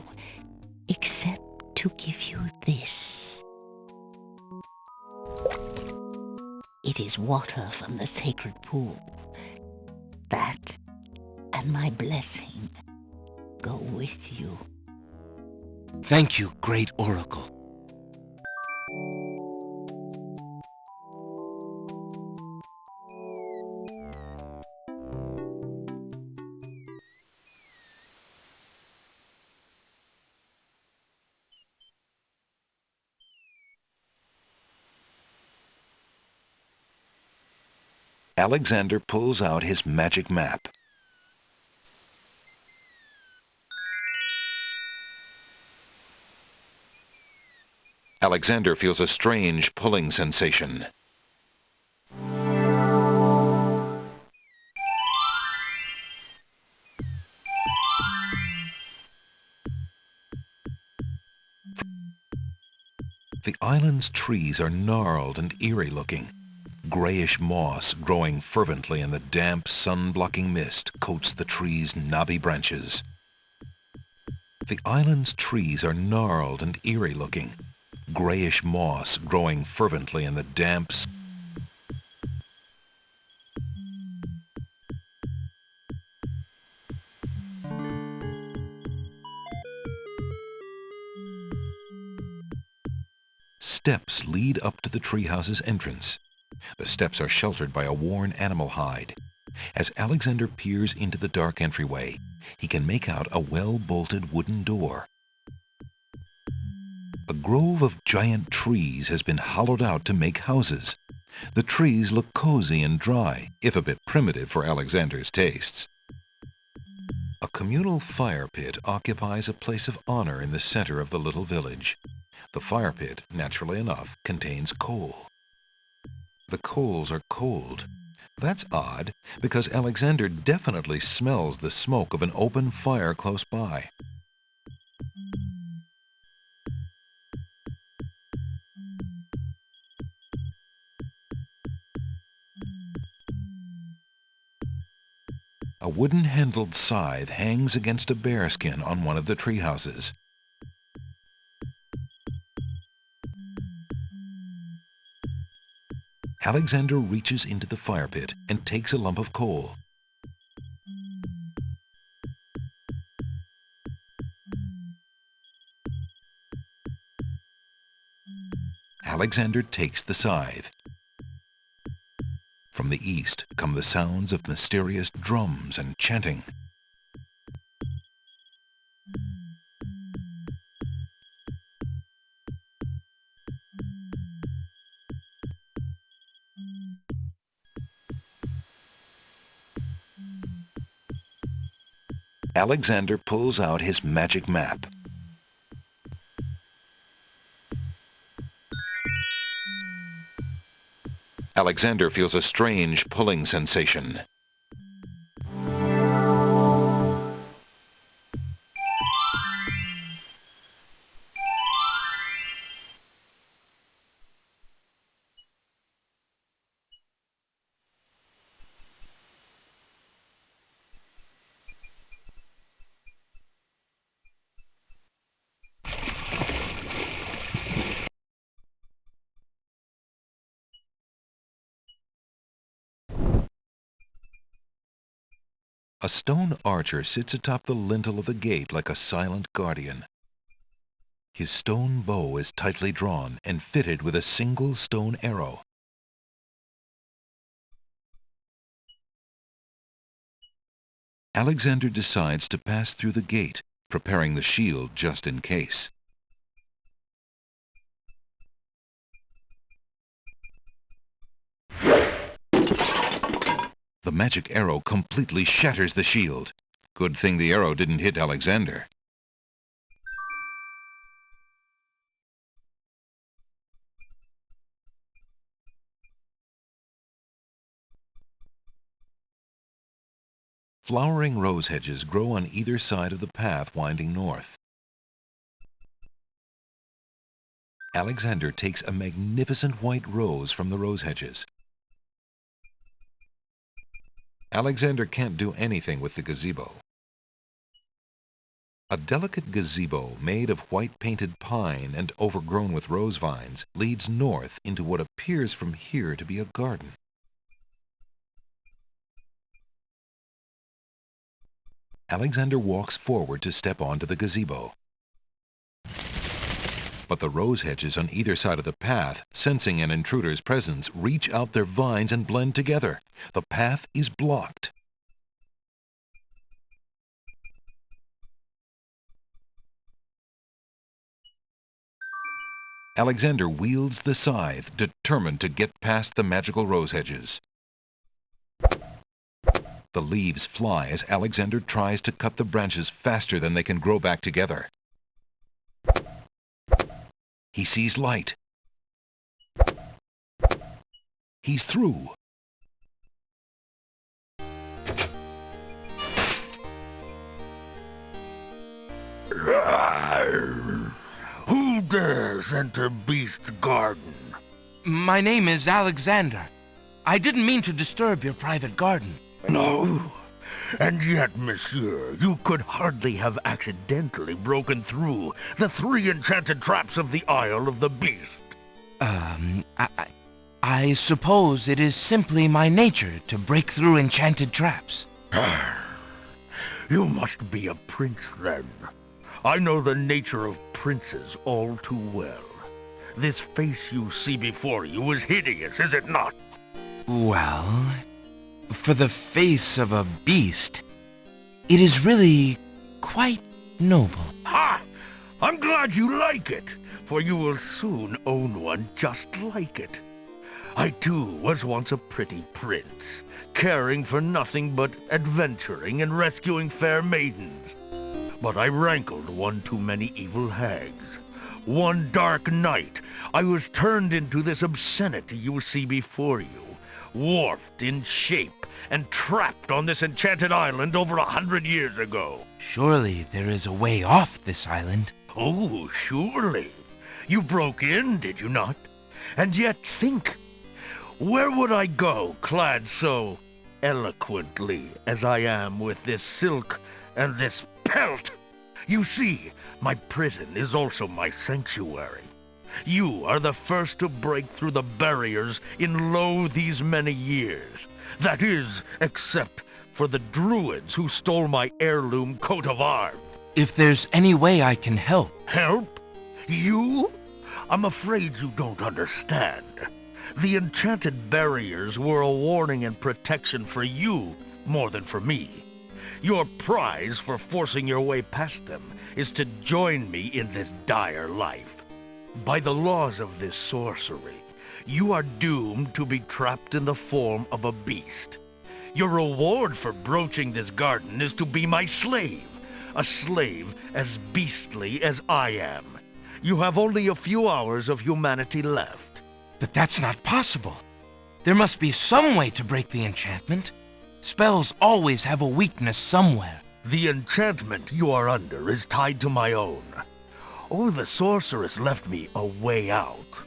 except to give you this. It is water from the sacred pool. That and my blessing go with you. Thank you, great oracle. Alexander pulls out his magic map. Alexander feels a strange pulling sensation. The island's trees are gnarled and eerie-looking. Grayish moss growing fervently in the damp, sun-blocking mist coats the trees' knobby branches. The island's trees are gnarled and eerie-looking. Grayish moss growing fervently in the damp... steps lead up to the treehouse's entrance. The steps are sheltered by a worn animal hide. As Alexander peers into the dark entryway, he can make out a well-bolted wooden door. A grove of giant trees has been hollowed out to make houses. The trees look cozy and dry, if a bit primitive for Alexander's tastes. A communal fire pit occupies a place of honor in the center of the little village. The fire pit, naturally enough, contains coal. The coals are cold. That's odd, because Alexander definitely smells the smoke of an open fire close by. A wooden-handled scythe hangs against a bearskin on one of the treehouses. Alexander reaches into the fire pit and takes a lump of coal. Alexander takes the scythe. From the east come the sounds of mysterious drums and chanting. Alexander pulls out his magic map. Alexander feels a strange pulling sensation. A stone archer sits atop the lintel of the gate like a silent guardian. His stone bow is tightly drawn and fitted with a single stone arrow. Alexander decides to pass through the gate, preparing the shield just in case. The magic arrow completely shatters the shield. Good thing the arrow didn't hit Alexander. Flowering rose hedges grow on either side of the path winding north. Alexander takes a magnificent white rose from the rose hedges. Alexander can't do anything with the gazebo. A delicate gazebo made of white painted pine and overgrown with rose vines leads north into what appears from here to be a garden. Alexander walks forward to step onto the gazebo. But the rose hedges on either side of the path, sensing an intruder's presence, reach out their vines and blend together. The path is blocked. Alexander wields the scythe, determined to get past the magical rose hedges. The leaves fly as Alexander tries to cut the branches faster than they can grow back together. He sees light. He's through. Who dares enter Beast's garden? My name is Alexander. I didn't mean to disturb your private garden. No. And yet, monsieur, you could hardly have accidentally broken through the 3 enchanted traps of the Isle of the Beast. I suppose it is simply my nature to break through enchanted traps. You must be a prince, then. I know the nature of princes all too well. This face you see before you is hideous, is it not? Well, for the face of a beast, it is really quite noble. Ha! I'm glad you like it, for you will soon own one just like it. I too was once a pretty prince, caring for nothing but adventuring and rescuing fair maidens. But I rankled one too many evil hags. One dark night, I was turned into this obscenity you see before you, warped in shape and trapped on this enchanted island over 100 years ago. Surely there is a way off this island. Oh, surely. You broke in, did you not? And yet think, where would I go clad so eloquently as I am with this silk and this pelt? You see, my prison is also my sanctuary. You are the first to break through the barriers in lo these many years. That is, except for the druids who stole my heirloom coat of arms. If there's any way I can help. Help? You? I'm afraid you don't understand. The enchanted barriers were a warning and protection for you more than for me. Your prize for forcing your way past them is to join me in this dire life. By the laws of this sorcery, you are doomed to be trapped in the form of a beast. Your reward for broaching this garden is to be my slave, a slave as beastly as I am. You have only a few hours of humanity left. But that's not possible. There must be some way to break the enchantment. Spells always have a weakness somewhere. The enchantment you are under is tied to my own. Oh, the sorceress left me a way out.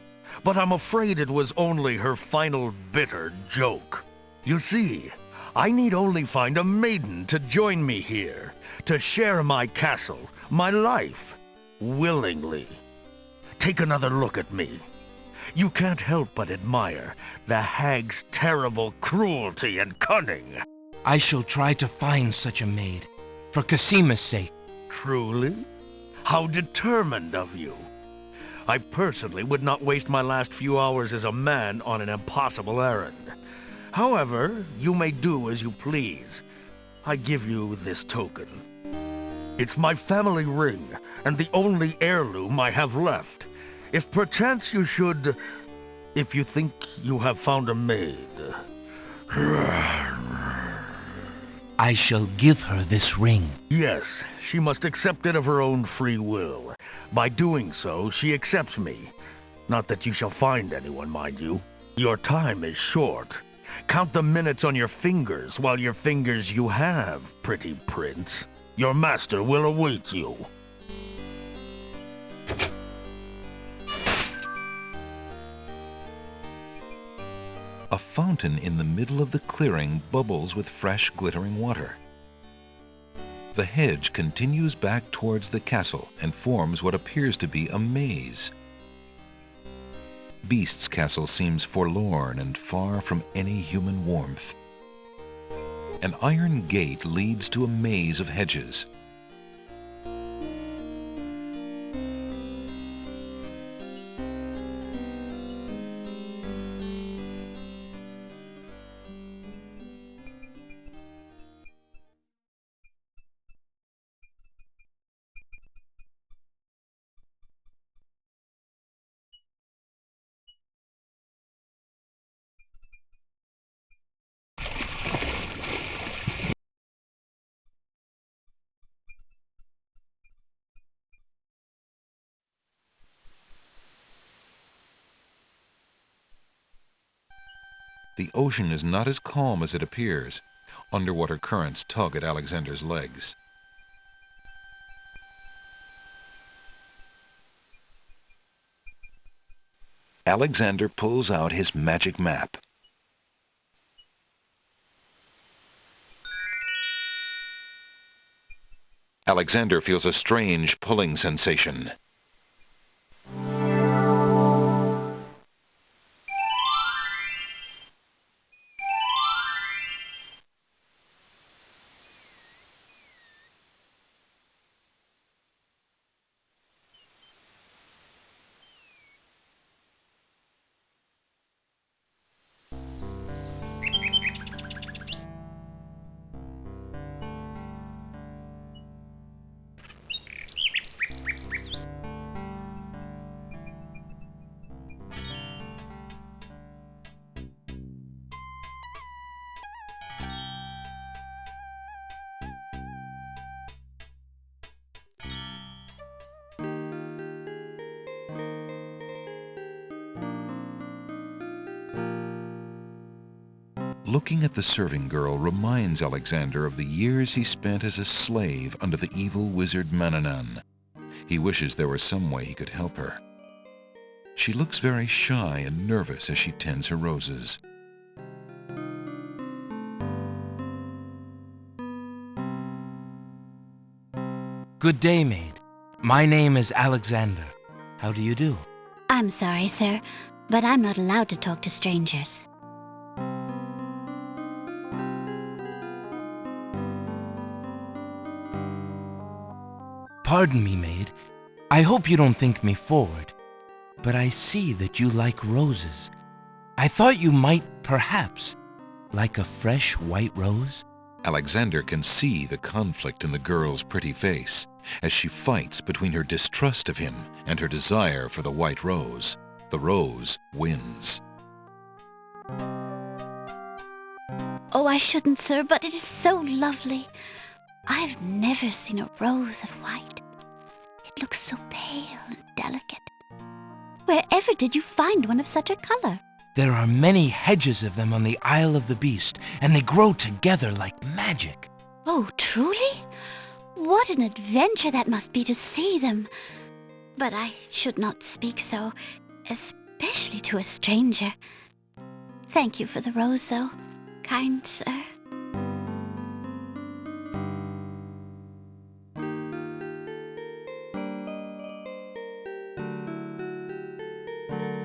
But I'm afraid it was only her final bitter joke. You see, I need only find a maiden to join me here, to share my castle, my life, willingly. Take another look at me. You can't help but admire the hag's terrible cruelty and cunning. I shall try to find such a maid, for Cassima's sake. Truly? How determined of you. I personally would not waste my last few hours as a man on an impossible errand. However, you may do as you please. I give you this token. It's my family ring, and the only heirloom I have left. If perchance you should... if you think you have found a maid... I shall give her this ring. Yes, she must accept it of her own free will. By doing so, she accepts me. Not that you shall find anyone, mind you. Your time is short. Count the minutes on your fingers while your fingers you have, pretty prince. Your master will await you. A fountain in the middle of the clearing bubbles with fresh, glittering water. The hedge continues back towards the castle and forms what appears to be a maze. Beast's castle seems forlorn and far from any human warmth. An iron gate leads to a maze of hedges. The ocean is not as calm as it appears. Underwater currents tug at Alexander's legs. Alexander pulls out his magic map. Alexander feels a strange pulling sensation. Looking at the serving girl reminds Alexander of the years he spent as a slave under the evil wizard Mananan. He wishes there were some way he could help her. She looks very shy and nervous as she tends her roses. Good day, maid. My name is Alexander. How do you do? I'm sorry, sir, but I'm not allowed to talk to strangers. Pardon me, maid. I hope you don't think me forward, but I see that you like roses. I thought you might, perhaps, like a fresh white rose. Alexander can see the conflict in the girl's pretty face as she fights between her distrust of him and her desire for the white rose. The rose wins. Oh, I shouldn't, sir, but it is so lovely. I've never seen a rose of white. It looks so pale and delicate. Wherever did you find one of such a color? There are many hedges of them on the Isle of the Beast, and they grow together like magic. Oh, truly? What an adventure that must be to see them. But I should not speak so, especially to a stranger. Thank you for the rose, though, kind sir.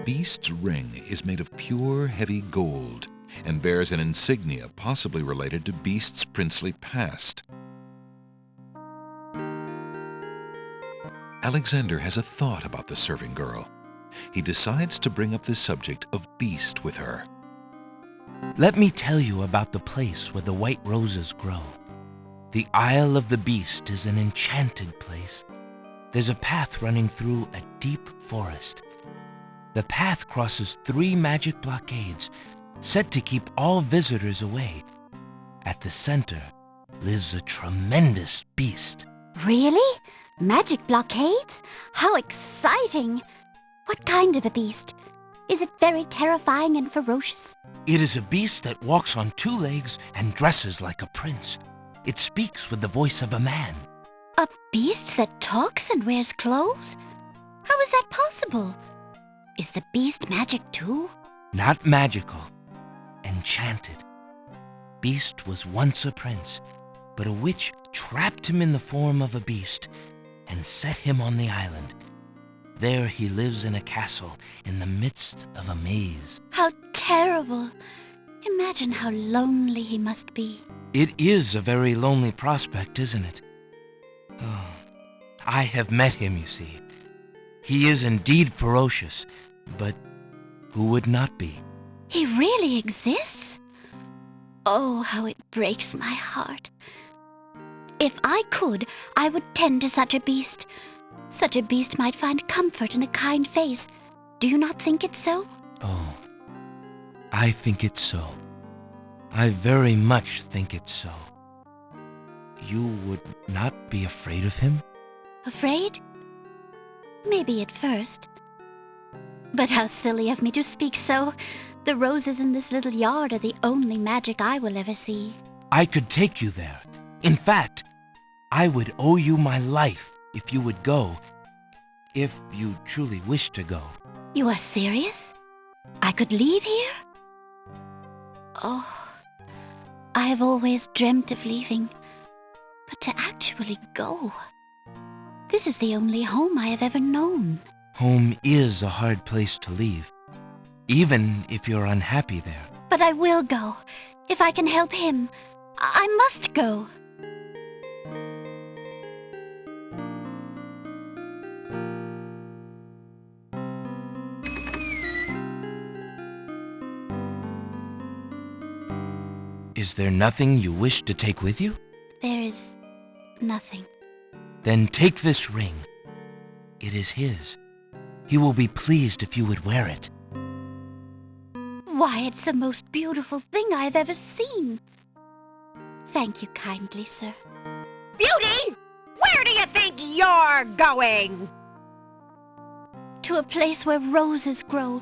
Beast's ring is made of pure, heavy gold and bears an insignia possibly related to Beast's princely past. Alexander has a thought about the serving girl. He decides to bring up the subject of Beast with her. Let me tell you about the place where the white roses grow. The Isle of the Beast is an enchanted place. There's a path running through a deep forest. The path crosses 3 magic blockades, set to keep all visitors away. At the center lives a tremendous beast. Really? Magic blockades? How exciting! What kind of a beast? Is it very terrifying and ferocious? It is a beast that walks on 2 legs and dresses like a prince. It speaks with the voice of a man. A beast that talks and wears clothes? How is that possible? Is the beast magic too? Not magical. Enchanted. Beast was once a prince, but a witch trapped him in the form of a beast and set him on the island. There he lives in a castle in the midst of a maze. How terrible! Imagine how lonely he must be. It is a very lonely prospect, isn't it? Oh, I have met him, you see. He is indeed ferocious, but who would not be? He really exists? Oh, how it breaks my heart. If I could, I would tend to such a beast. Such a beast might find comfort in a kind face. Do you not think it so? Oh, I think it so. I very much think it so. You would not be afraid of him? Afraid? Maybe at first. But how silly of me to speak so. The roses in this little yard are the only magic I will ever see. I could take you there. In fact, I would owe you my life if you would go. If you truly wish to go. You are serious? I could leave here? Oh, I have always dreamt of leaving. But to actually go... This is the only home I have ever known. Home is a hard place to leave, even if you're unhappy there. But I will go. If I can help him, I must go. Is there nothing you wish to take with you? There is nothing. Then take this ring. It is his. He will be pleased if you would wear it. Why, it's the most beautiful thing I have ever seen. Thank you kindly, sir. Beauty! Where do you think you're going? To a place where roses grow,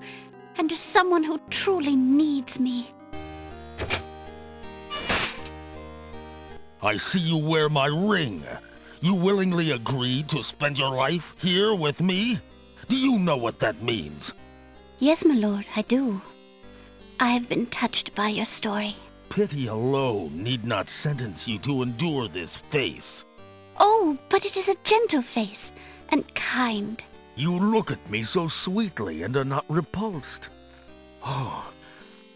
and to someone who truly needs me. I see you wear my ring. You willingly agreed to spend your life here with me? Do you know what that means? Yes, my lord, I do. I have been touched by your story. Pity alone need not sentence you to endure this face. Oh, but it is a gentle face, and kind. You look at me so sweetly and are not repulsed. Oh,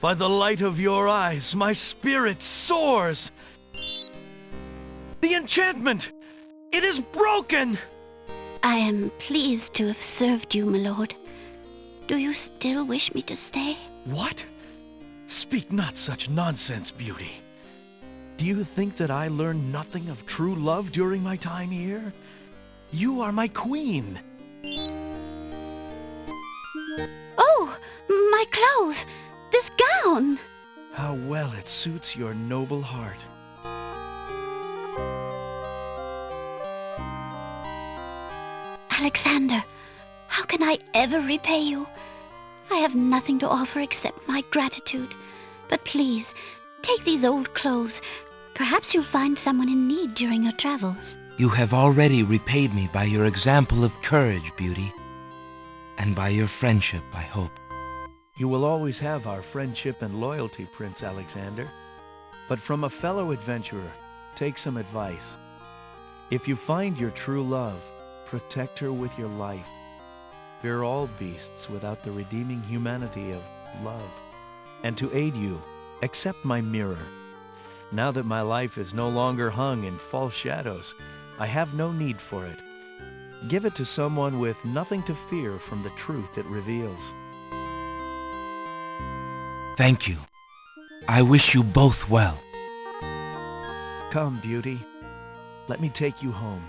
by the light of your eyes, my spirit soars! The enchantment! It is broken! I am pleased to have served you, my lord. Do you still wish me to stay? What? Speak not such nonsense, Beauty. Do you think that I learned nothing of true love during my time here? You are my queen. Oh, my clothes! This gown! How well it suits your noble heart. Alexander, how can I ever repay you? I have nothing to offer except my gratitude. But please, take these old clothes. Perhaps you'll find someone in need during your travels. You have already repaid me by your example of courage, Beauty. And by your friendship, I hope. You will always have our friendship and loyalty, Prince Alexander. But from a fellow adventurer, take some advice. If you find your true love, protect her with your life. Fear all beasts without the redeeming humanity of love. And to aid you, accept my mirror. Now that my life is no longer hung in false shadows, I have no need for it. Give it to someone with nothing to fear from the truth it reveals. Thank you. I wish you both well. Come, Beauty. Let me take you home.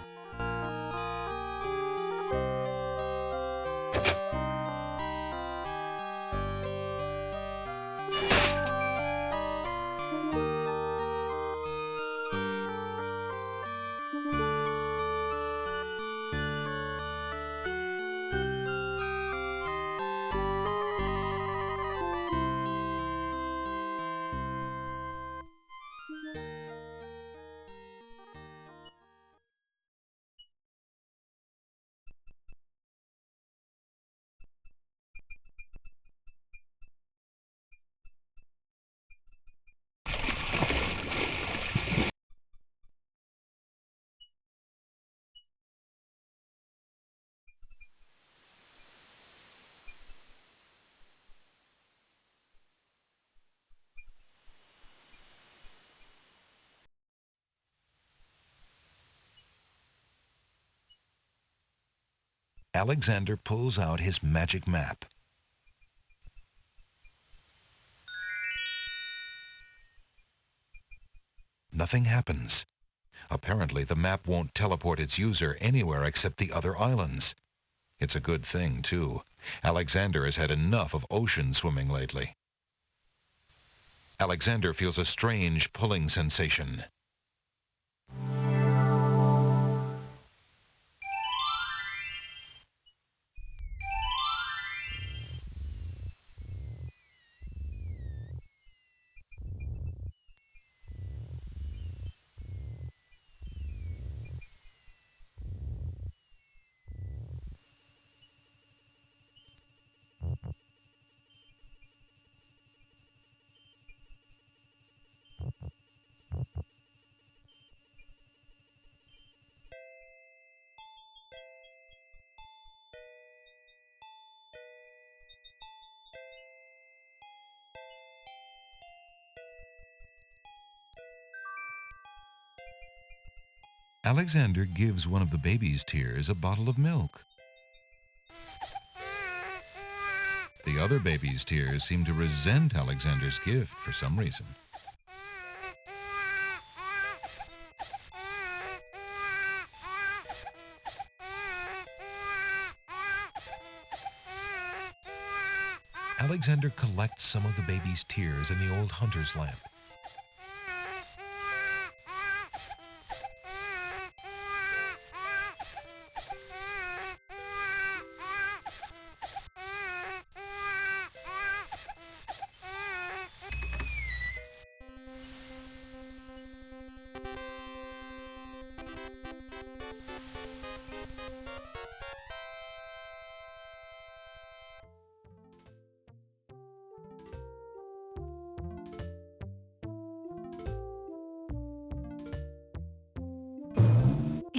Alexander pulls out his magic map. Nothing happens. Apparently, the map won't teleport its user anywhere except the other islands. It's a good thing, too. Alexander has had enough of ocean swimming lately. Alexander feels a strange pulling sensation. Alexander gives one of the baby's tears a bottle of milk. The other baby's tears seem to resent Alexander's gift for some reason. Alexander collects some of the baby's tears in the old hunter's lamp.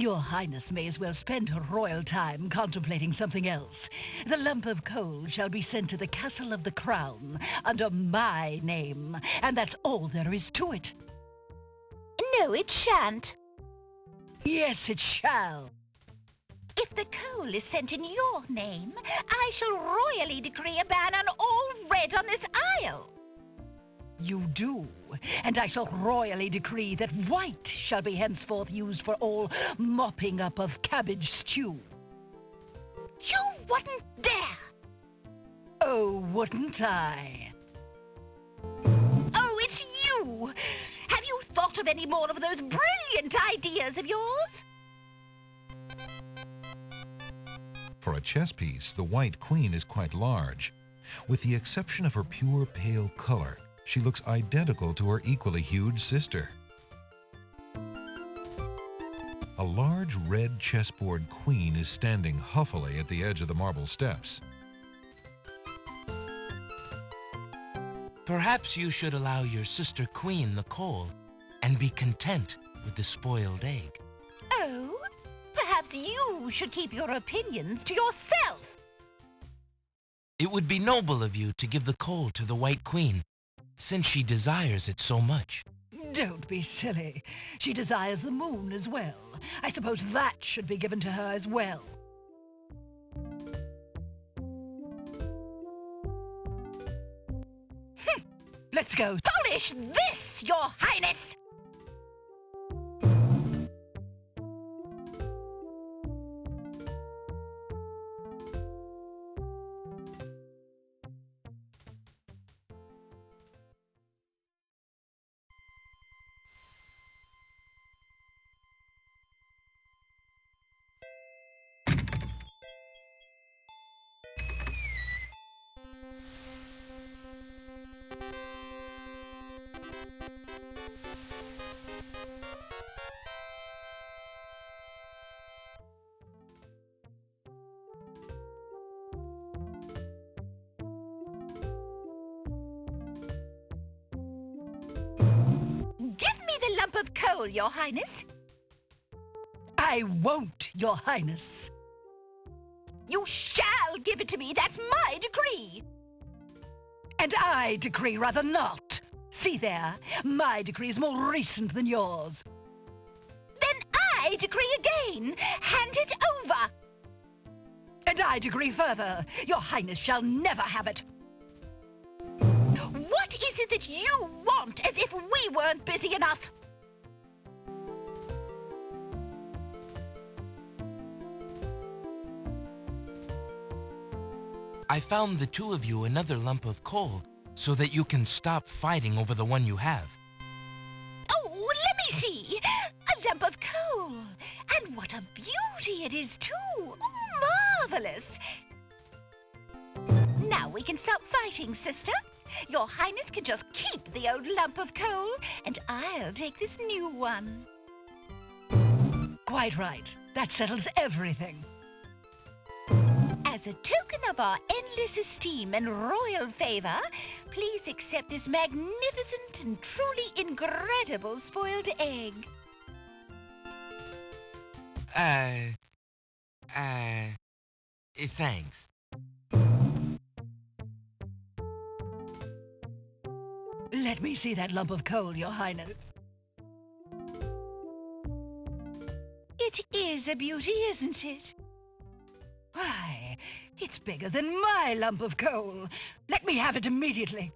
Your Highness may as well spend her royal time contemplating something else. The lump of coal shall be sent to the Castle of the Crown under my name, and that's all there is to it. No, it shan't. Yes, it shall. If the coal is sent in your name, I shall royally decree a ban on all red on this isle. You do, and I shall royally decree that white shall be henceforth used for all mopping up of cabbage stew. You wouldn't dare! Oh, wouldn't I? Oh, it's you! Have you thought of any more of those brilliant ideas of yours? For a chess piece, the White Queen is quite large. With the exception of her pure pale color, she looks identical to her equally huge sister. A large red chessboard queen is standing huffily at the edge of the marble steps. Perhaps you should allow your sister queen the coal and be content with the spoiled egg. Oh, perhaps you should keep your opinions to yourself. It would be noble of you to give the coal to the White Queen, since she desires it so much. Don't be silly. She desires the moon as well. I suppose that should be given to her as well. Let's go. Polish this, Your Highness! Lump of coal, Your Highness. I won't, Your Highness. You shall give it to me. That's my decree. And I decree rather not. See there, my decree is more recent than yours. Then I decree again. Hand it over. And I decree further. Your Highness shall never have it. What is it that you want, as if we weren't busy enough? I found the two of you another lump of coal so that you can stop fighting over the one you have. Oh, let me see. A lump of coal. And what a beauty it is, too. Oh, marvelous. Now we can stop fighting, sister. Your Highness can just keep the old lump of coal, and I'll take this new one. Quite right. That settles everything. As a token of our endless esteem and royal favor, please accept this magnificent and truly incredible spoiled egg. Thanks. Let me see that lump of coal, Your Highness. It is a beauty, isn't it? Why, it's bigger than my lump of coal. Let me have it immediately.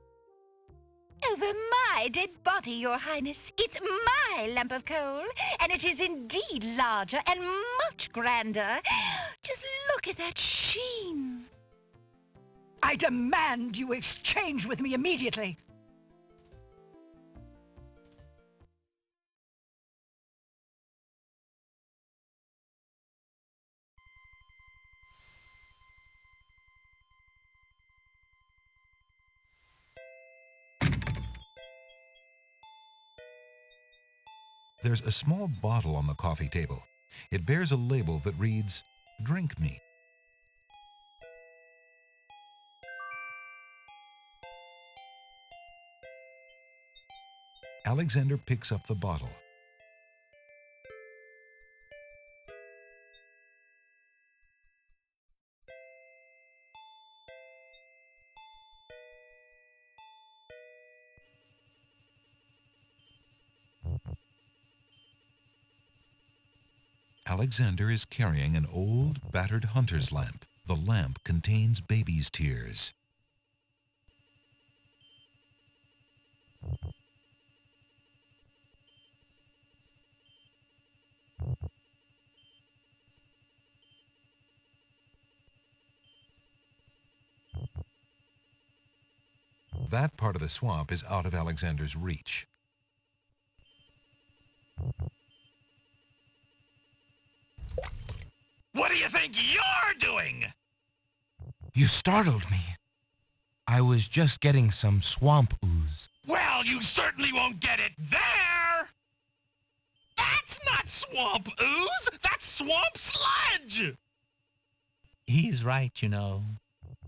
Over my dead body, Your Highness. It's my lump of coal, and it is indeed larger and much grander. Just look at that sheen. I demand you exchange with me immediately. There's a small bottle on the coffee table. It bears a label that reads, "Drink me." Alexander picks up the bottle. Alexander is carrying an old, battered hunter's lamp. The lamp contains baby's tears. That part of the swamp is out of Alexander's reach. What do you think you're doing? You startled me. I was just getting some swamp ooze. Well, you certainly won't get it there! That's not swamp ooze! That's swamp sludge! He's right, you know.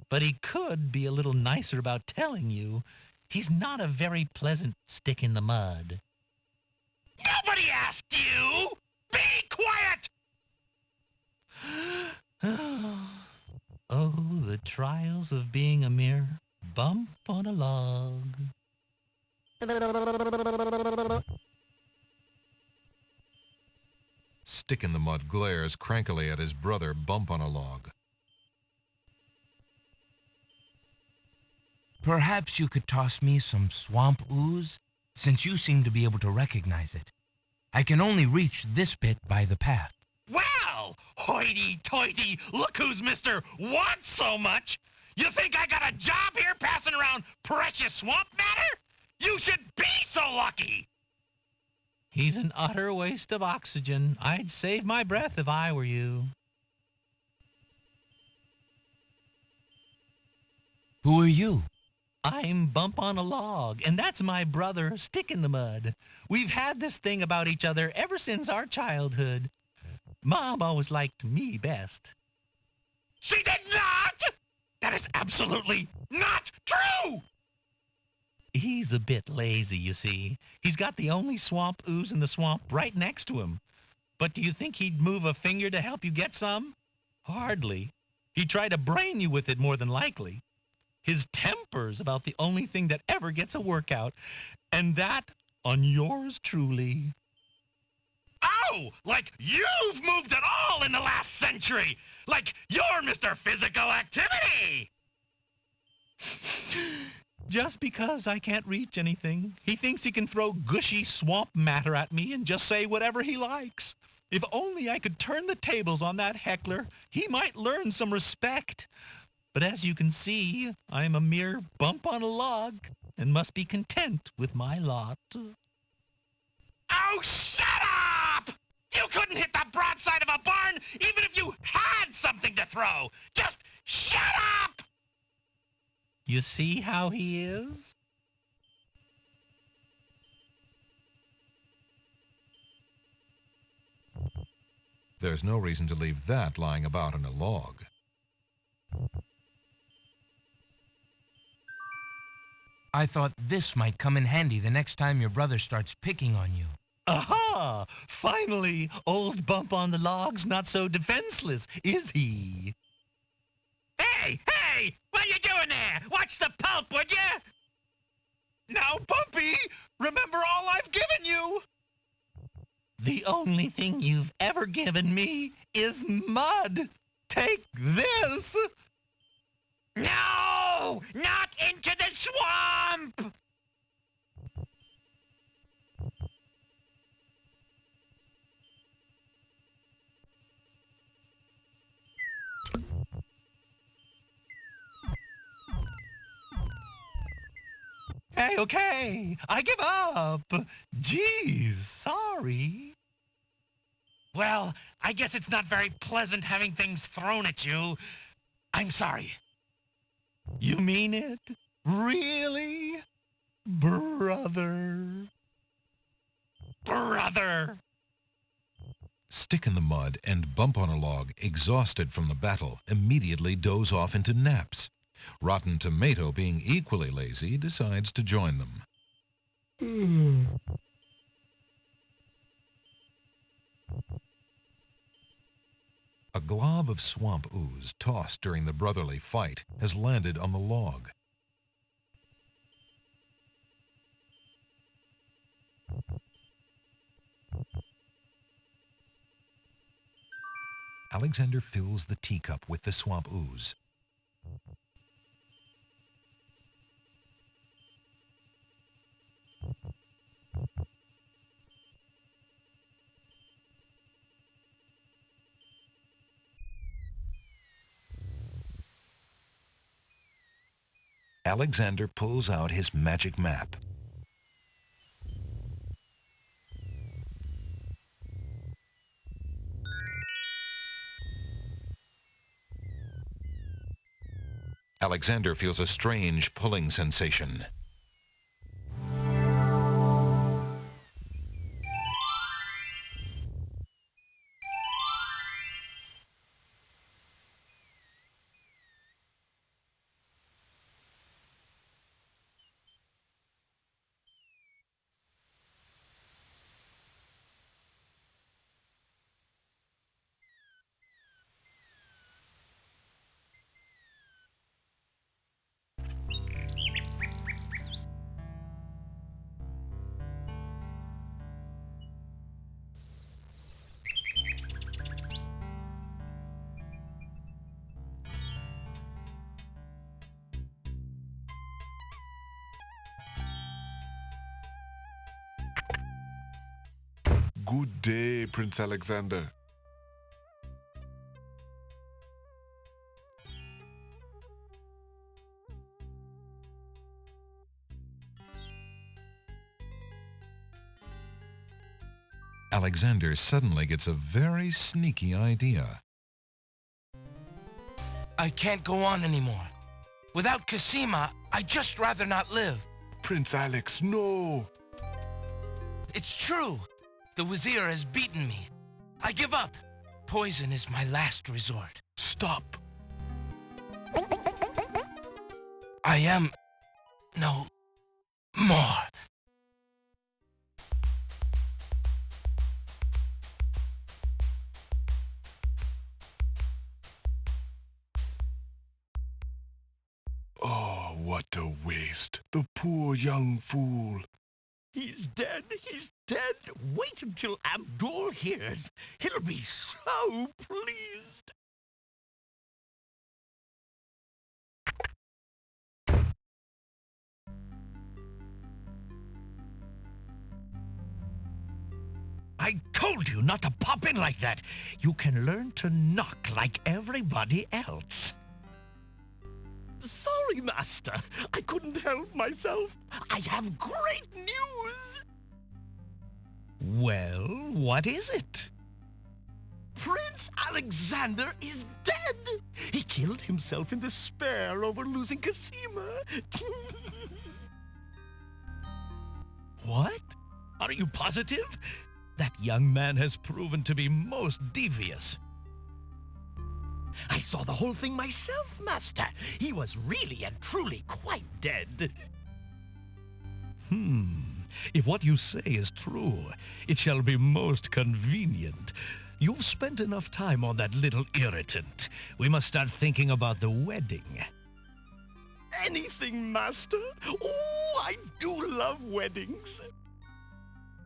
But he could be a little nicer about telling you. He's not a very pleasant stick in the mud. Nobody asked you! Be quiet! Oh, the trials of being a mere bump on a log. Stick in the Mud glares crankily at his brother Bump on a Log. Perhaps you could toss me some swamp ooze, since you seem to be able to recognize it. I can only reach this bit by the path. Well, hoity-toity, look who's Mr. Wants so much! You think I got a job here passing around precious swamp matter? You should be so lucky! He's an utter waste of oxygen. I'd save my breath if I were you. Who are you? I'm Bump on a Log, and that's my brother, Stick in the Mud. We've had this thing about each other ever since our childhood. Mom always liked me best. She did not! That is absolutely not true! He's a bit lazy, you see. He's got the only swamp ooze in the swamp right next to him. But do you think he'd move a finger to help you get some? Hardly. He'd try to brain you with it more than likely. His temper's about the only thing that ever gets a workout, and that on yours truly. Oh, like you've moved at all in the last century! Like you're Mr. Physical Activity! Just because I can't reach anything, he thinks he can throw gushy swamp matter at me and just say whatever he likes. If only I could turn the tables on that heckler, he might learn some respect. But as you can see, I'm a mere bump on a log and must be content with my lot. Oh, shut up! You couldn't hit the broadside of a barn even if you had something to throw! Just shut up! You see how he is? There's no reason to leave that lying about in a log. I thought this might come in handy the next time your brother starts picking on you. Aha! Finally, old Bump on the Log's not so defenseless, is he? Hey! Hey! What you doing there? Watch the pulp, would you? Now, Bumpy, remember all I've given you! The only thing you've ever given me is mud. Take this! No! Not into the swamp! Hey, okay, I give up. Geez, sorry. Well, I guess it's not very pleasant having things thrown at you. I'm sorry. You mean it? Really? Brother. Brother! Stick in the Mud and Bump on a Log, exhausted from the battle, immediately doze off into naps. Rotten Tomato, being equally lazy, decides to join them. A glob of swamp ooze tossed during the brotherly fight has landed on the log. Alexander fills the teacup with the swamp ooze. Alexander pulls out his magic map. Alexander feels a strange pulling sensation. Good day, Prince Alexander. Alexander suddenly gets a very sneaky idea. I can't go on anymore. Without Cassima, I'd just rather not live. Prince Alex, no! It's true. The Vizier has beaten me. I give up. Poison is my last resort. Stop. I am no more. Oh, what a waste. The poor young fool. He's dead. He's dead. Wait until Abdul hears. He'll be so pleased. I told you not to pop in like that. You can learn to knock like everybody else. Sorry, Master. I couldn't help myself. I have great news. Well, what is it? Prince Alexander is dead. He killed himself in despair over losing Cassima. What? Are you positive? That young man has proven to be most devious. I saw the whole thing myself, Master. He was really and truly quite dead. If what you say is true, it shall be most convenient. You've spent enough time on that little irritant. We must start thinking about the wedding. Anything, Master. Oh, I do love weddings.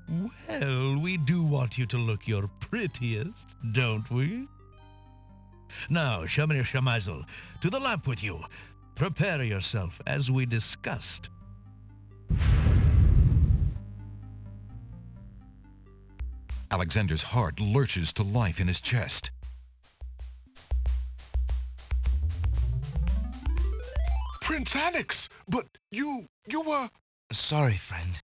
Well, we do want you to look your prettiest, don't we? Now, Shamir Shamazel, to the lamp with you. Prepare yourself as we discussed. Alexander's heart lurches to life in his chest. Prince Alex, but you were... Sorry, friend.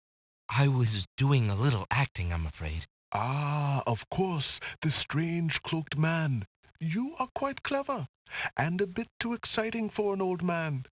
I was doing a little acting, I'm afraid. Ah, of course, the strange cloaked man. You are quite clever, and a bit too exciting for an old man.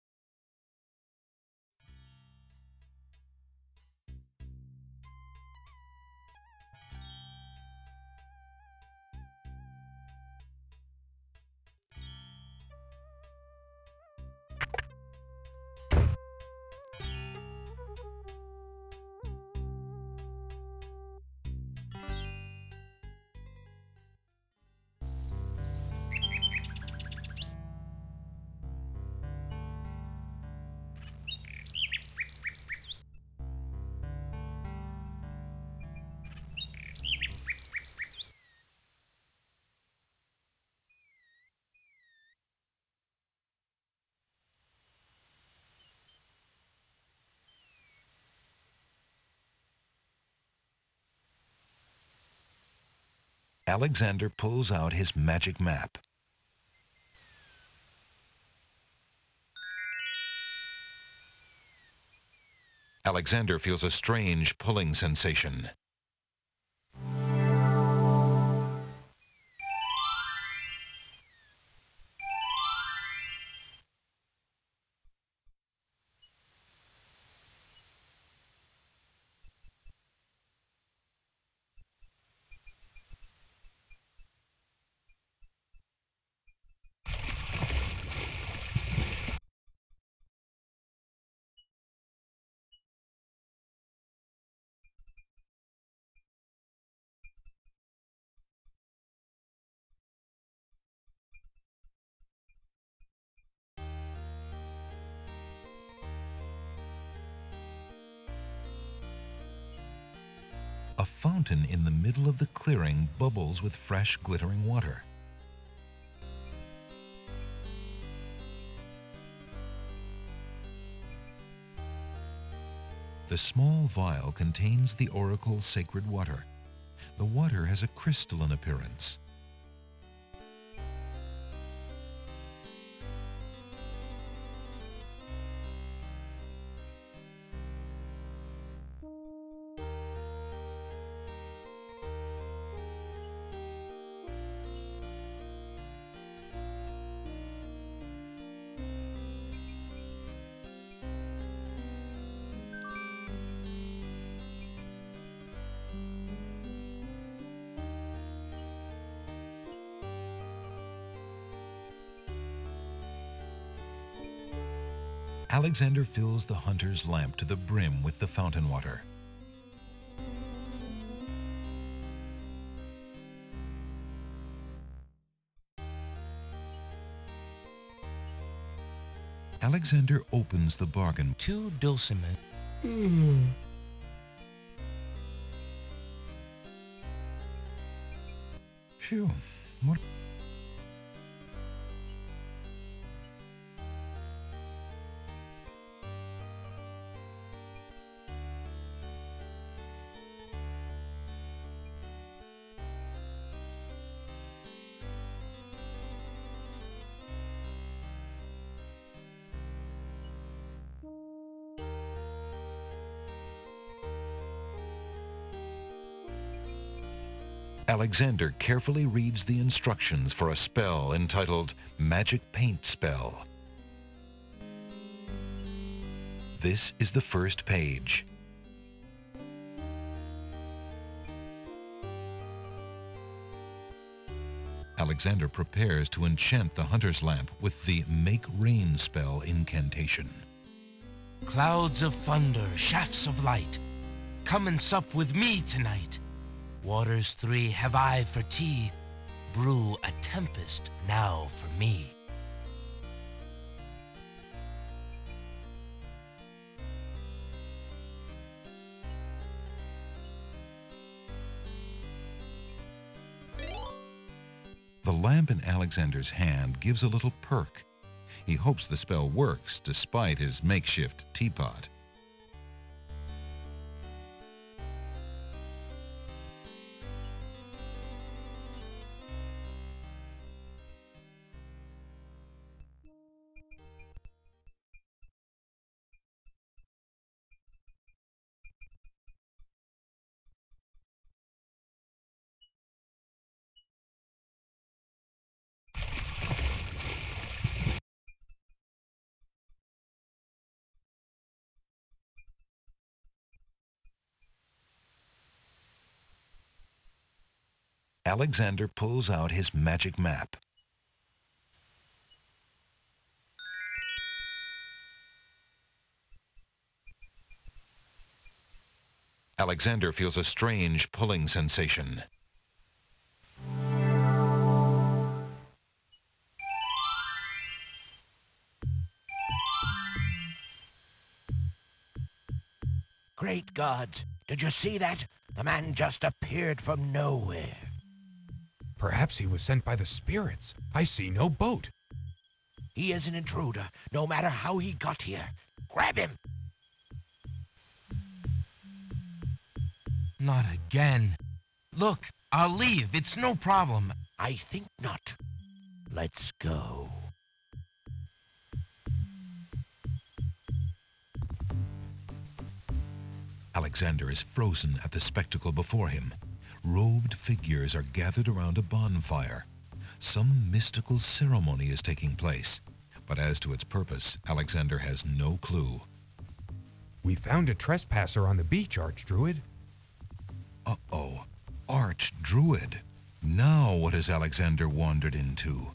Alexander pulls out his magic map. Alexander feels a strange pulling sensation. A fountain in the middle of the clearing bubbles with fresh, glittering water. The small vial contains the oracle's sacred water. The water has a crystalline appearance. Alexander fills the hunter's lamp to the brim with the fountain water. Alexander opens the bargain. 2 dulcimers. Phew, what? Alexander carefully reads the instructions for a spell entitled Magic Paint Spell. This is the first page. Alexander prepares to enchant the hunter's lamp with the Make Rain spell incantation. Clouds of thunder, shafts of light, come and sup with me tonight. Waters 3 have I for tea, brew a tempest now for me. The lamp in Alexander's hand gives a little perk. He hopes the spell works despite his makeshift teapot. Alexander pulls out his magic map. Alexander feels a strange pulling sensation. Great gods, did you see that? The man just appeared from nowhere. Perhaps he was sent by the spirits. I see no boat. He is an intruder, no matter how he got here. Grab him! Not again. Look, I'll leave. It's no problem. I think not. Let's go. Alexander is frozen at the spectacle before him. Robed figures are gathered around a bonfire. Some mystical ceremony is taking place, but as to its purpose, Alexander has no clue. We found a trespasser on the beach, Archdruid. Uh-oh. Archdruid. Now what has Alexander wandered into?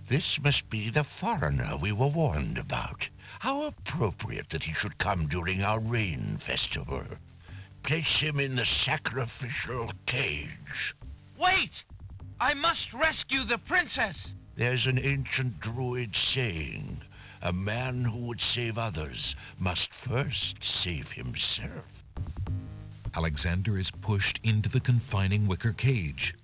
This must be the foreigner we were warned about. How appropriate that he should come during our rain festival. Place him in the sacrificial cage. Wait! I must rescue the princess! There's an ancient druid saying, a man who would save others must first save himself. Alexander is pushed into the confining wicker cage.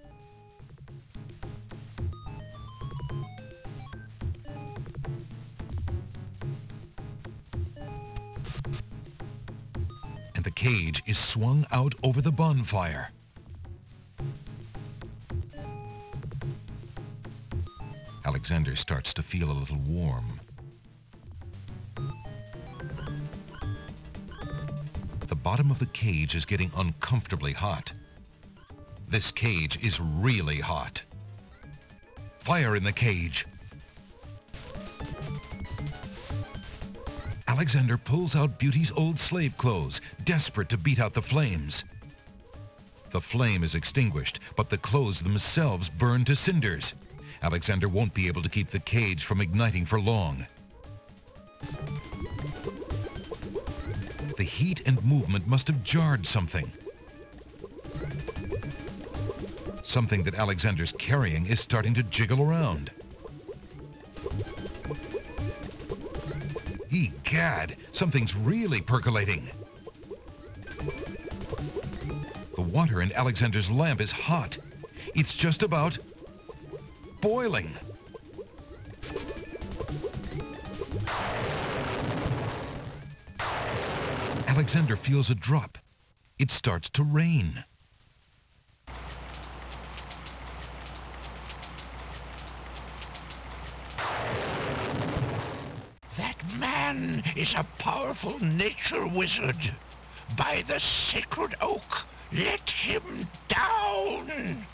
And the cage is swung out over the bonfire. Alexander starts to feel a little warm. The bottom of the cage is getting uncomfortably hot. This cage is really hot. Fire in the cage. Alexander pulls out Beauty's old slave clothes, desperate to beat out the flames. The flame is extinguished, but the clothes themselves burn to cinders. Alexander won't be able to keep the cage from igniting for long. The heat and movement must have jarred something. Something that Alexander's carrying is starting to jiggle around. Egad, something's really percolating. The water in Alexander's lamp is hot. It's just about boiling. Alexander feels a drop. It starts to rain. That man is a powerful nature wizard. By the sacred oak, let him down!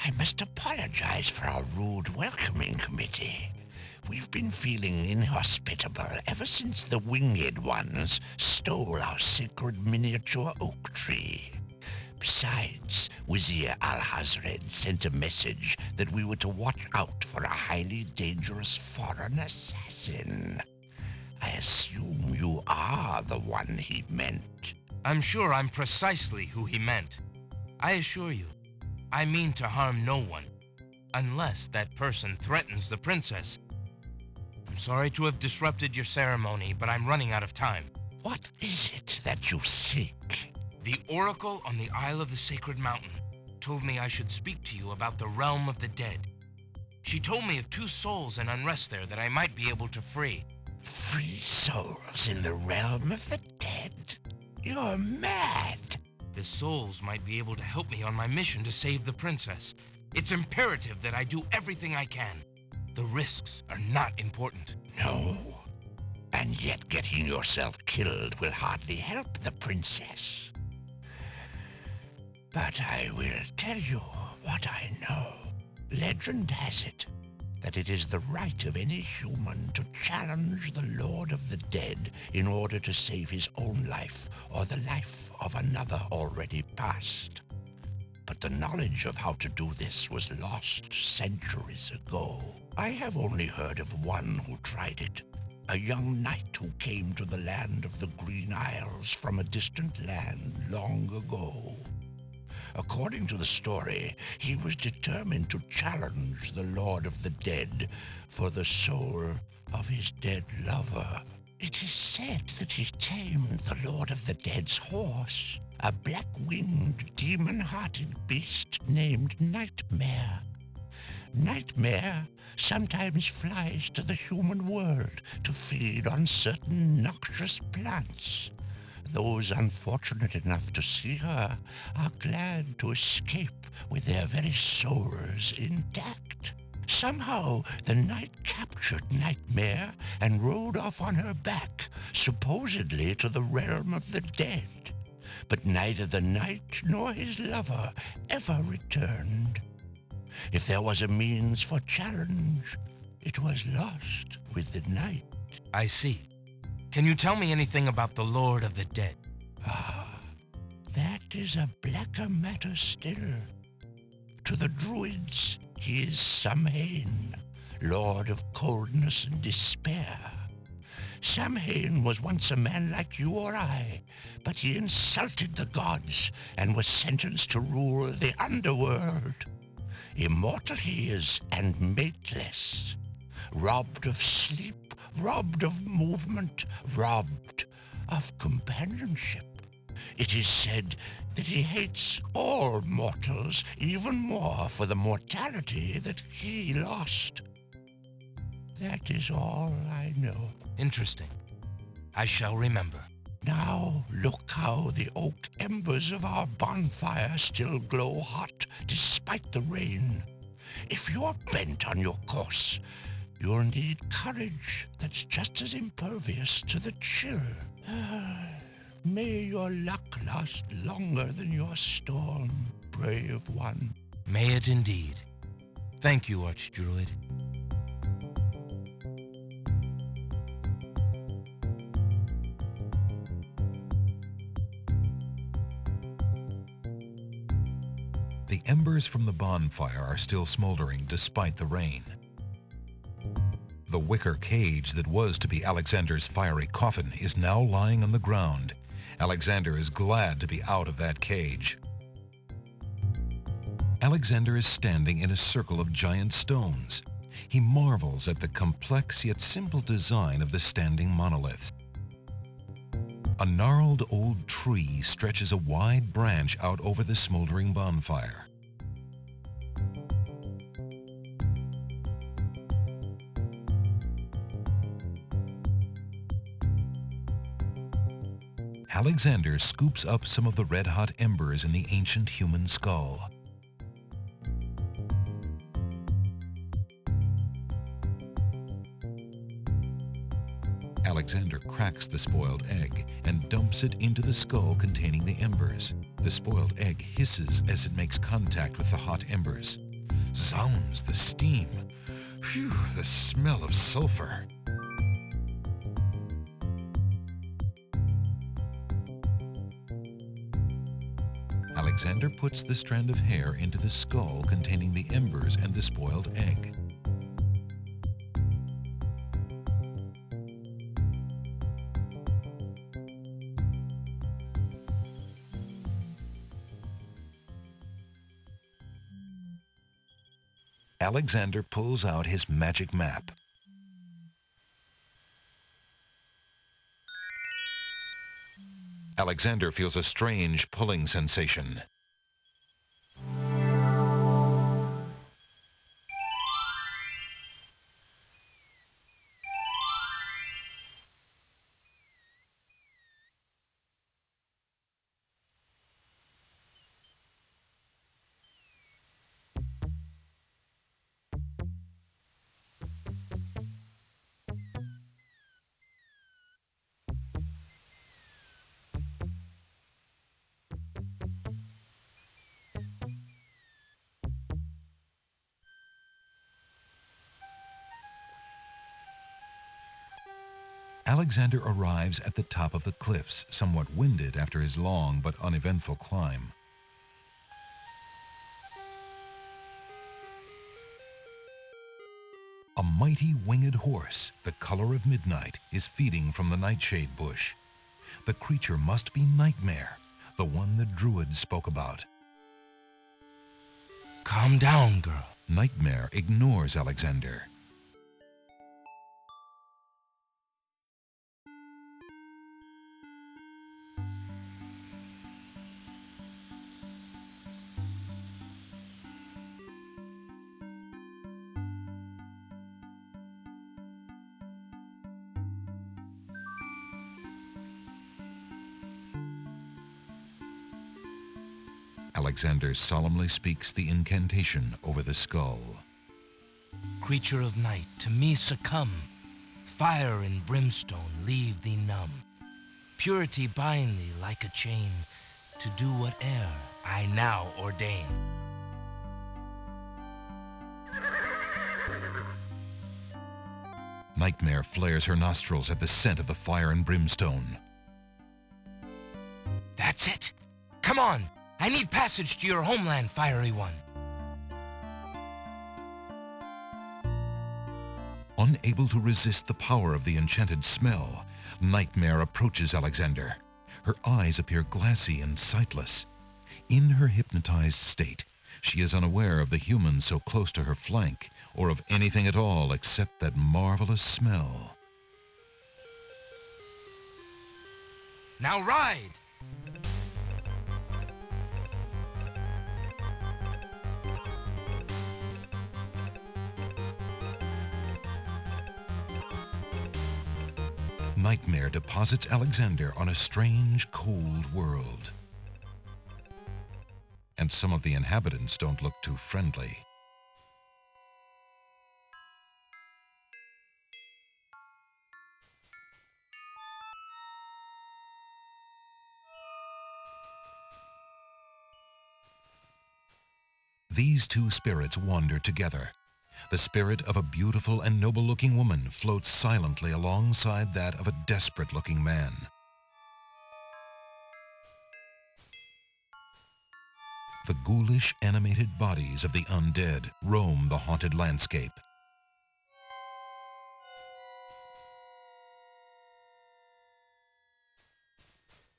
I must apologize for our rude welcoming committee. We've been feeling inhospitable ever since the winged ones stole our sacred miniature oak tree. Besides, Vizier Al-Hazred sent a message that we were to watch out for a highly dangerous foreign assassin. I assume you are the one he meant. I'm sure I'm precisely who he meant. I assure you, I mean to harm no one, unless that person threatens the princess. I'm sorry to have disrupted your ceremony, but I'm running out of time. What is it that you seek? The oracle on the Isle of the Sacred Mountain told me I should speak to you about the realm of the dead. She told me of 2 souls in unrest there that I might be able to free. Free souls in the realm of the dead? You're mad. The souls might be able to help me on my mission to save the princess. It's imperative that I do everything I can. The risks are not important. No? And yet getting yourself killed will hardly help the princess. But I will tell you what I know. Legend has it that it is the right of any human to challenge the Lord of the Dead in order to save his own life or the life of another already past. But the knowledge of how to do this was lost centuries ago. I have only heard of one who tried it, a young knight who came to the land of the Green Isles from a distant land long ago. According to the story, he was determined to challenge the Lord of the Dead for the soul of his dead lover. It is said that he tamed the Lord of the Dead's horse, a black-winged, demon-hearted beast named Nightmare. Nightmare sometimes flies to the human world to feed on certain noxious plants. Those unfortunate enough to see her are glad to escape with their very souls intact. Somehow the night captured Nightmare and rode off on her back, supposedly to the realm of the dead. But neither the knight nor his lover ever returned. If there was a means for challenge, it was lost with the night. I see. Can you tell me anything about the Lord of the Dead? That is a blacker matter still. To the druids, he is Samhain, lord of coldness and despair. Samhain was once a man like you or I, but he insulted the gods and was sentenced to rule the underworld. Immortal he is and mateless, robbed of sleep, robbed of movement, robbed of companionship. It is said that he hates all mortals even more for the mortality that he lost. That is all I know. Interesting. I shall remember. Now look how the oak embers of our bonfire still glow hot despite the rain. If you're bent on your course, you'll need courage that's just as impervious to the chill. May your luck last longer than your storm, brave one. May it indeed. Thank you, Archdruid. The embers from the bonfire are still smoldering despite the rain. The wicker cage that was to be Alexander's fiery coffin is now lying on the ground. Alexander is glad to be out of that cage. Alexander is standing in a circle of giant stones. He marvels at the complex yet simple design of the standing monoliths. A gnarled old tree stretches a wide branch out over the smoldering bonfire. Alexander scoops up some of the red-hot embers in the ancient human skull. Alexander cracks the spoiled egg and dumps it into the skull containing the embers. The spoiled egg hisses as it makes contact with the hot embers. Zounds, the steam! Phew, the smell of sulfur! Alexander puts the strand of hair into the skull containing the embers and the spoiled egg. Alexander pulls out his magic map. Alexander feels a strange pulling sensation. Alexander arrives at the top of the cliffs, somewhat winded after his long but uneventful climb. A mighty winged horse, the color of midnight, is feeding from the nightshade bush. The creature must be Nightmare, the one the druids spoke about. Calm down, girl. Nightmare ignores Alexander. Alexander solemnly speaks the incantation over the skull. Creature of night, to me succumb. Fire and brimstone leave thee numb. Purity bind thee like a chain, to do whate'er I now ordain. Nightmare flares her nostrils at the scent of the fire and brimstone. That's it! Come on! I need passage to your homeland, fiery one. Unable to resist the power of the enchanted smell, Nightmare approaches Alexander. Her eyes appear glassy and sightless. In her hypnotized state, she is unaware of the human so close to her flank, or of anything at all except that marvelous smell. Now ride! Nightmare deposits Alexander on a strange, cold world. And some of the inhabitants don't look too friendly. These two spirits wander together. The spirit of a beautiful and noble-looking woman floats silently alongside that of a desperate-looking man. The ghoulish, animated bodies of the undead roam the haunted landscape.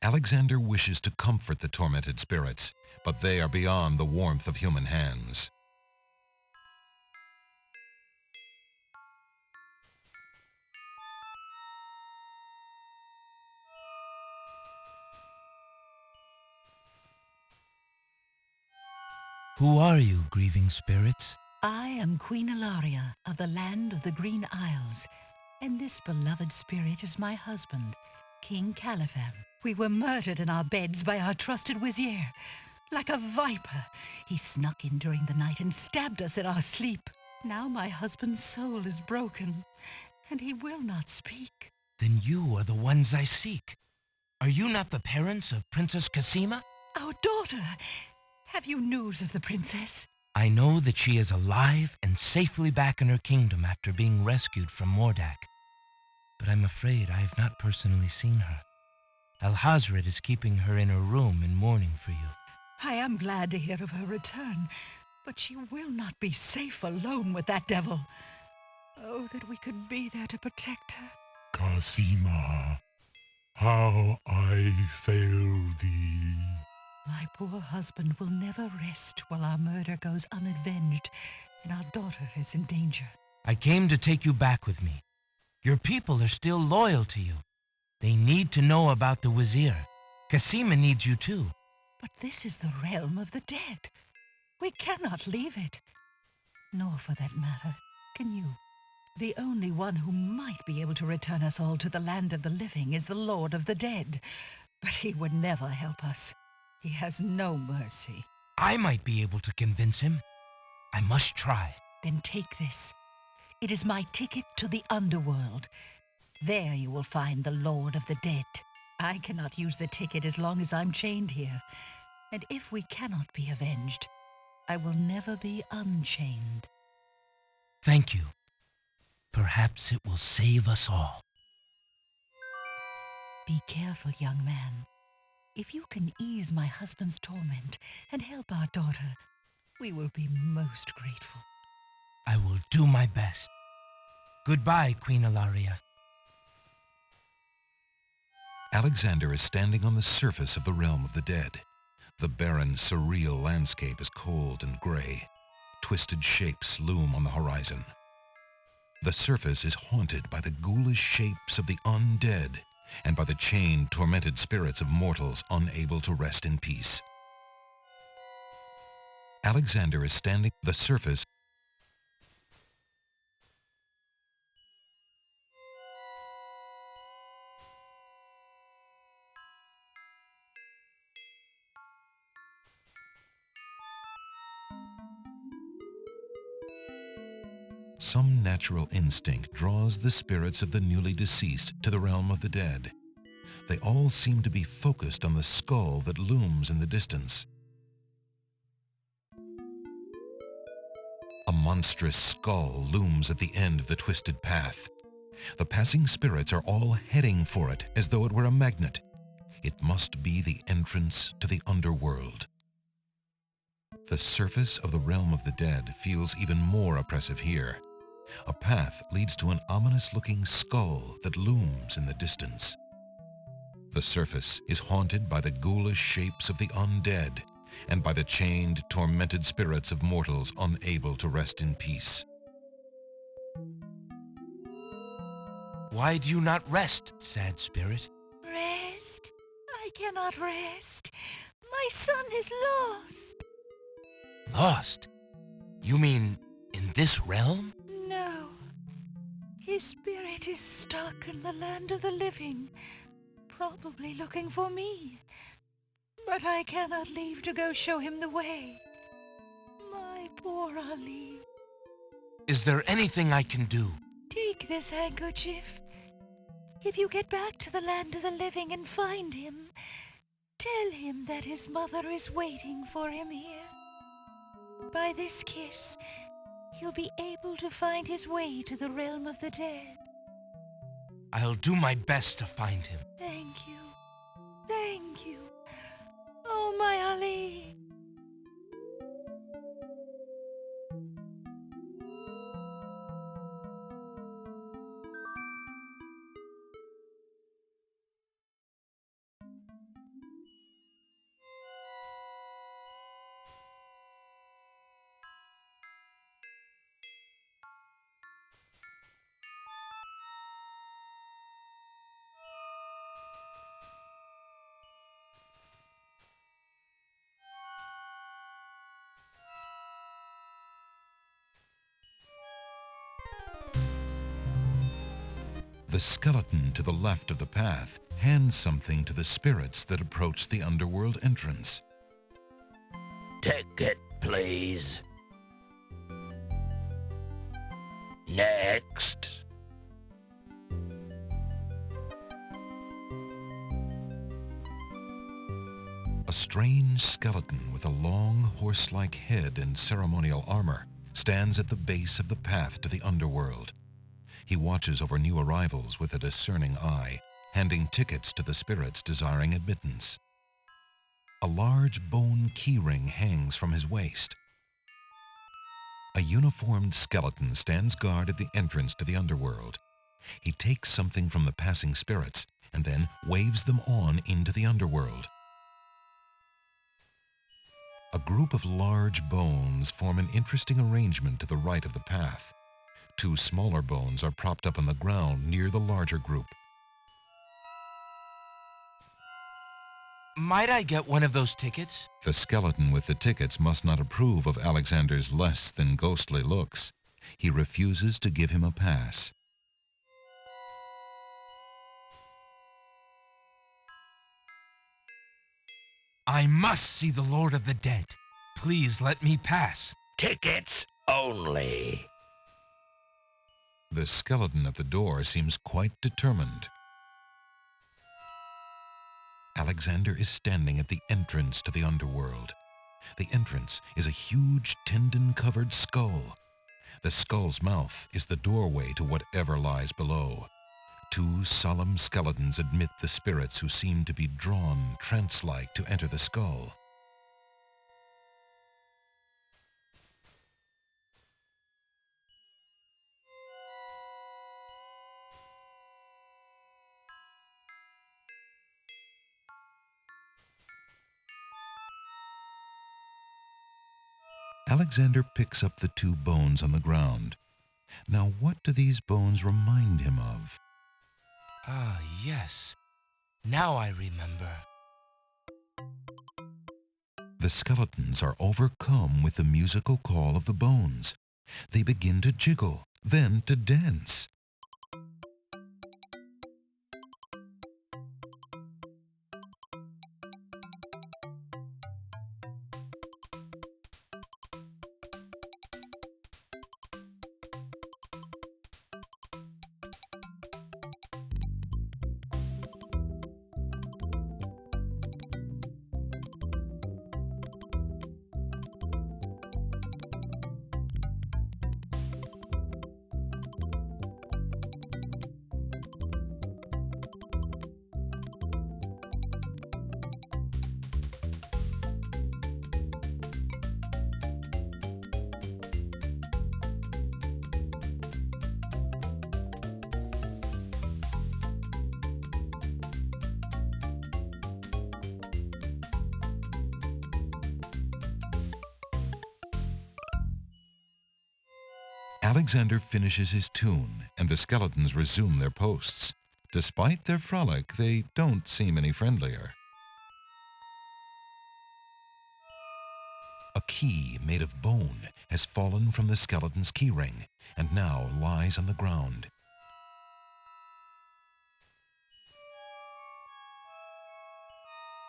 Alexander wishes to comfort the tormented spirits, but they are beyond the warmth of human hands. Who are you, grieving spirits? I am Queen Ilaria of the land of the Green Isles, and this beloved spirit is my husband, King Caliphan. We were murdered in our beds by our trusted Vizier. Like a viper, he snuck in during the night and stabbed us in our sleep. Now my husband's soul is broken, and he will not speak. Then you are the ones I seek. Are you not the parents of Princess Cassima? Our daughter! Have you news of the princess? I know that she is alive and safely back in her kingdom after being rescued from Mordak. But I'm afraid I have not personally seen her. Alhazred is keeping her in her room in mourning for you. I am glad to hear of her return, but she will not be safe alone with that devil. Oh, that we could be there to protect her. Cassima, how I fail thee. My poor husband will never rest while our murder goes unavenged and our daughter is in danger. I came to take you back with me. Your people are still loyal to you. They need to know about the Vizier. Cassima needs you too. But this is the realm of the dead. We cannot leave it. Nor, for that matter, can you. The only one who might be able to return us all to the land of the living is the Lord of the Dead. But he would never help us. He has no mercy. I might be able to convince him. I must try. Then take this. It is my ticket to the underworld. There you will find the Lord of the Dead. I cannot use the ticket as long as I'm chained here. And if we cannot be avenged, I will never be unchained. Thank you. Perhaps it will save us all. Be careful, young man. If you can ease my husband's torment and help our daughter, we will be most grateful. I will do my best. Goodbye, Queen Ilaria. Alexander is standing on the surface of the realm of the dead. The barren, surreal landscape is cold and gray. Twisted shapes loom on the horizon. The surface is haunted by the ghoulish shapes of the undead and by the chained, tormented spirits of mortals unable to rest in peace. Alexander is standing on the surface. Some natural instinct draws the spirits of the newly deceased to the realm of the dead. They all seem to be focused on the skull that looms in the distance. A monstrous skull looms at the end of the twisted path. The passing spirits are all heading for it as though it were a magnet. It must be the entrance to the underworld. The surface of the realm of the dead feels even more oppressive here. A path leads to an ominous-looking skull that looms in the distance. The surface is haunted by the ghoulish shapes of the undead and by the chained, tormented spirits of mortals unable to rest in peace. Why do you not rest, sad spirit? Rest? I cannot rest. My son is lost. Lost? You mean in this realm? No. His spirit is stuck in the land of the living, probably looking for me. But I cannot leave to go show him the way. My poor Ali. Is there anything I can do? Take this handkerchief. If you get back to the land of the living and find him, tell him that his mother is waiting for him here. By this kiss, he'll be able to find his way to the realm of the dead. I'll do my best to find him. Thank you. Thank you. Oh, my Ali. The skeleton to the left of the path hands something to the spirits that approach the underworld entrance. Ticket, please. Next. A strange skeleton with a long horse-like head and ceremonial armor stands at the base of the path to the underworld. He watches over new arrivals with a discerning eye, handing tickets to the spirits desiring admittance. A large bone keyring hangs from his waist. A uniformed skeleton stands guard at the entrance to the underworld. He takes something from the passing spirits and then waves them on into the underworld. A group of large bones form an interesting arrangement to the right of the path. Two smaller bones are propped up on the ground near the larger group. Might I get one of those tickets? The skeleton with the tickets must not approve of Alexander's less than ghostly looks. He refuses to give him a pass. I must see the Lord of the Dead. Please let me pass. Tickets only. The skeleton at the door seems quite determined. Alexander is standing at the entrance to the underworld. The entrance is a huge tendon-covered skull. The skull's mouth is the doorway to whatever lies below. Two solemn skeletons admit the spirits who seem to be drawn trance-like to enter the skull. Alexander picks up the two bones on the ground. Now, what do these bones remind him of? Ah, yes. Now I remember. The skeletons are overcome with the musical call of the bones. They begin to jiggle, then to dance. Alexander finishes his tune, and the skeletons resume their posts. Despite their frolic, they don't seem any friendlier. A key made of bone has fallen from the skeleton's keyring, and now lies on the ground.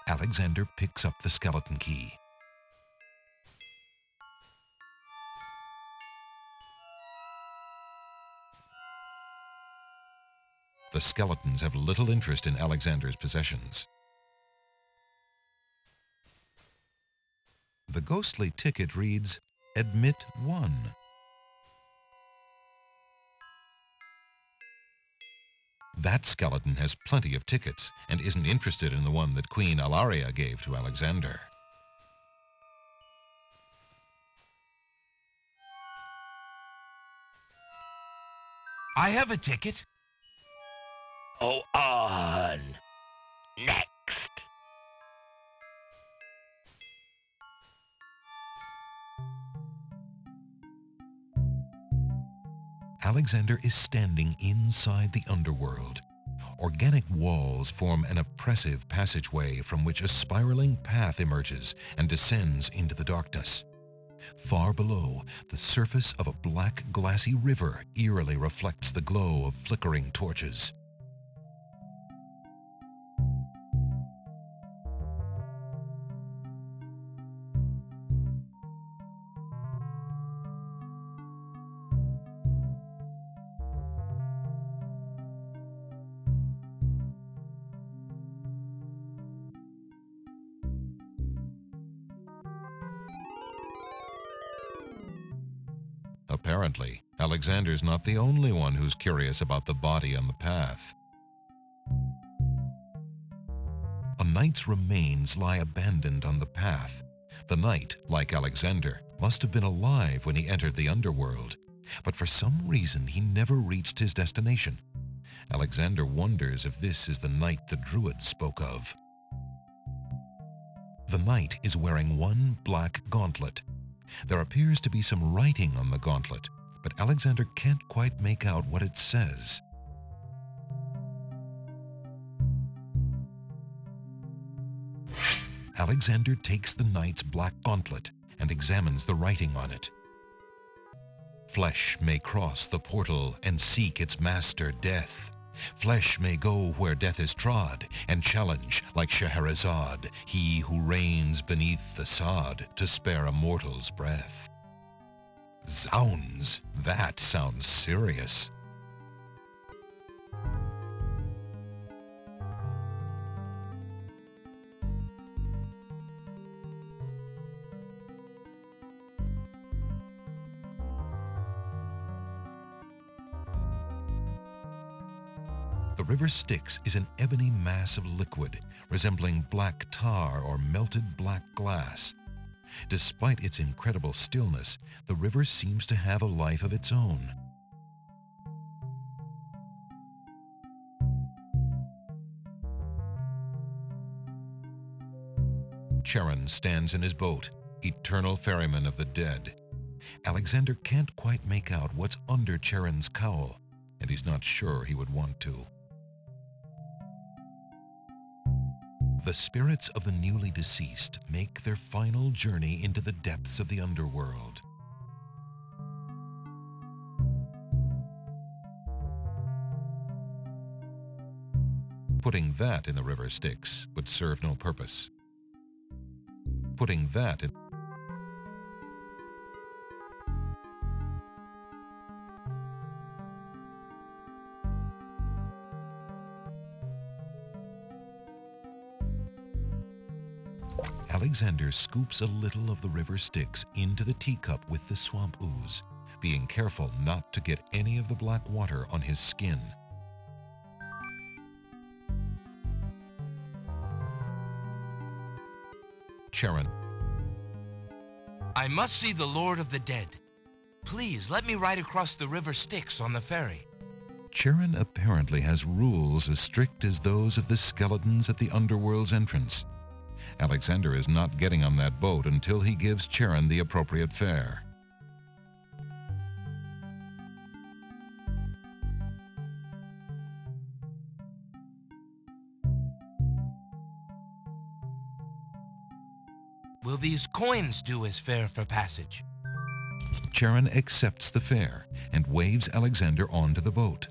Alexander picks up the skeleton key. The skeletons have little interest in Alexander's possessions. The ghostly ticket reads, "Admit 1." That skeleton has plenty of tickets and isn't interested in the one that Queen Alaria gave to Alexander. I have a ticket. Go on. Next. Alexander is standing inside the underworld. Organic walls form an oppressive passageway from which a spiraling path emerges and descends into the darkness. Far below, the surface of a black, glassy river eerily reflects the glow of flickering torches. Apparently, Alexander's not the only one who's curious about the body on the path. A knight's remains lie abandoned on the path. The knight, like Alexander, must have been alive when he entered the underworld, but for some reason he never reached his destination. Alexander wonders if this is the knight the druids spoke of. The knight is wearing one black gauntlet. There appears to be some writing on the gauntlet, but Alexander can't quite make out what it says. Alexander takes the knight's black gauntlet and examines the writing on it. Flesh may cross the portal and seek its master, death. Flesh may go where death is trod, and challenge, like Scheherazade, he who reigns beneath the sod to spare a mortal's breath. Zounds, that sounds serious. The river Styx is an ebony mass of liquid, resembling black tar or melted black glass. Despite its incredible stillness, the river seems to have a life of its own. Charon stands in his boat, eternal ferryman of the dead. Alexander can't quite make out what's under Charon's cowl, and he's not sure he would want to. The spirits of the newly deceased make their final journey into the depths of the underworld. Putting that in the river Styx would serve no purpose. Putting that in... Alexander scoops a little of the river Styx into the teacup with the swamp ooze, being careful not to get any of the black water on his skin. Charon. I must see the Lord of the Dead. Please, let me ride across the river Styx on the ferry. Charon apparently has rules as strict as those of the skeletons at the underworld's entrance. Alexander is not getting on that boat until he gives Charon the appropriate fare. Will these coins do as fare for passage? Charon accepts the fare and waves Alexander onto the boat.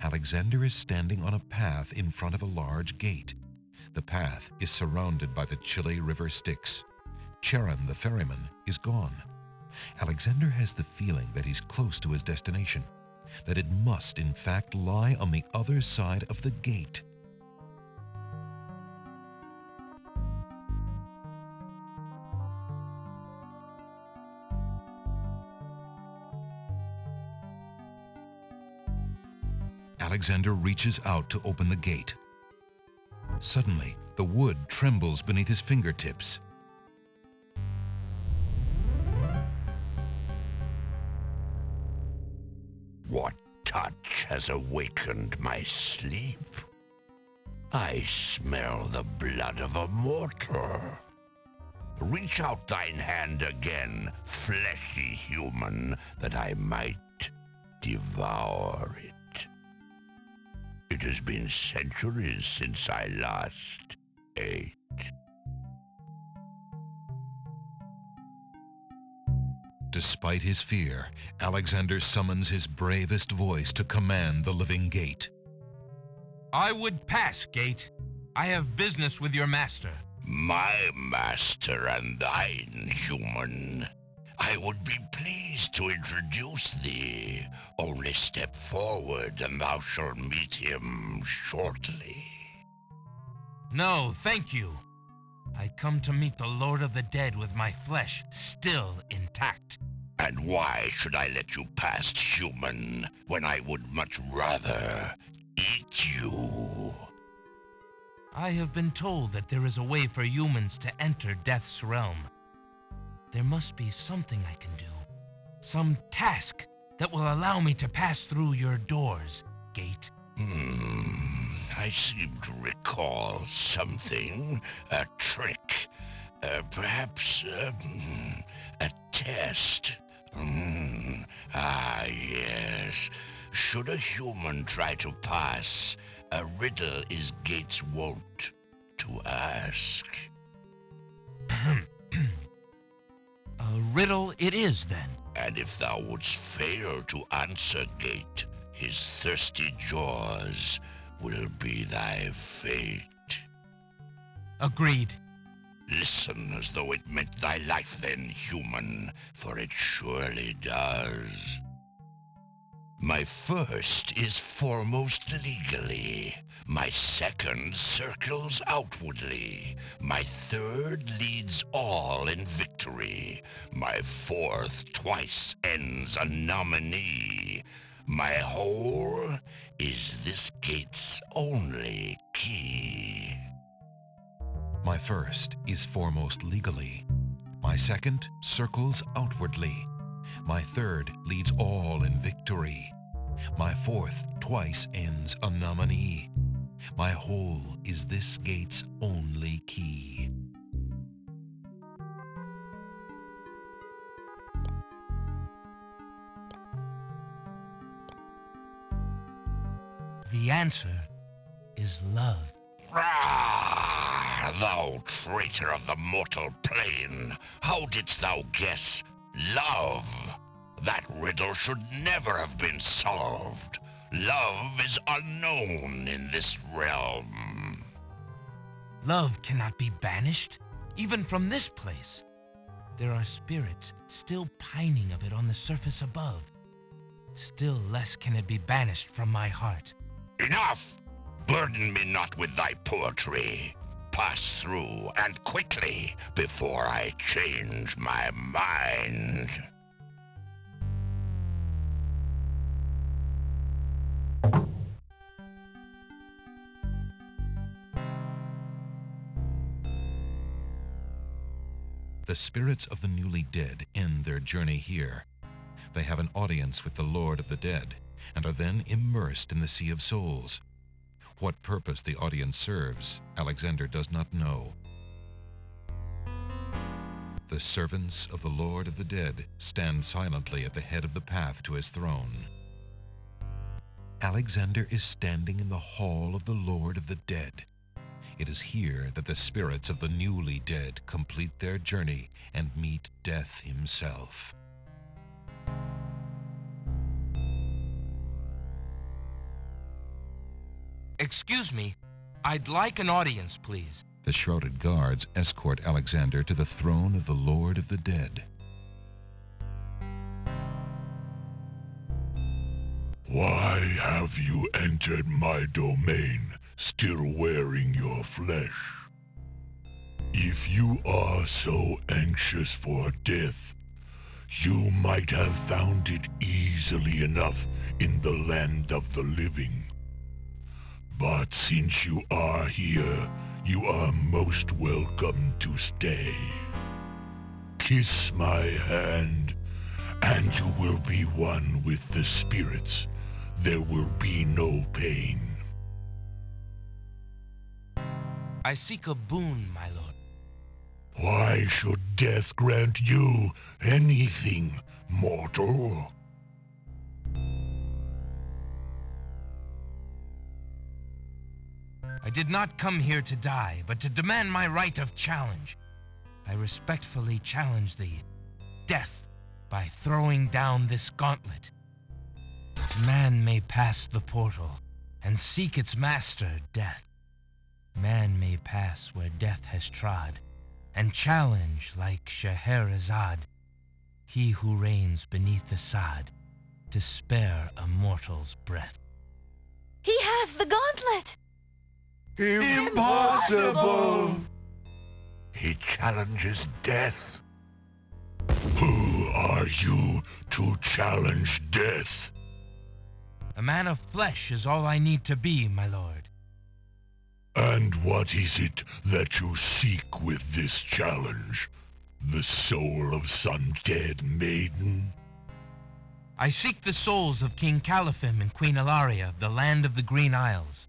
Alexander is standing on a path in front of a large gate. The path is surrounded by the chilly river Styx. Charon, the ferryman, is gone. Alexander has the feeling that he's close to his destination, that it must in fact lie on the other side of the gate. Alexander reaches out to open the gate. Suddenly, the wood trembles beneath his fingertips. What touch has awakened my sleep? I smell the blood of a mortal. Reach out thine hand again, fleshy human, that I might devour it. It has been centuries since I last ate. Despite his fear, Alexander summons his bravest voice to command the living gate. I would pass, gate. I have business with your master. My master and thine, human. I would be pleased to introduce thee. Only step forward and thou shalt meet him shortly. No, thank you. I come to meet the Lord of the Dead with my flesh still intact. And why should I let you past, human, when I would much rather eat you? I have been told that there is a way for humans to enter Death's realm. There must be something I can do. Some task that will allow me to pass through your doors, gate. I seem to recall something. A trick. Perhaps a test. Ah, yes. Should a human try to pass, a riddle is gate's wont to ask. A riddle it is, then. And if thou wouldst fail to answer, gate, his thirsty jaws will be thy fate. Agreed. Listen as though it meant thy life then, human, for it surely does. My first is foremost legally. My second circles outwardly. My third leads all in victory. My fourth twice ends a nominee. My whole is this gate's only key. My first is foremost legally. My second circles outwardly. My third leads all in victory. My fourth twice ends a nominee. My whole is this gate's only key. The answer is love. Ah, thou traitor of the mortal plane! How didst thou guess love? That riddle should never have been solved. Love is unknown in this realm. Love cannot be banished, even from this place. There are spirits still pining of it on the surface above. Still less can it be banished from my heart. Enough! Burden me not with thy poetry. Pass through, and quickly, before I change my mind. The spirits of the newly dead end their journey here. They have an audience with the Lord of the Dead, and are then immersed in the Sea of Souls. What purpose the audience serves, Alexander does not know. The servants of the Lord of the Dead stand silently at the head of the path to his throne. Alexander is standing in the hall of the Lord of the Dead. It is here that the spirits of the newly dead complete their journey and meet death himself. Excuse me, I'd like an audience, please. The shrouded guards escort Alexander to the throne of the Lord of the Dead. Why have you entered my domain, still wearing your flesh? If you are so anxious for death, you might have found it easily enough in the land of the living. But since you are here, you are most welcome to stay. Kiss my hand, and you will be one with the spirits. There will be no pain. I seek a boon, my lord. Why should death grant you anything, mortal? I did not come here to die, but to demand my right of challenge. I respectfully challenge thee, death, by throwing down this gauntlet. Man may pass the portal and seek its master, death. Man may pass where death has trod, and challenge like Scheherazade, he who reigns beneath the sod, to spare a mortal's breath. He has the gauntlet! Impossible! He challenges death. Who are you to challenge death? A man of flesh is all I need to be, my lord. And what is it that you seek with this challenge? The soul of some dead maiden? I seek the souls of King Caliphim and Queen Ilaria of the land of the Green Isles.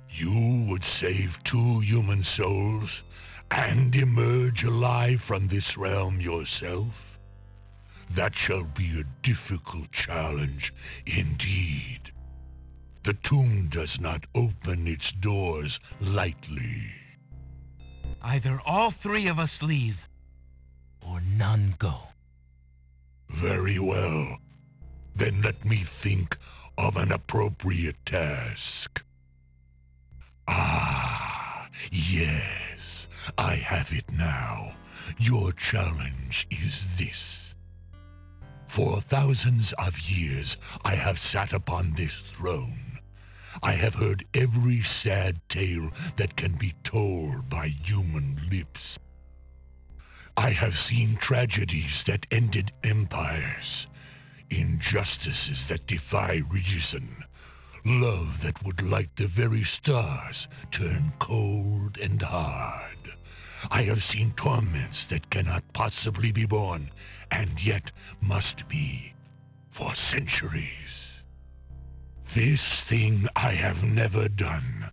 You would save 2 human souls and emerge alive from this realm yourself? That shall be a difficult challenge indeed. The tomb does not open its doors lightly. Either all 3 of us leave, or none go. Very well. Then let me think of an appropriate task. Ah, yes, I have it now. Your challenge is this. For thousands of years, I have sat upon this throne. I have heard every sad tale that can be told by human lips. I have seen tragedies that ended empires, injustices that defy reason, love that would light the very stars turn cold and hard. I have seen torments that cannot possibly be borne, and yet must be, for centuries. This thing I have never done.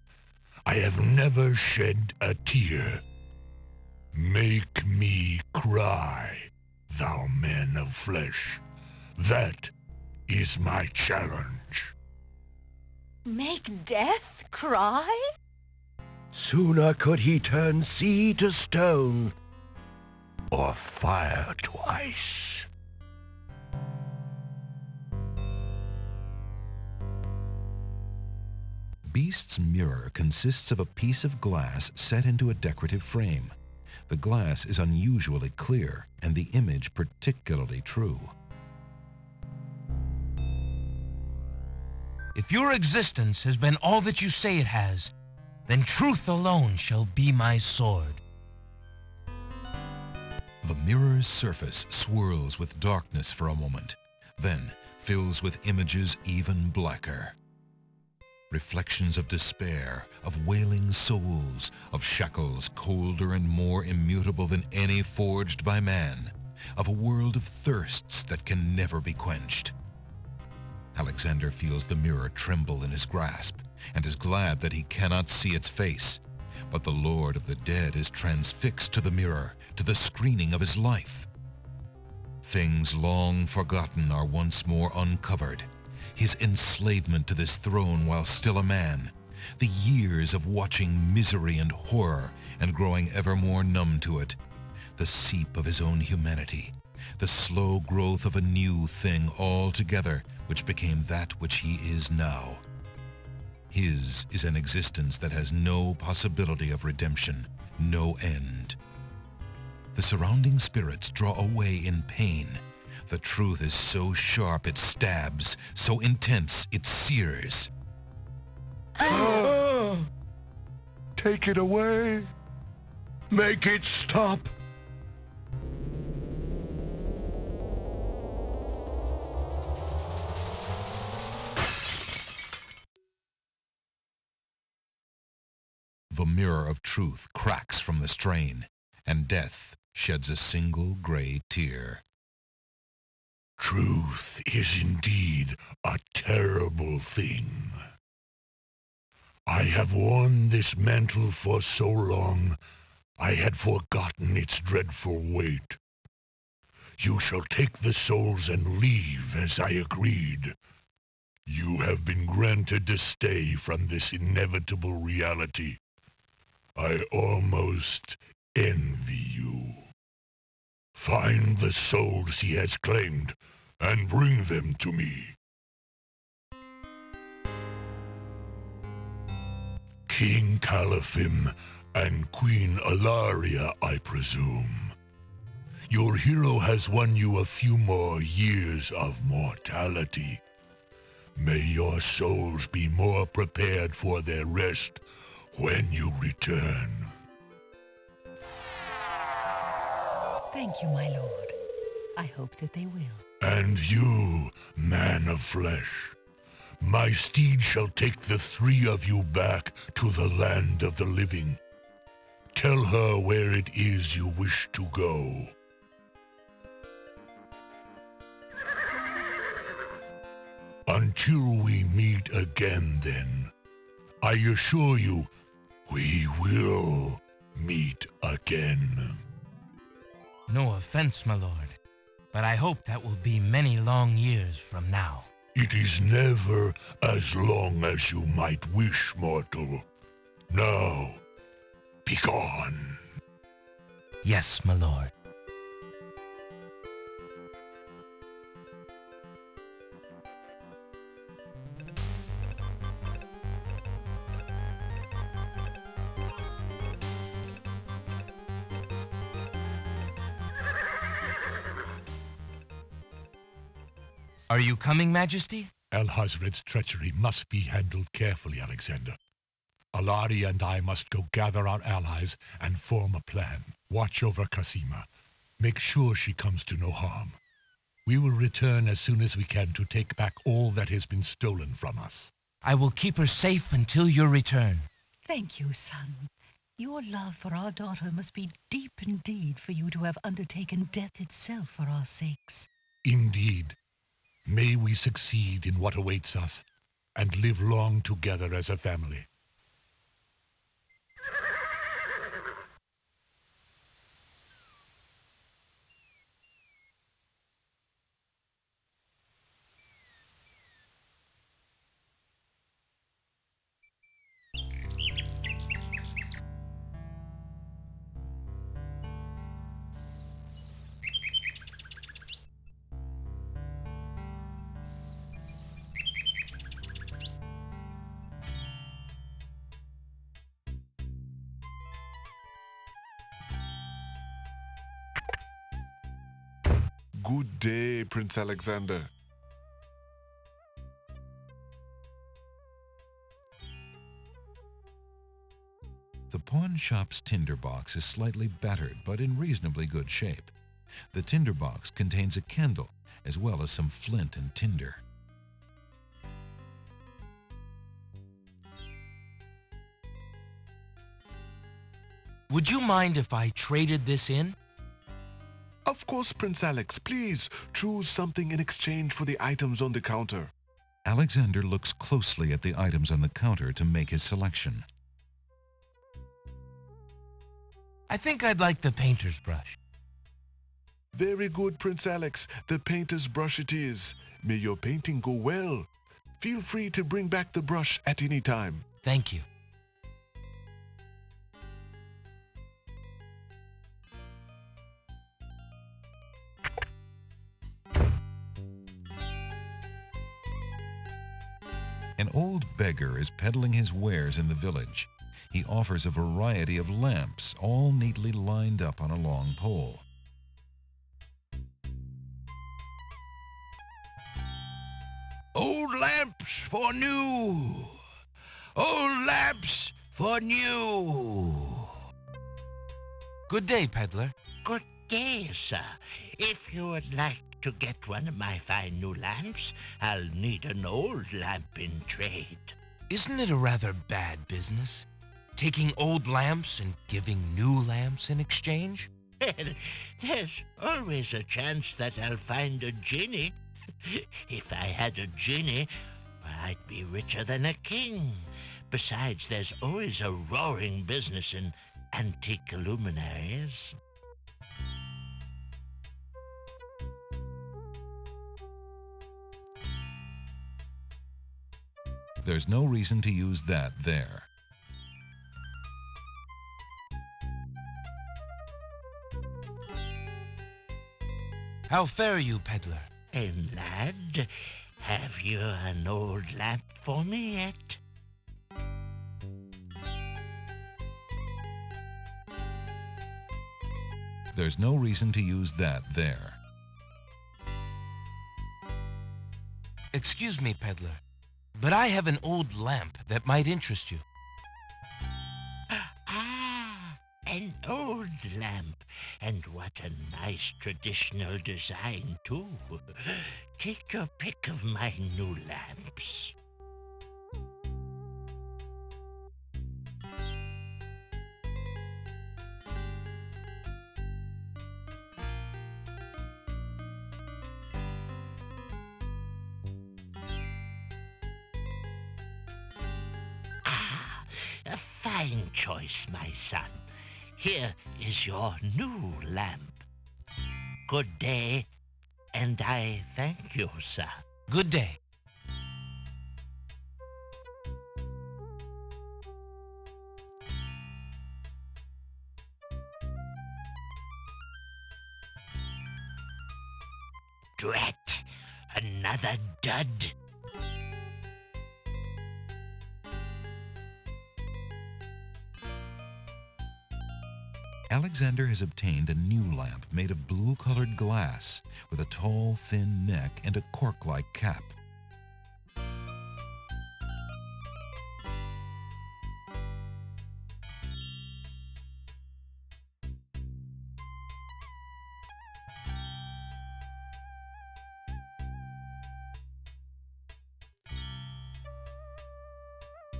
I have never shed a tear. Make me cry, thou man of flesh. That is my challenge. Make death cry? Sooner could he turn sea to stone, or fire to ice. Beast's mirror consists of a piece of glass set into a decorative frame. The glass is unusually clear, and the image particularly true. If your existence has been all that you say it has, then truth alone shall be my sword. The mirror's surface swirls with darkness for a moment, then fills with images even blacker. Reflections of despair, of wailing souls, of shackles colder and more immutable than any forged by man, of a world of thirsts that can never be quenched. Alexander feels the mirror tremble in his grasp and is glad that he cannot see its face. But the Lord of the Dead is transfixed to the mirror, to the screening of his life. Things long forgotten are once more uncovered. His enslavement to this throne while still a man, the years of watching misery and horror and growing ever more numb to it, the seep of his own humanity, the slow growth of a new thing altogether which became that which he is now. His is an existence that has no possibility of redemption, no end. The surrounding spirits draw away in pain. The truth is so sharp it stabs, so intense it sears. Take it away. Make it stop. The mirror of truth cracks from the strain, and death sheds a single gray tear. Truth is indeed a terrible thing. I have worn this mantle for so long, I had forgotten its dreadful weight. You shall take the souls and leave as I agreed. You have been granted to stay from this inevitable reality. I almost envy you. Find the souls he has claimed and bring them to me. King Calaphim and Queen Alaria, I presume. Your hero has won you a few more years of mortality. May your souls be more prepared for their rest when you return. Thank you, my lord. I hope that they will. And you, man of flesh, my steed shall take the three of you back to the land of the living. Tell her where it is you wish to go. Until we meet again, then, I assure you, we will meet again. No offense, my lord, but I hope that will be many long years from now. It is never as long as you might wish, mortal. Now, begone. Yes, my lord. Are you coming, Majesty? Alhazred's treachery must be handled carefully, Alexander. Alari and I must go gather our allies and form a plan. Watch over Cassima. Make sure she comes to no harm. We will return as soon as we can to take back all that has been stolen from us. I will keep her safe until your return. Thank you, son. Your love for our daughter must be deep indeed for you to have undertaken death itself for our sakes. Indeed. May we succeed in what awaits us, and live long together as a family. Good day, Prince Alexander. The pawn shop's tinderbox is slightly battered, but in reasonably good shape. The tinderbox contains a candle, as well as some flint and tinder. Would you mind if I traded this in? Of course, Prince Alex. Please choose something in exchange for the items on the counter. Alexander looks closely at the items on the counter to make his selection. I think I'd like the painter's brush. Very good, Prince Alex. The painter's brush it is. May your painting go well. Feel free to bring back the brush at any time. Thank you. An old beggar is peddling his wares in the village. He offers a variety of lamps, all neatly lined up on a long pole. Old lamps for new. Old lamps for new. Good day, peddler. Good day, sir. If you would like to get one of my fine new lamps, I'll need an old lamp in trade. Isn't it a rather bad business? Taking old lamps and giving new lamps in exchange? There's always a chance that I'll find a genie. If I had a genie, I'd be richer than a king. Besides, there's always a roaring business in antique luminaries. There's no reason to use that there. How fare you, peddler? Hey, lad, have you an old lamp for me yet? There's no reason to use that there. Excuse me, peddler, but I have an old lamp that might interest you. An old lamp, and what a nice traditional design, too. Take your pick of my new lamps. A fine choice, my son. Here is your new lamp. Good day, and I thank you, sir. Good day. Drat! Another dud. Alexander has obtained a new lamp made of blue-colored glass with a tall, thin neck and a cork-like cap.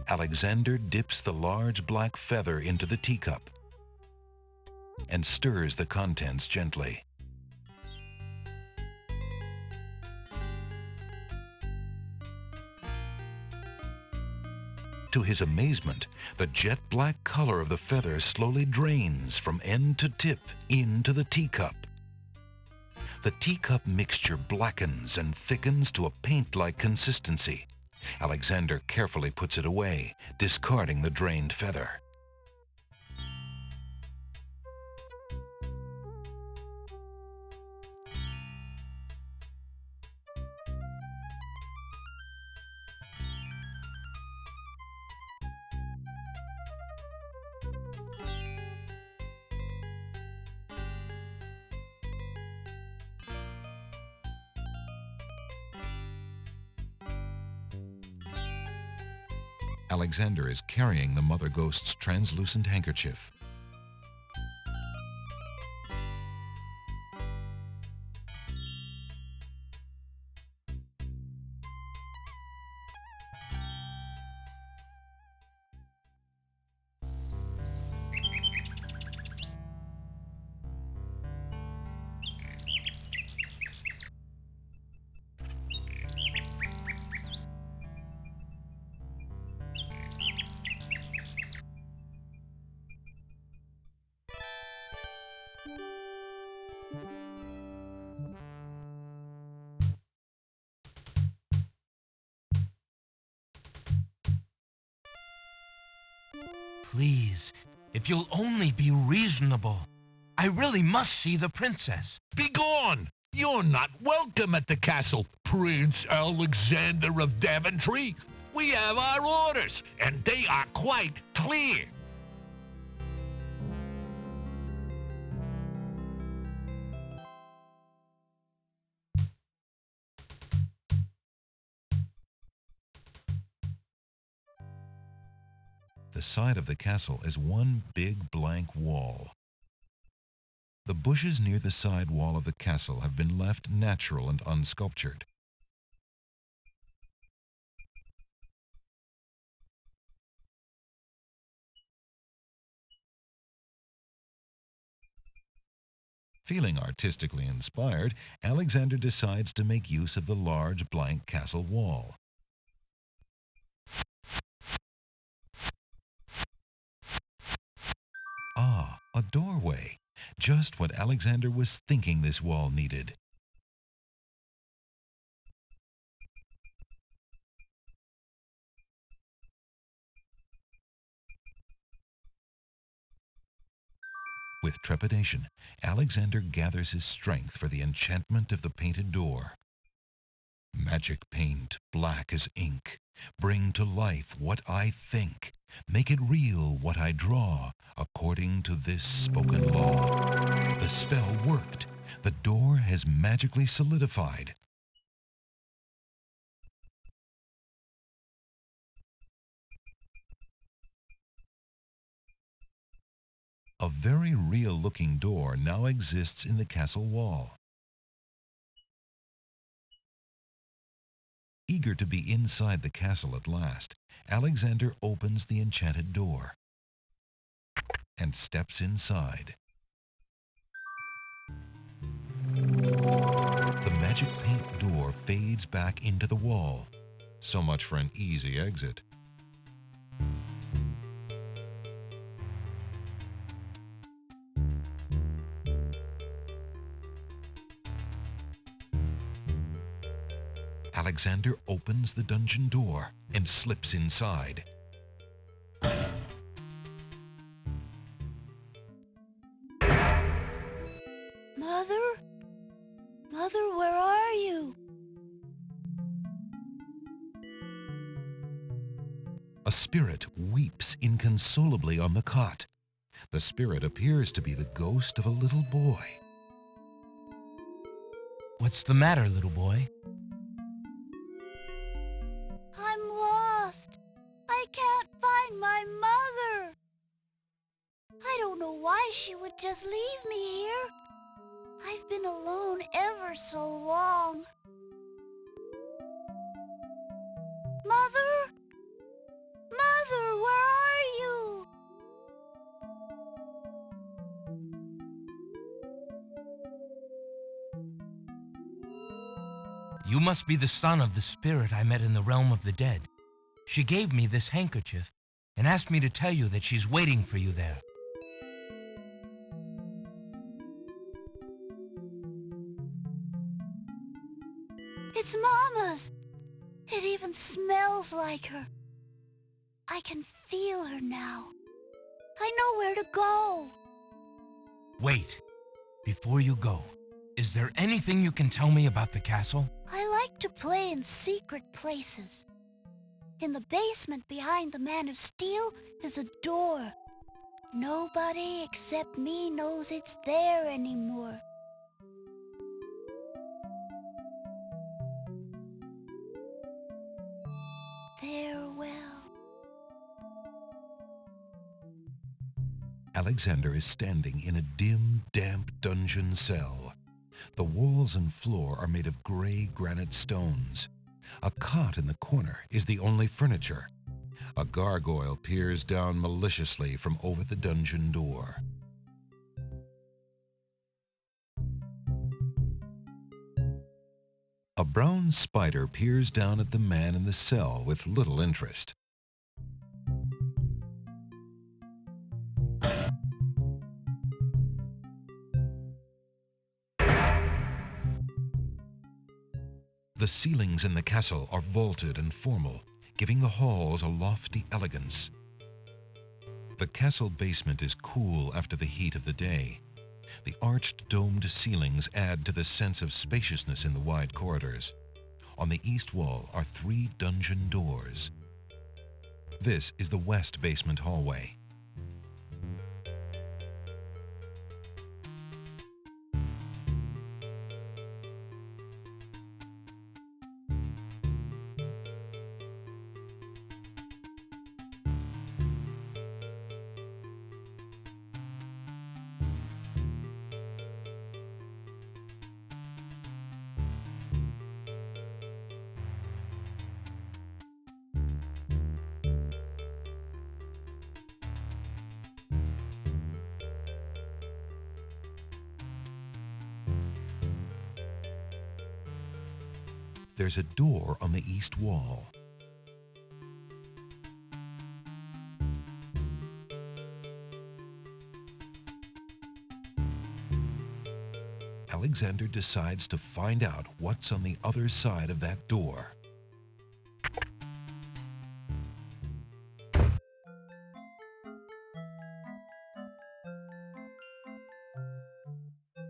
Alexander dips the large black feather into the teacup and stirs the contents gently. To his amazement, the jet-black color of the feather slowly drains from end to tip into the teacup. The teacup mixture blackens and thickens to a paint-like consistency. Alexander carefully puts it away, discarding the drained feather. Alexander is carrying the Mother Ghost's translucent handkerchief. Please, if you'll only be reasonable. I really must see the princess. Begone! You're not welcome at the castle, Prince Alexander of Daventry. We have our orders, and they are quite clear. The side of the castle is one big blank wall. The bushes near the side wall of the castle have been left natural and unsculptured. Feeling artistically inspired, Alexander decides to make use of the large blank castle wall. Ah, a doorway. Just what Alexander was thinking this wall needed. With trepidation, Alexander gathers his strength for the enchantment of the painted door. Magic paint, black as ink, bring to life what I think. Make it real what I draw, according to this spoken law. The spell worked. The door has magically solidified. A very real-looking door now exists in the castle wall. Eager to be inside the castle at last, Alexander opens the enchanted door and steps inside. The magic paint door fades back into the wall. So much for an easy exit. Alexander opens the dungeon door and slips inside. Mother? Mother, where are you? A spirit weeps inconsolably on the cot. The spirit appears to be the ghost of a little boy. What's the matter, little boy? I'm lost. I can't find my mother. I don't know why she would just leave me here. I've been alone ever so long. Mother? Mother, where are you? You must be the son of the spirit I met in the realm of the dead. She gave me this handkerchief and asked me to tell you that she's waiting for you there. It's Mama's. It even smells like her. I can feel her now. I know where to go. Wait, before you go, is there anything you can tell me about the castle? I like to play in secret places. In the basement behind the Man of Steel is a door. Nobody except me knows it's there anymore. Farewell. Alexander is standing in a dim, damp dungeon cell. The walls and floor are made of gray granite stones. A cot in the corner is the only furniture. A gargoyle peers down maliciously from over the dungeon door. A brown spider peers down at the man in the cell with little interest. The ceilings in the castle are vaulted and formal, giving the halls a lofty elegance. The castle basement is cool after the heat of the day. The arched domed ceilings add to the sense of spaciousness in the wide corridors. On the east wall are 3 dungeon doors. This is the west basement hallway. There's a door on the east wall. Alexander decides to find out what's on the other side of that door.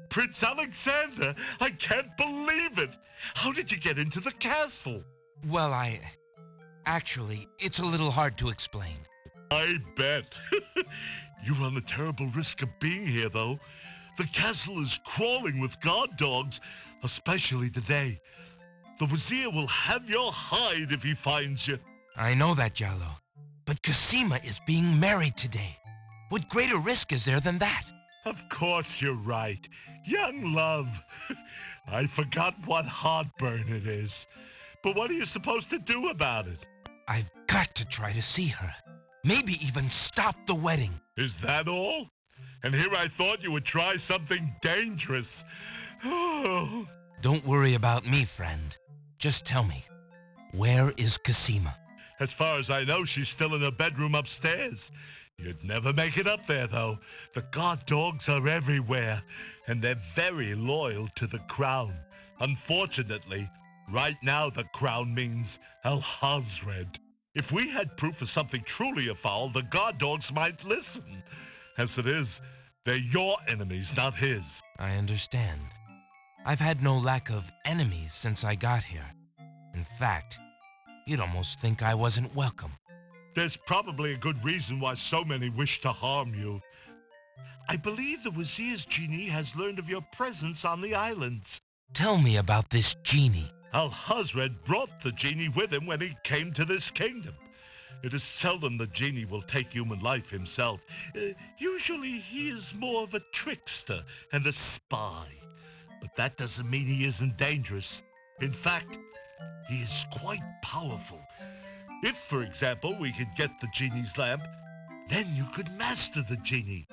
Prince Alexander, I can't believe it! How did you get into the castle? Well, actually, it's a little hard to explain. I bet. You run the terrible risk of being here, though. The castle is crawling with guard dogs, especially today. The Vizier will have your hide if he finds you. I know that, Giallo. But Cassima is being married today. What greater risk is there than that? Of course you're right. Young love. I forgot what heartburn it is. But what are you supposed to do about it? I've got to try to see her. Maybe even stop the wedding. Is that all? And here I thought you would try something dangerous. Oh. Don't worry about me, friend. Just tell me, where is Cassima? As far as I know, she's still in her bedroom upstairs. You'd never make it up there, though. The guard dogs are everywhere, and they're very loyal to the crown. Unfortunately, right now the crown means Al-Hazred. If we had proof of something truly afoul, the guard dogs might listen. As it is, they're your enemies, not his. I understand. I've had no lack of enemies since I got here. In fact, you'd almost think I wasn't welcome. There's probably a good reason why so many wish to harm you. I believe the Vizier's genie has learned of your presence on the islands. Tell me about this genie. Al-Hazred brought the genie with him when he came to this kingdom. It is seldom the genie will take human life himself. Usually he is more of a trickster and a spy. But that doesn't mean he isn't dangerous. In fact, he is quite powerful. If, for example, we could get the genie's lamp, then you could master the genie.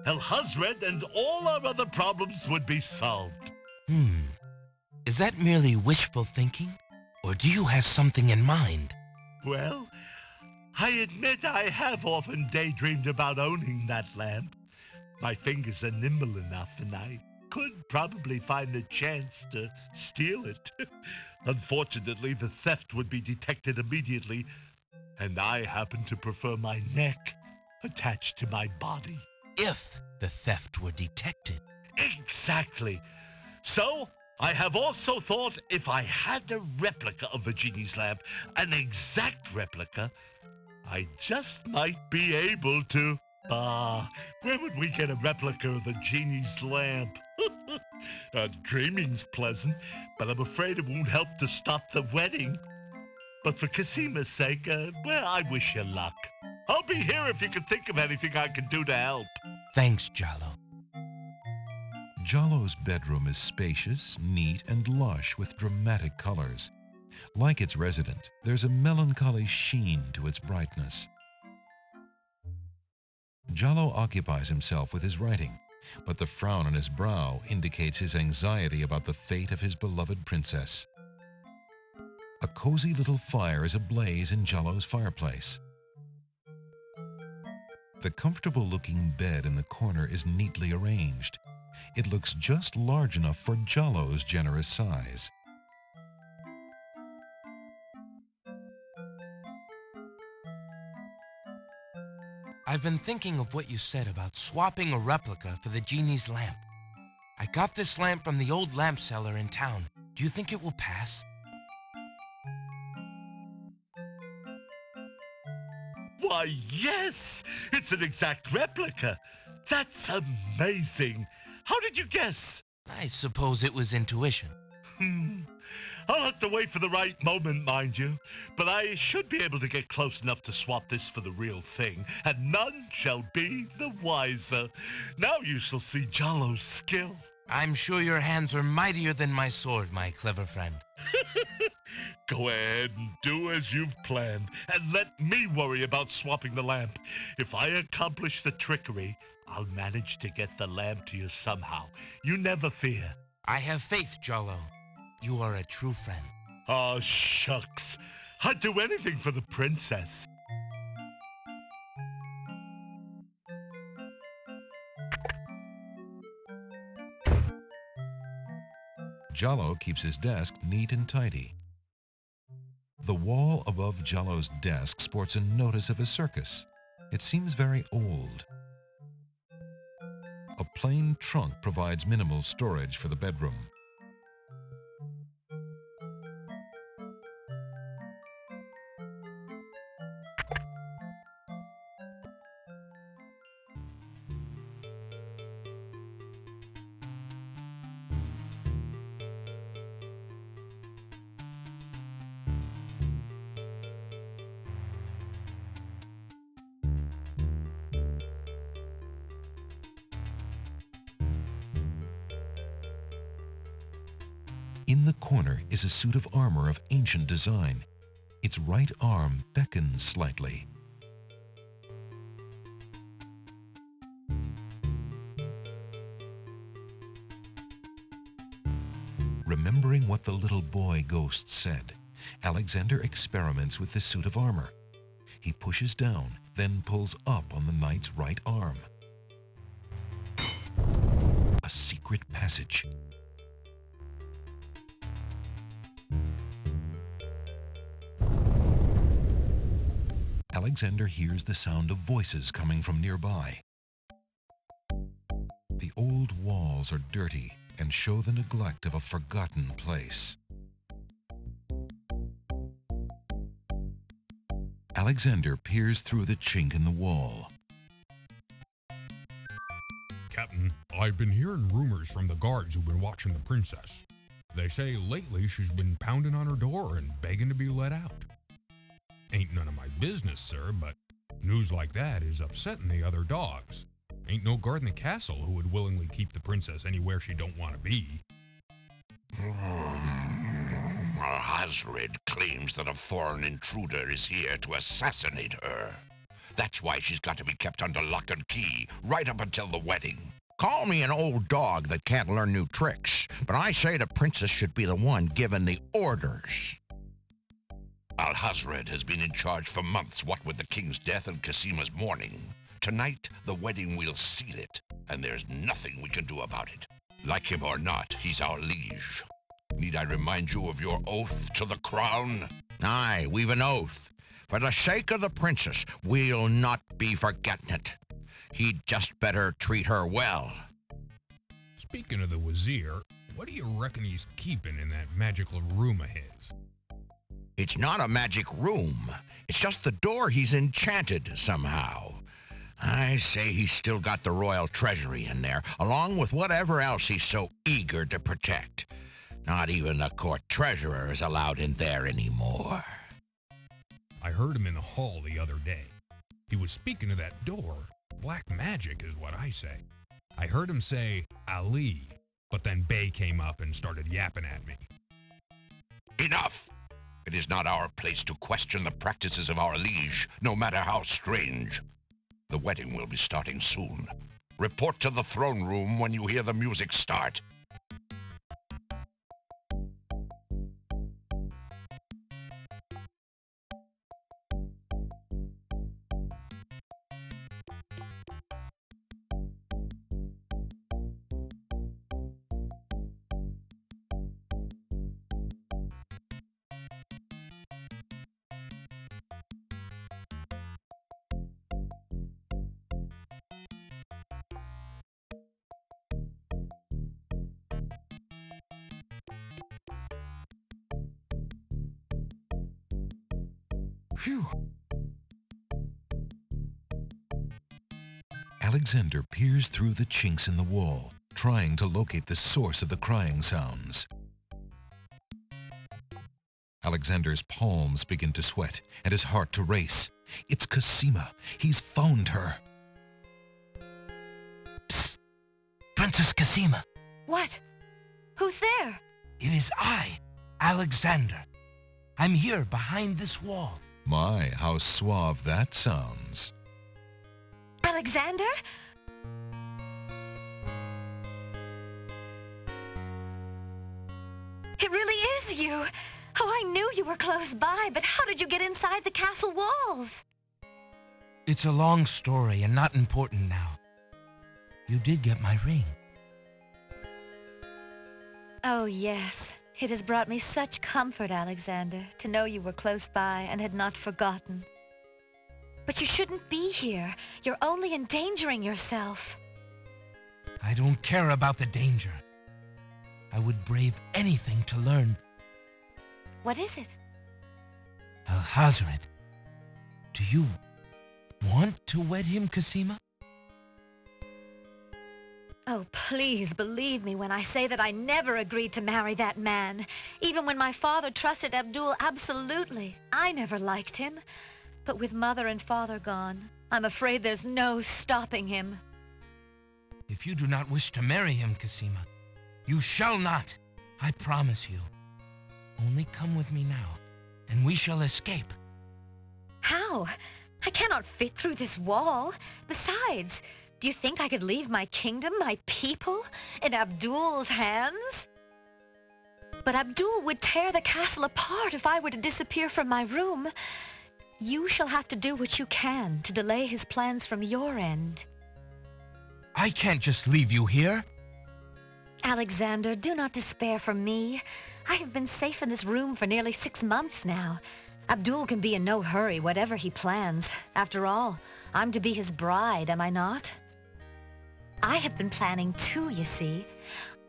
Al-Hazred and all our other problems would be solved. Is that merely wishful thinking? Or do you have something in mind? Well, I admit I have often daydreamed about owning that lamp. My fingers are nimble enough, and I could probably find a chance to steal it. Unfortunately, the theft would be detected immediately, and I happen to prefer my neck attached to my body. If the theft were detected. Exactly. So, I have also thought if I had a replica of the genie's lamp, an exact replica, I just might be able to... where would we get a replica of the genie's lamp? Dreaming's pleasant, but I'm afraid it won't help to stop the wedding. But for Cassima's sake, well, I wish you luck. I'll be here if you can think of anything I can do to help. Thanks, Giallo. Giallo's bedroom is spacious, neat, and lush with dramatic colors. Like its resident, there's a melancholy sheen to its brightness. Giallo occupies himself with his writing, but the frown on his brow indicates his anxiety about the fate of his beloved princess. A cozy little fire is ablaze in Giallo's fireplace. The comfortable-looking bed in the corner is neatly arranged. It looks just large enough for Giallo's generous size. I've been thinking of what you said about swapping a replica for the genie's lamp. I got this lamp from the old lamp seller in town. Do you think it will pass? Why, yes! It's an exact replica. That's amazing. How did you guess? I suppose it was intuition. I'll have to wait for the right moment, mind you. But I should be able to get close enough to swap this for the real thing, and none shall be the wiser. Now you shall see Jalo's skill. I'm sure your hands are mightier than my sword, my clever friend. Go ahead and do as you've planned, and let me worry about swapping the lamp. If I accomplish the trickery, I'll manage to get the lamp to you somehow. You never fear. I have faith, Jalo. You are a true friend. Aw, shucks. I'd do anything for the princess. Jalo keeps his desk neat and tidy. The wall above Jalo's desk sports a notice of a circus. It seems very old. A plain trunk provides minimal storage for the bedroom. In the corner is a suit of armor of ancient design. Its right arm beckons slightly. Remembering what the little boy ghost said, Alexander experiments with the suit of armor. He pushes down, then pulls up on the knight's right arm. A secret passage. Alexander hears the sound of voices coming from nearby. The old walls are dirty and show the neglect of a forgotten place. Alexander peers through the chink in the wall. Captain, I've been hearing rumors from the guards who've been watching the princess. They say lately she's been pounding on her door and begging to be let out. Ain't none of my business, sir, but news like that is upsetting the other dogs. Ain't no guard in the castle who would willingly keep the princess anywhere she don't want to be. Hazred claims that a foreign intruder is here to assassinate her. That's why she's got to be kept under lock and key, right up until the wedding. Call me an old dog that can't learn new tricks, but I say the princess should be the one given the orders. Alhazred has been in charge for months, what with the king's death and Cassima's mourning. Tonight, the wedding will seal it, and there's nothing we can do about it. Like him or not, he's our liege. Need I remind you of your oath to the crown? Aye, we've an oath. For the sake of the princess, we'll not be forgetting it. He'd just better treat her well. Speaking of the Vizier, what do you reckon he's keeping in that magical room of his? It's not a magic room. It's just the door he's enchanted somehow. I say he's still got the royal treasury in there, along with whatever else he's so eager to protect. Not even the court treasurer is allowed in there anymore. I heard him in the hall the other day. He was speaking of that door. Black magic is what I say. I heard him say, Ali, but then Bay came up and started yapping at me. Enough! It is not our place to question the practices of our liege, no matter how strange. The wedding will be starting soon. Report to the throne room when you hear the music start. Phew. Alexander peers through the chinks in the wall, trying to locate the source of the crying sounds. Alexander's palms begin to sweat and his heart to race. It's Cassima. He's found her. Psst! Princess Cassima! What? Who's there? It is I, Alexander. I'm here behind this wall. My, how suave that sounds. Alexander? It really is you. Oh, I knew you were close by, but how did you get inside the castle walls? It's a long story and not important now. You did get my ring. Oh, yes. It has brought me such comfort, Alexander, to know you were close by and had not forgotten. But you shouldn't be here. You're only endangering yourself. I don't care about the danger. I would brave anything to learn. What is it? Alhazred, do you want to wed him, Cassima? Oh, please believe me when I say that I never agreed to marry that man. Even when my father trusted Abdul absolutely, I never liked him. But with mother and father gone, I'm afraid there's no stopping him. If you do not wish to marry him, Cassima, you shall not. I promise you. Only come with me now, and we shall escape. How? I cannot fit through this wall. Besides, do you think I could leave my kingdom, my people, in Abdul's hands? But Abdul would tear the castle apart if I were to disappear from my room. You shall have to do what you can to delay his plans from your end. I can't just leave you here. Alexander, do not despair for me. I have been safe in this room for nearly 6 months now. Abdul can be in no hurry, whatever he plans. After all, I'm to be his bride, am I not? I have been planning too, you see.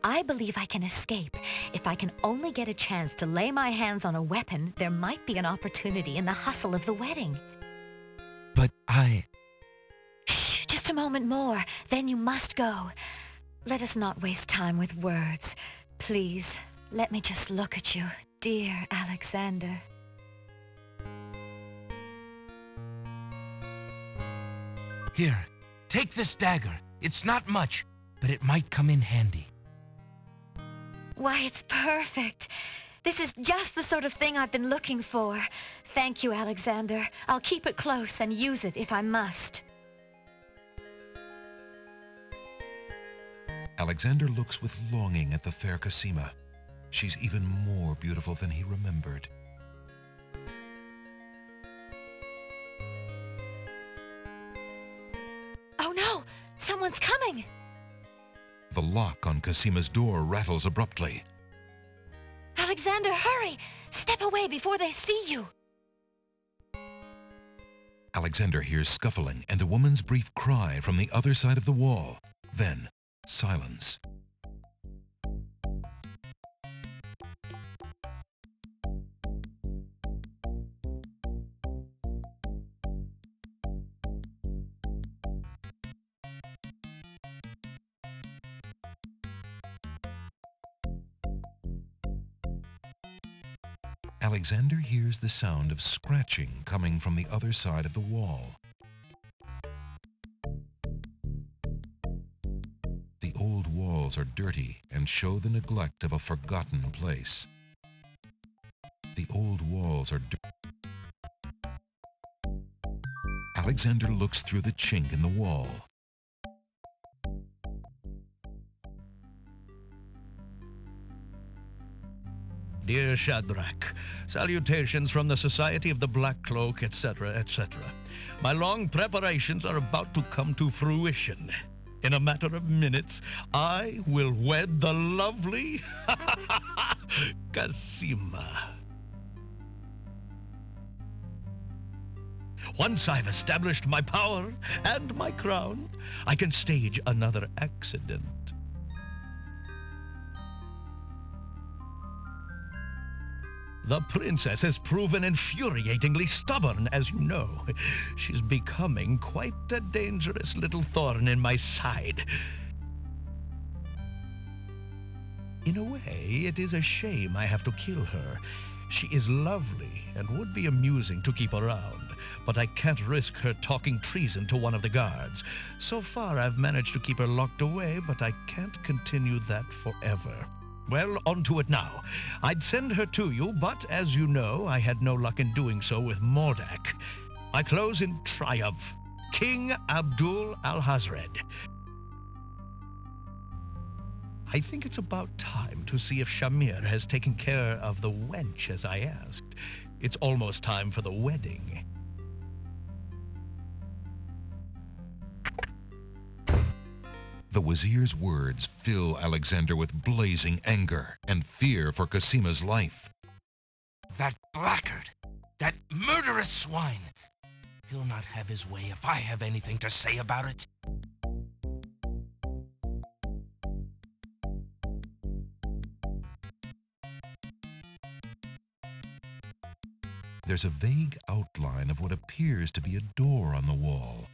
I believe I can escape. If I can only get a chance to lay my hands on a weapon, there might be an opportunity in the hustle of the wedding. But I... Shh, just a moment more, then you must go. Let us not waste time with words. Please, let me just look at you, dear Alexander. Here, take this dagger. It's not much, but it might come in handy. Why, it's perfect. This is just the sort of thing I've been looking for. Thank you, Alexander. I'll keep it close and use it if I must. Alexander looks with longing at the fair Cassima. She's even more beautiful than he remembered. Oh no! Someone's coming! The lock on Cassima's door rattles abruptly. Alexander, hurry! Step away before they see you! Alexander hears scuffling and a woman's brief cry from the other side of the wall. Then, silence. Alexander hears the sound of scratching coming from the other side of the wall. The old walls are dirty and show the neglect of a forgotten place. The old walls are dirty. Alexander looks through the chink in the wall. Dear Shadrach, salutations from the Society of the Black Cloak, etc., etc. My long preparations are about to come to fruition. In a matter of minutes, I will wed the lovely Cassima. Once I've established my power and my crown, I can stage another accident. The princess has proven infuriatingly stubborn, as you know. She's becoming quite a dangerous little thorn in my side. In a way, it is a shame I have to kill her. She is lovely and would be amusing to keep around, but I can't risk her talking treason to one of the guards. So far, I've managed to keep her locked away, but I can't continue that forever. Well, on to it now. I'd send her to you, but as you know, I had no luck in doing so with Mordak. I close in triumph. King Abdul al-Hazred. I think it's about time to see if Shamir has taken care of the wench as I asked. It's almost time for the wedding. The Vizier's words fill Alexander with blazing anger and fear for Cassima's life. That blackguard! That murderous swine! He'll not have his way if I have anything to say about it. There's a vague outline of what appears to be a door on the wall.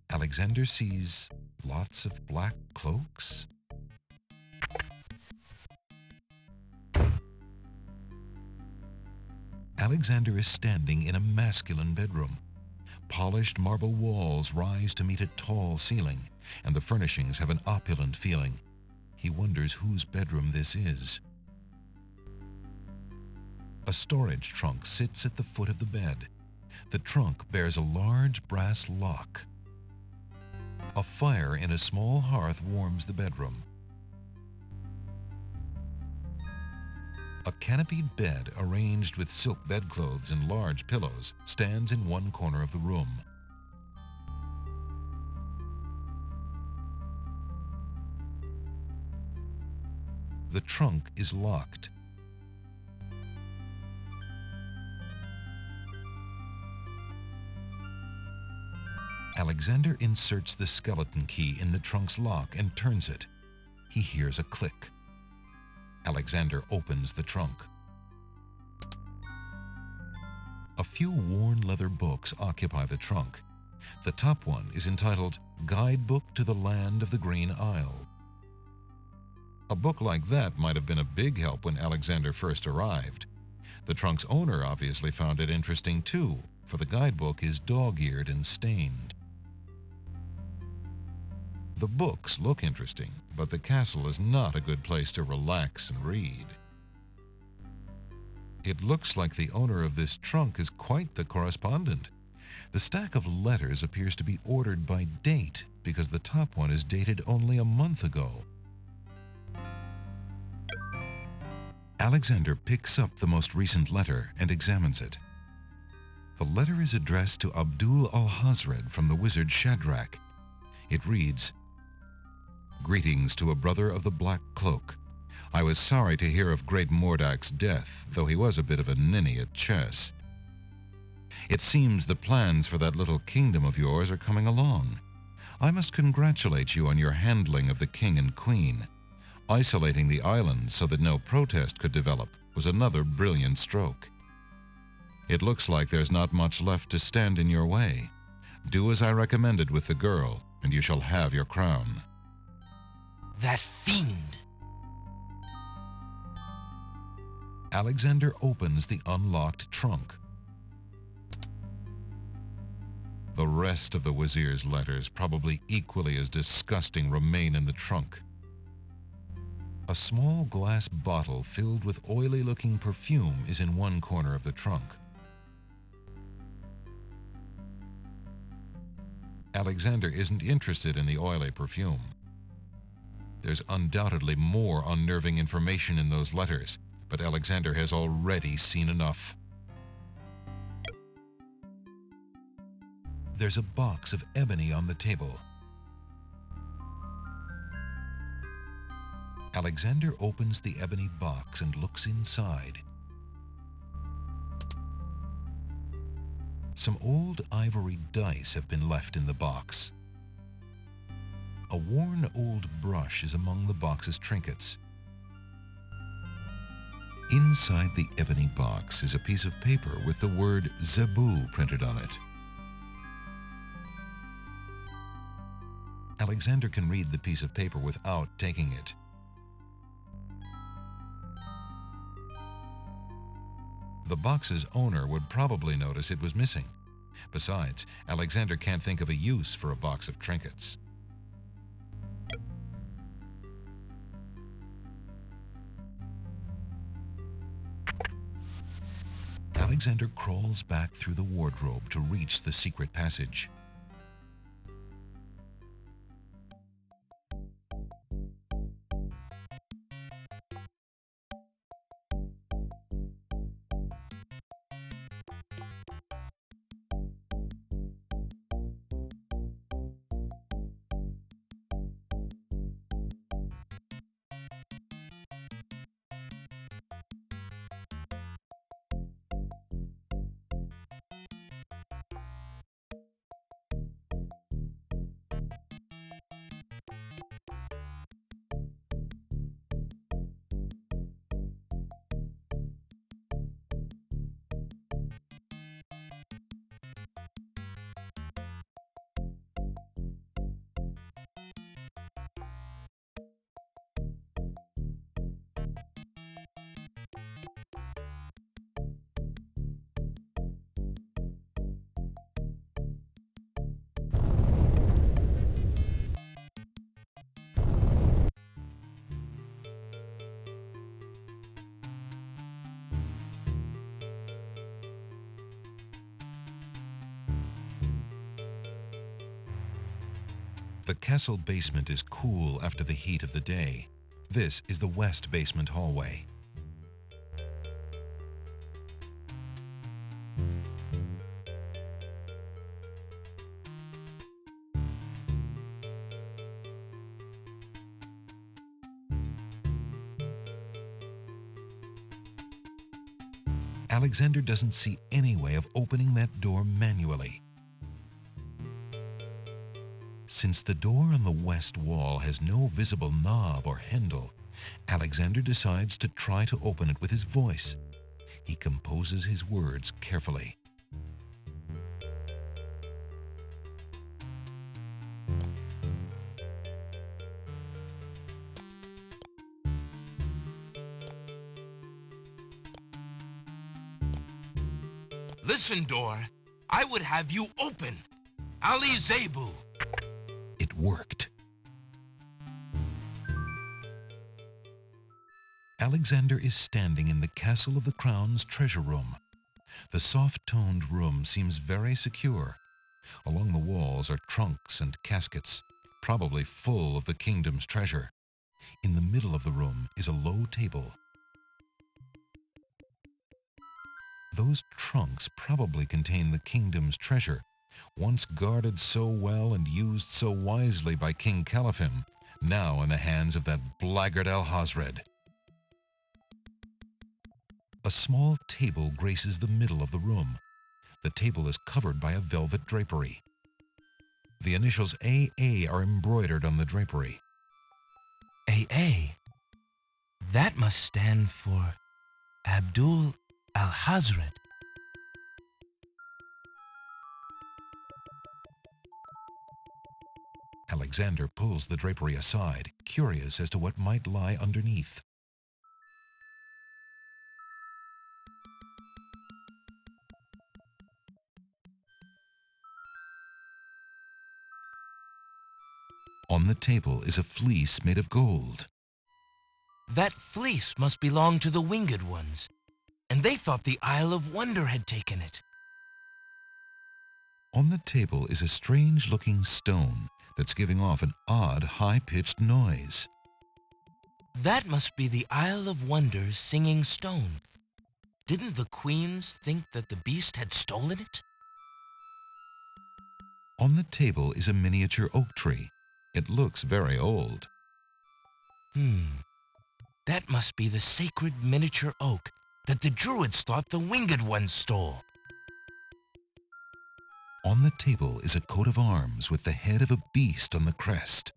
Alexander sees lots of black cloaks. Alexander is standing in a masculine bedroom. Polished marble walls rise to meet a tall ceiling, and the furnishings have an opulent feeling. He wonders whose bedroom this is. A storage trunk sits at the foot of the bed. The trunk bears a large brass lock. A fire in a small hearth warms the bedroom. A canopied bed arranged with silk bedclothes and large pillows stands in one corner of the room. The trunk is locked. Alexander inserts the skeleton key in the trunk's lock and turns it. He hears a click. Alexander opens the trunk. A few worn leather books occupy the trunk. The top one is entitled Guidebook to the Land of the Green Isle. A book like that might have been a big help when Alexander first arrived. The trunk's owner obviously found it interesting too, for the guidebook is dog-eared and stained. The books look interesting, but the castle is not a good place to relax and read. It looks like the owner of this trunk is quite the correspondent. The stack of letters appears to be ordered by date because the top one is dated only a month ago. Alexander picks up the most recent letter and examines it. The letter is addressed to Abdul al-Hazred from the wizard Shadrach. It reads, "Greetings to a brother of the Black Cloak. I was sorry to hear of great Mordak's death, though he was a bit of a ninny at chess. It seems the plans for that little kingdom of yours are coming along. I must congratulate you on your handling of the king and queen. Isolating the islands so that no protest could develop was another brilliant stroke. It looks like there's not much left to stand in your way. Do as I recommended with the girl, and you shall have your crown." That fiend! Alexander opens the unlocked trunk. The rest of the Vizier's letters, probably equally as disgusting, remain in the trunk. A small glass bottle filled with oily-looking perfume is in one corner of the trunk. Alexander isn't interested in the oily perfume. There's undoubtedly more unnerving information in those letters, but Alexander has already seen enough. There's a box of ebony on the table. Alexander opens the ebony box and looks inside. Some old ivory dice have been left in the box. A worn old brush is among the box's trinkets. Inside the ebony box is a piece of paper with the word Zebu printed on it. Alexander can read the piece of paper without taking it. The box's owner would probably notice it was missing. Besides, Alexander can't think of a use for a box of trinkets. Alexander crawls back through the wardrobe to reach the secret passage. The castle basement is cool after the heat of the day. This is the west basement hallway. Alexander doesn't see any way of opening that door manually. Since the door on the west wall has no visible knob or handle, Alexander decides to try to open it with his voice. He composes his words carefully. Listen, door. I would have you open. Ali Zebu. It worked. Alexander is standing in the Castle of the Crown's treasure room. The soft-toned room seems very secure. Along the walls are trunks and caskets, probably full of the kingdom's treasure. In the middle of the room is a low table. Those trunks probably contain the kingdom's treasure, once guarded so well and used so wisely by King Caliphim, now in the hands of that blackguard Alhazred. A small table graces the middle of the room. The table is covered by a velvet drapery. The initials AA are embroidered on the drapery. AA? That must stand for Abdul Alhazred. Alexander pulls the drapery aside, curious as to what might lie underneath. On the table is a fleece made of gold. That fleece must belong to the winged ones, and they thought the Isle of Wonder had taken it. On the table is a strange-looking stone that's giving off an odd, high-pitched noise. That must be the Isle of Wonder's singing stone. Didn't the queens think that the beast had stolen it? On the table is a miniature oak tree. It looks very old. That must be the sacred miniature oak that the druids thought the winged ones stole. On the table is a coat of arms with the head of a beast on the crest.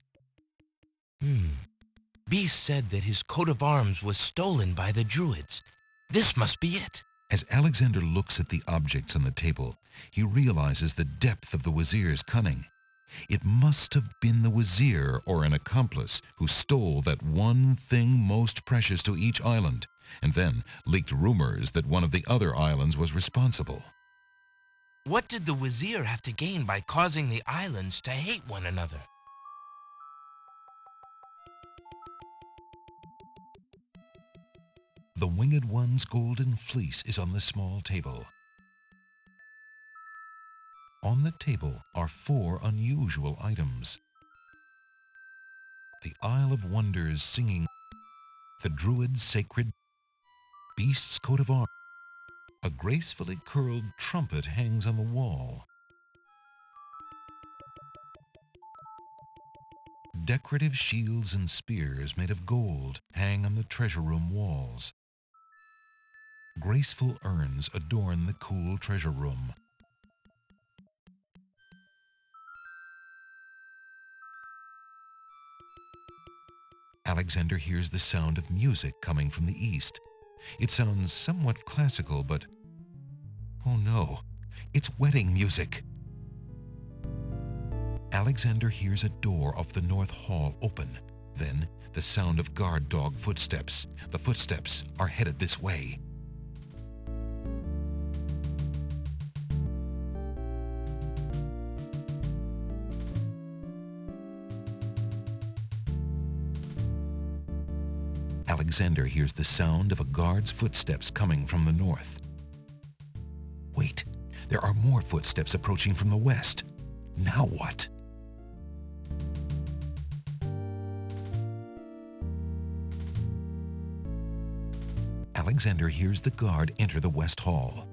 Beast said that his coat of arms was stolen by the druids. This must be it. As Alexander looks at the objects on the table, he realizes the depth of the Vizier's cunning. It must have been the Vizier or an accomplice who stole that one thing most precious to each island, and then leaked rumors that one of the other islands was responsible. What did the Vizier have to gain by causing the islands to hate one another? The Winged One's golden fleece is on the small table. On the table are 4 unusual items. The Isle of Wonders singing, the Druid's sacred beast's coat of arms. A gracefully curled trumpet hangs on the wall. Decorative shields and spears made of gold hang on the treasure room walls. Graceful urns adorn the cool treasure room. Alexander hears the sound of music coming from the east. It sounds somewhat classical, but oh no, it's wedding music. Alexander hears a door off the north hall open. Then the sound of guard dog footsteps. The footsteps are headed this way. Alexander hears the sound of a guard's footsteps coming from the north. Wait, there are more footsteps approaching from the west. Now what? Alexander hears the guard enter the west hall.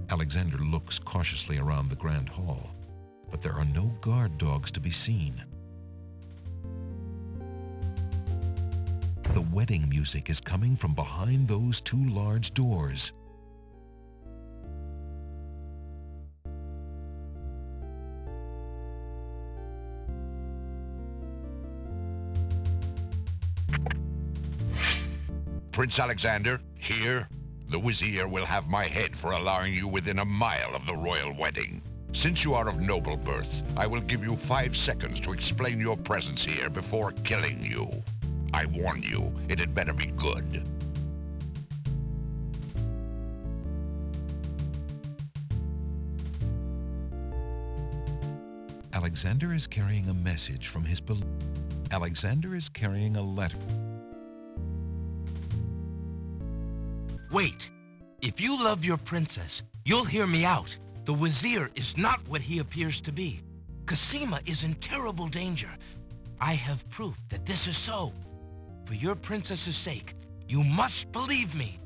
Alexander looks cautiously around the grand hall, but there are no guard dogs to be seen. The wedding music is coming from behind those 2 large doors. Prince Alexander, here. The Vizier will have my head for allowing you within a mile of the royal wedding. Since you are of noble birth, I will give you 5 seconds to explain your presence here before killing you. I warn you, it had better be good. Alexander is carrying a message from his Alexander is carrying a letter. Wait! If you love your princess, you'll hear me out. The Vizier is not what he appears to be. Cassima is in terrible danger. I have proof that this is so. For your princess's sake, you must believe me.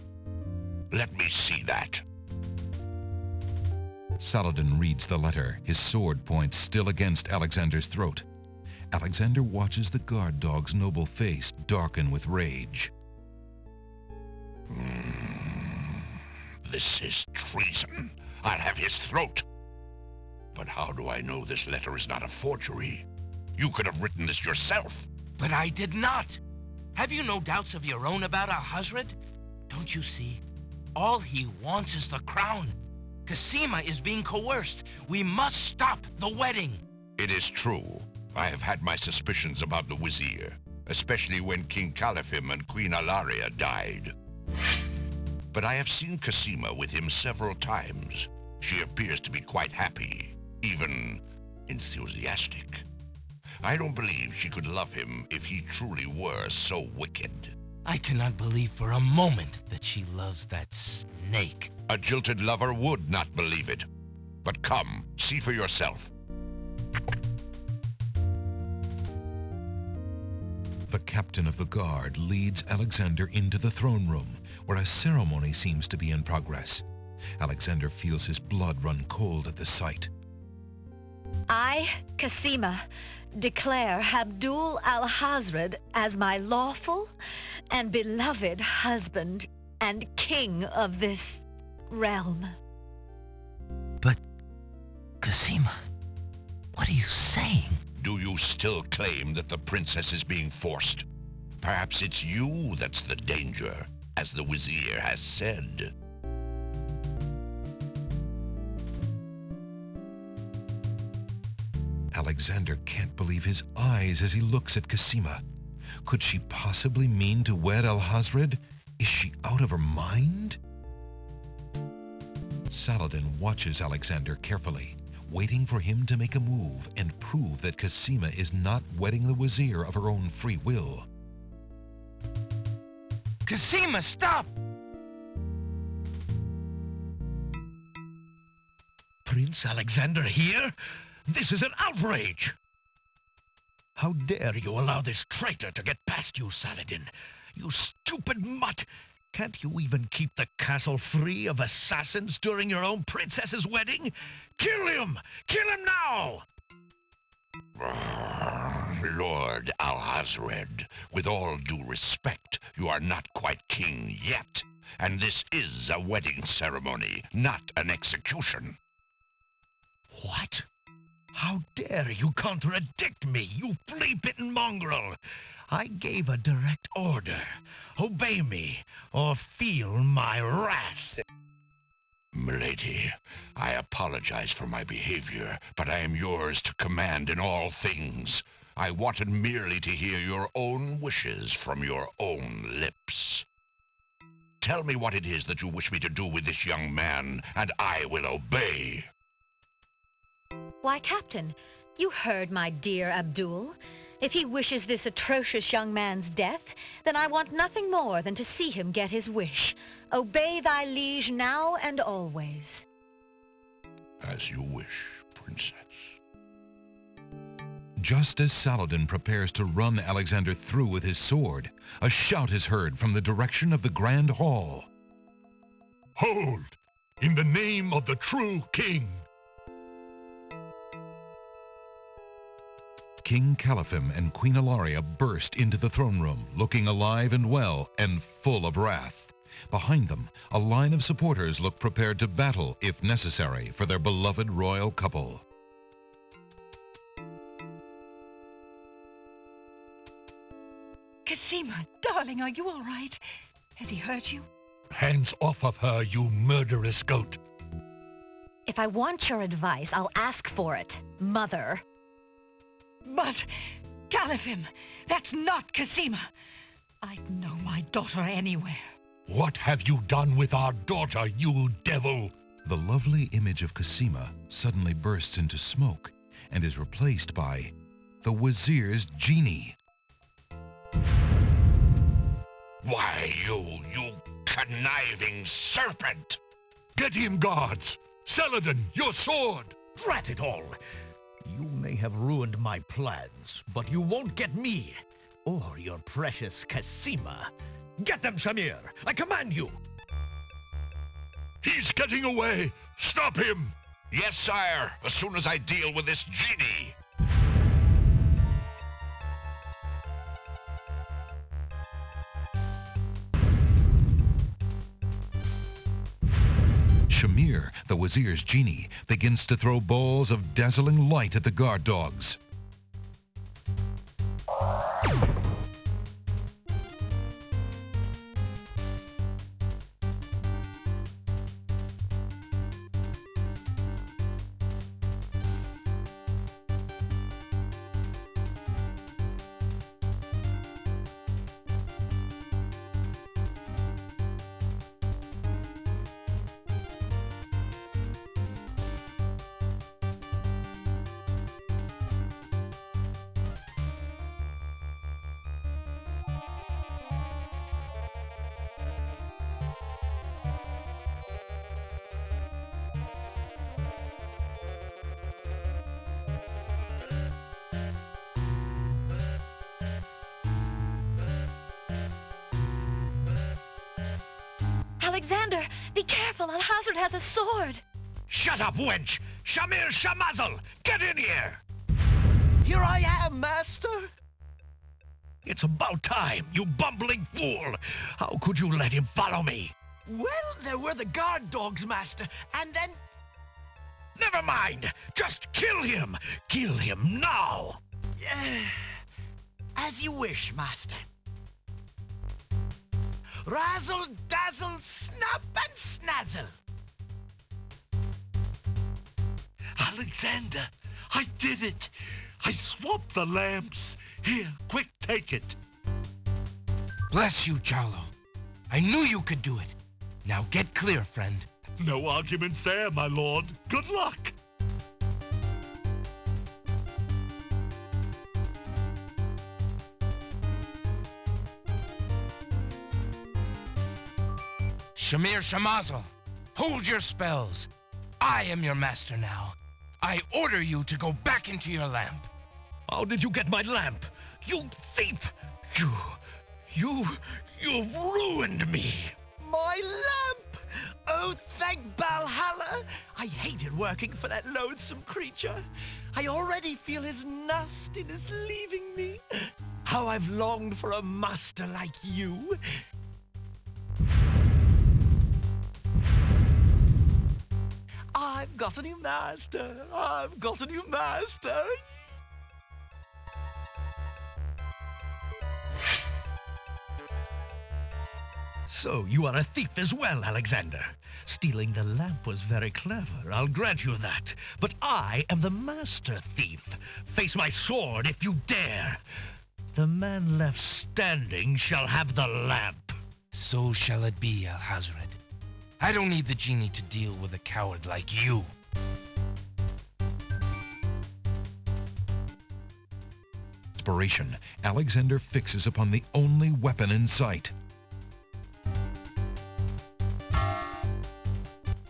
Let me see that. Saladin reads the letter, his sword points still against Alexander's throat. Alexander watches the guard dog's noble face darken with rage. This is treason. I'll have his throat. But how do I know this letter is not a forgery? You could have written this yourself. But I did not. Have you no doubts of your own about Ahasuerus? Don't you see? All he wants is the crown. Cassima is being coerced. We must stop the wedding. It is true. I have had my suspicions about the Vizier, especially when King Caliphim and Queen Alaria died. But I have seen Cassima with him several times. She appears to be quite happy, even enthusiastic. I don't believe she could love him if he truly were so wicked. I cannot believe for a moment that she loves that snake. A jilted lover would not believe it. But come, see for yourself. The captain of the guard leads Alexander into the throne room, where a ceremony seems to be in progress. Alexander feels his blood run cold at the sight. I, Cassima, declare Abdul al-Hazred as my lawful and beloved husband and king of this realm. But, Cassima, what are you saying? Do you still claim that the princess is being forced? Perhaps it's you that's the danger, as the Vizier has said. Alexander can't believe his eyes as he looks at Cassima. Could she possibly mean to wed Alhazred? Is she out of her mind? Saladin watches Alexander carefully, waiting for him to make a move and prove that Cassima is not wedding the Vizier of her own free will. Cassima, stop! Prince Alexander here? This is an outrage! How dare you allow this traitor to get past you, Saladin? You stupid mutt! Can't you even keep the castle free of assassins during your own princess's wedding? Kill him! Kill him now! Lord Alhazred, with all due respect, you are not quite king yet. And this is a wedding ceremony, not an execution. What? How dare you contradict me, you flea-bitten mongrel! I gave a direct order. Obey me, or feel my wrath. Milady, I apologize for my behavior, but I am yours to command in all things. I wanted merely to hear your own wishes from your own lips. Tell me what it is that you wish me to do with this young man, and I will obey. Why, Captain, you heard my dear Abdul. If he wishes this atrocious young man's death, then I want nothing more than to see him get his wish. Obey thy liege now and always. As you wish, Princess. Just as Saladin prepares to run Alexander through with his sword, a shout is heard from the direction of the Grand Hall. Hold! In the name of the true king! King Caliphim and Queen Ilaria burst into the throne room, looking alive and well and full of wrath. Behind them, a line of supporters look prepared to battle, if necessary, for their beloved royal couple. Cassima, darling, are you all right? Has he hurt you? Hands off of her, you murderous goat! If I want your advice, I'll ask for it, Mother. But, Caliphim, that's not Cassima. I'd know my daughter anywhere. What have you done with our daughter, you devil? The lovely image of Cassima suddenly bursts into smoke and is replaced by the Vizier's genie. Why, you conniving serpent! Get him, guards! Saladin, your sword! Drat it all! You may have ruined my plans, but you won't get me, or your precious Cassima. Get them, Shamir! I command you! He's getting away! Stop him! Yes, sire, as soon as I deal with this genie! Shamir, the Vizier's genie, begins to throw balls of dazzling light at the guard dogs. Alexander, be careful. Alhazred has a sword. Shut up, wench! Shamir Shamazel! Get in here! Here I am! master? It's about time, you bumbling fool! How could you let him follow me? Well, there were the guard dogs, master, and then... Never mind! Just kill him! Kill him now! As you wish, master. Razzle, dazzle, snap and snazzle. Alexander, I did it! I swapped the lamps. Here, quick, take it. Bless you, Jalo. I knew you could do it. Now get clear, friend. No argument there, my lord. Good luck. Shamir Shamazel, hold your spells. I am your master now. I order you to go back into your lamp. How did you get my lamp? You thief! You've ruined me! My lamp! Oh, thank Valhalla! I hated working for that loathsome creature. I already feel his nastiness leaving me. How I've longed for a master like you. I've got a new master. I've got a new master. So you are a thief as well, Alexander. Stealing the lamp was very clever, I'll grant you that. But I am the master thief. Face my sword if you dare. The man left standing shall have the lamp. So shall it be, Alhazred. I don't need the genie to deal with a coward like you. Inspiration, Alexander fixes upon the only weapon in sight.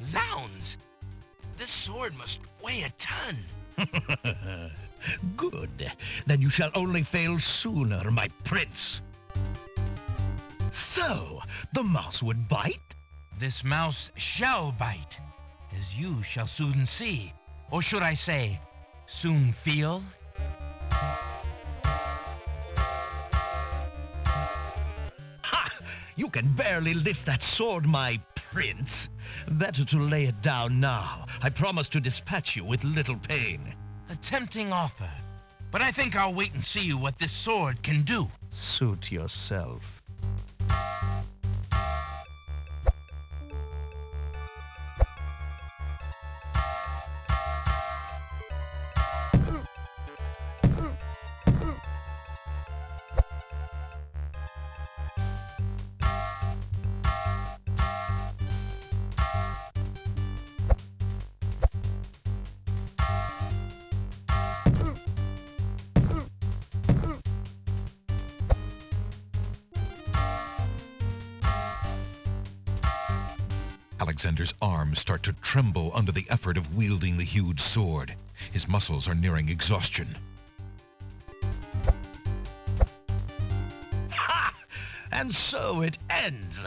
Zounds! This sword must weigh a ton. Good. Then you shall only fail sooner, my prince. So, the mouse would bite? This mouse shall bite, as you shall soon see. Or should I say, soon feel? Ha! You can barely lift that sword, my prince. Better to lay it down now. I promise to dispatch you with little pain. A tempting offer, but I think I'll wait and see what this sword can do. Suit yourself. Alexander's arms start to tremble under the effort of wielding the huge sword. His muscles are nearing exhaustion. Ha! And so it ends.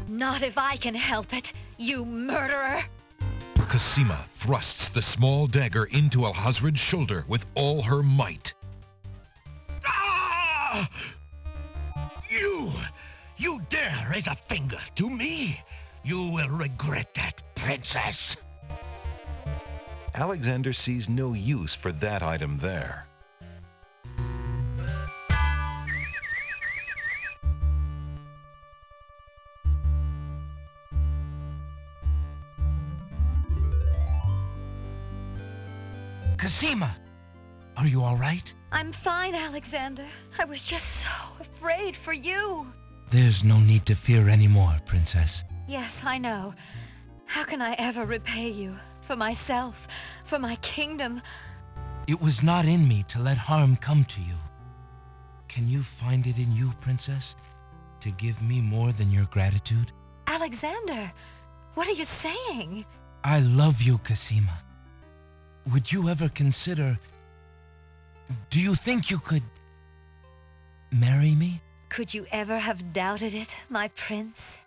Not if I can help it, you murderer! Cassima thrusts the small dagger into Alhazred's shoulder with all her might. Ah! You dare raise a finger to me? You will regret that, princess. Alexander sees no use for that item there. Cassima, are you all right? I'm fine, Alexander. I was just so afraid for you. There's no need to fear anymore, Princess. Yes, I know. How can I ever repay you? For myself, for my kingdom. It was not in me to let harm come to you. Can you find it in you, Princess, to give me more than your gratitude? Alexander, what are you saying? I love you, Cassima. Would you ever consider... Do you think you could... marry me? Could you ever have doubted it, my prince?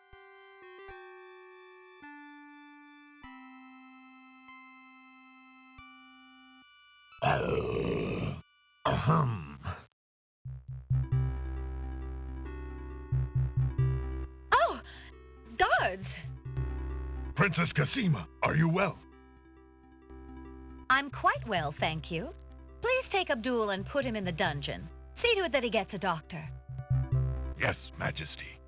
Ahem. Oh! Guards! Princess Cassima, are you well? I'm quite well, thank you. Please take Abdul and put him in the dungeon. See to it that he gets a doctor. Yes, Majesty.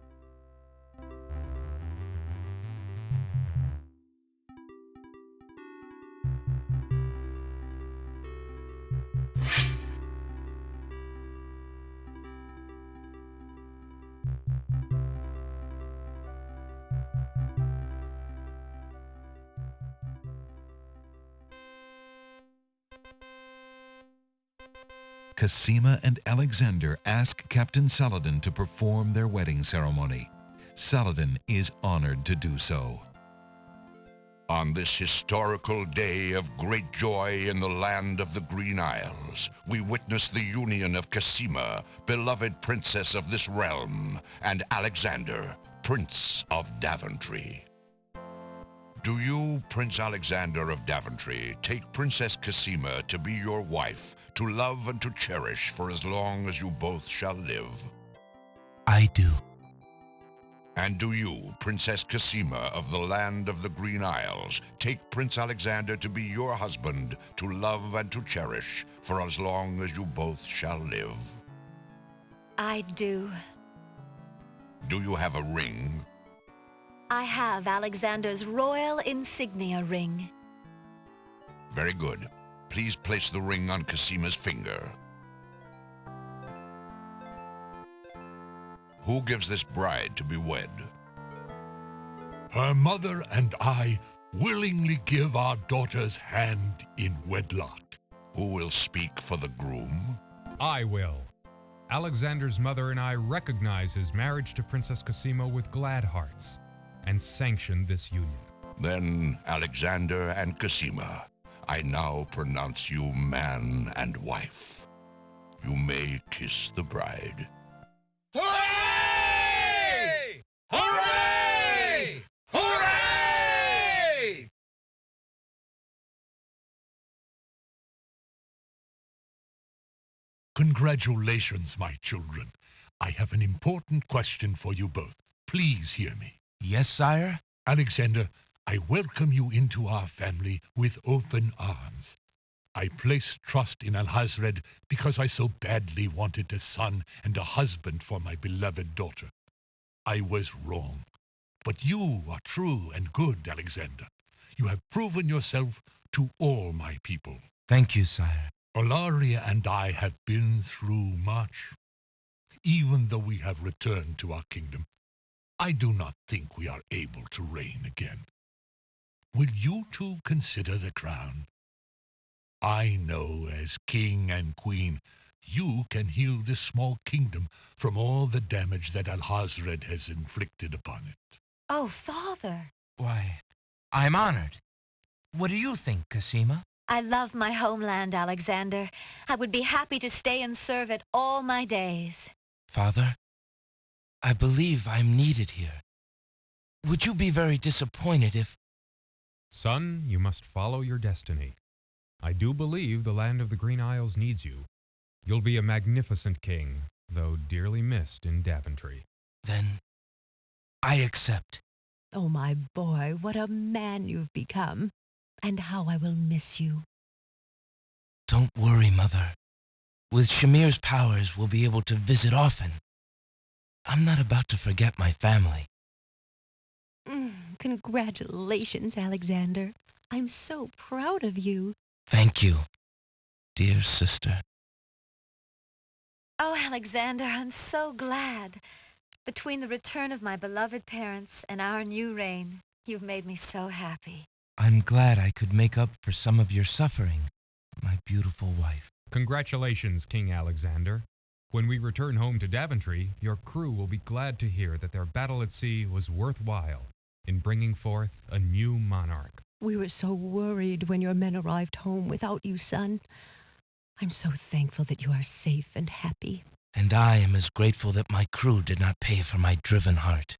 Cassima and Alexander ask Captain Saladin to perform their wedding ceremony. Saladin is honored to do so. On this historical day of great joy in the land of the Green Isles, we witness the union of Cassima, beloved princess of this realm, and Alexander, Prince of Daventry. Do you, Prince Alexander of Daventry, take Princess Cassima to be your wife, to love and to cherish for as long as you both shall live? I do. And do you, Princess Cassima of the land of the Green Isles, take Prince Alexander to be your husband, to love and to cherish for as long as you both shall live? I do. Do you have a ring? I have Alexander's royal insignia ring. Very good. Please place the ring on Cassima's finger. Who gives this bride to be wed? Her mother and I willingly give our daughter's hand in wedlock. Who will speak for the groom? I will. Alexander's mother and I recognize his marriage to Princess Cassima with glad hearts and sanction this union. Then, Alexander and Cassima, I now pronounce you man and wife. You may kiss the bride. Hooray! Hooray! Hooray! Congratulations, my children. I have an important question for you both. Please hear me. Yes, sire? Alexander, I welcome you into our family with open arms. I placed trust in Alhazred because I so badly wanted a son and a husband for my beloved daughter. I was wrong. But you are true and good, Alexander. You have proven yourself to all my people. Thank you, sire. Olaria and I have been through much. Even though we have returned to our kingdom, I do not think we are able to reign again. Will you two consider the crown? I know as king and queen, you can heal this small kingdom from all the damage that Alhazred has inflicted upon it. Oh, father. Why, I'm honored. What do you think, Cassima? I love my homeland, Alexander. I would be happy to stay and serve it all my days. Father, I believe I'm needed here. Would you be very disappointed if... Son, you must follow your destiny. I do believe the land of the Green Isles needs you. You'll be a magnificent king, though dearly missed in Daventry. Then I accept. Oh, my boy, what a man you've become. And how I will miss you. Don't worry, Mother. With Shamir's powers, we'll be able to visit often. I'm not about to forget my family. Congratulations, Alexander. I'm so proud of you. Thank you, dear sister. Oh, Alexander, I'm so glad. Between the return of my beloved parents and our new reign, you've made me so happy. I'm glad I could make up for some of your suffering, my beautiful wife. Congratulations, King Alexander. When we return home to Daventry, your crew will be glad to hear that their battle at sea was worthwhile in bringing forth a new monarch. We were so worried when your men arrived home without you, son. I'm so thankful that you are safe and happy. And I am as grateful that my crew did not pay for my driven heart.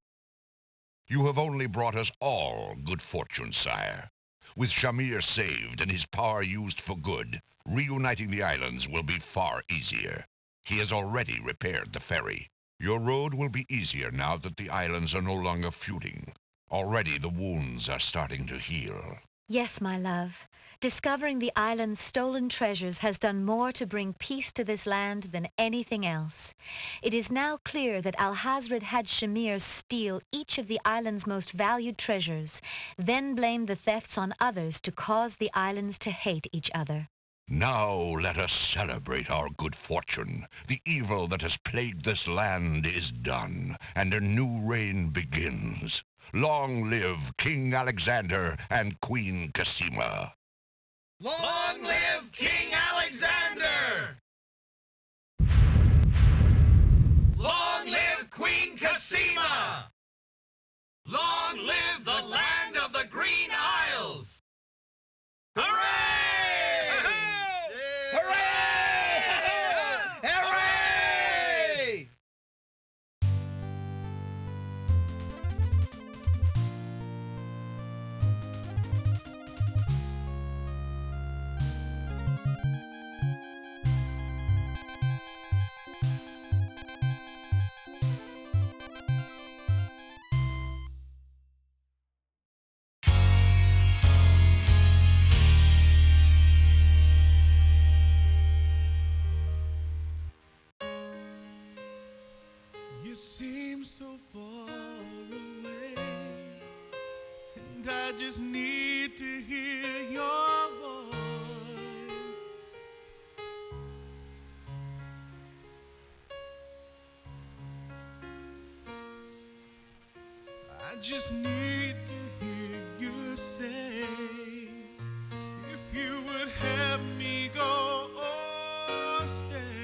You have only brought us all good fortune, sire. With Shamir saved and his power used for good, reuniting the islands will be far easier. He has already repaired the ferry. Your road will be easier now that the islands are no longer feuding. Already the wounds are starting to heal. Yes, my love. Discovering the island's stolen treasures has done more to bring peace to this land than anything else. It is now clear that Alhazred had Shamir steal each of the island's most valued treasures, then blame the thefts on others to cause the islands to hate each other. Now let us celebrate our good fortune. The evil that has plagued this land is done, and a new reign begins. Long live King Alexander and Queen Cassima. Long live King Alexander! Long live Queen Cassima! Long live the land of the Green Isles! Hooray! Hooray! Hooray! You seem so far away, and I just need to hear your voice. I just need to hear you say, if you would have me go or stay.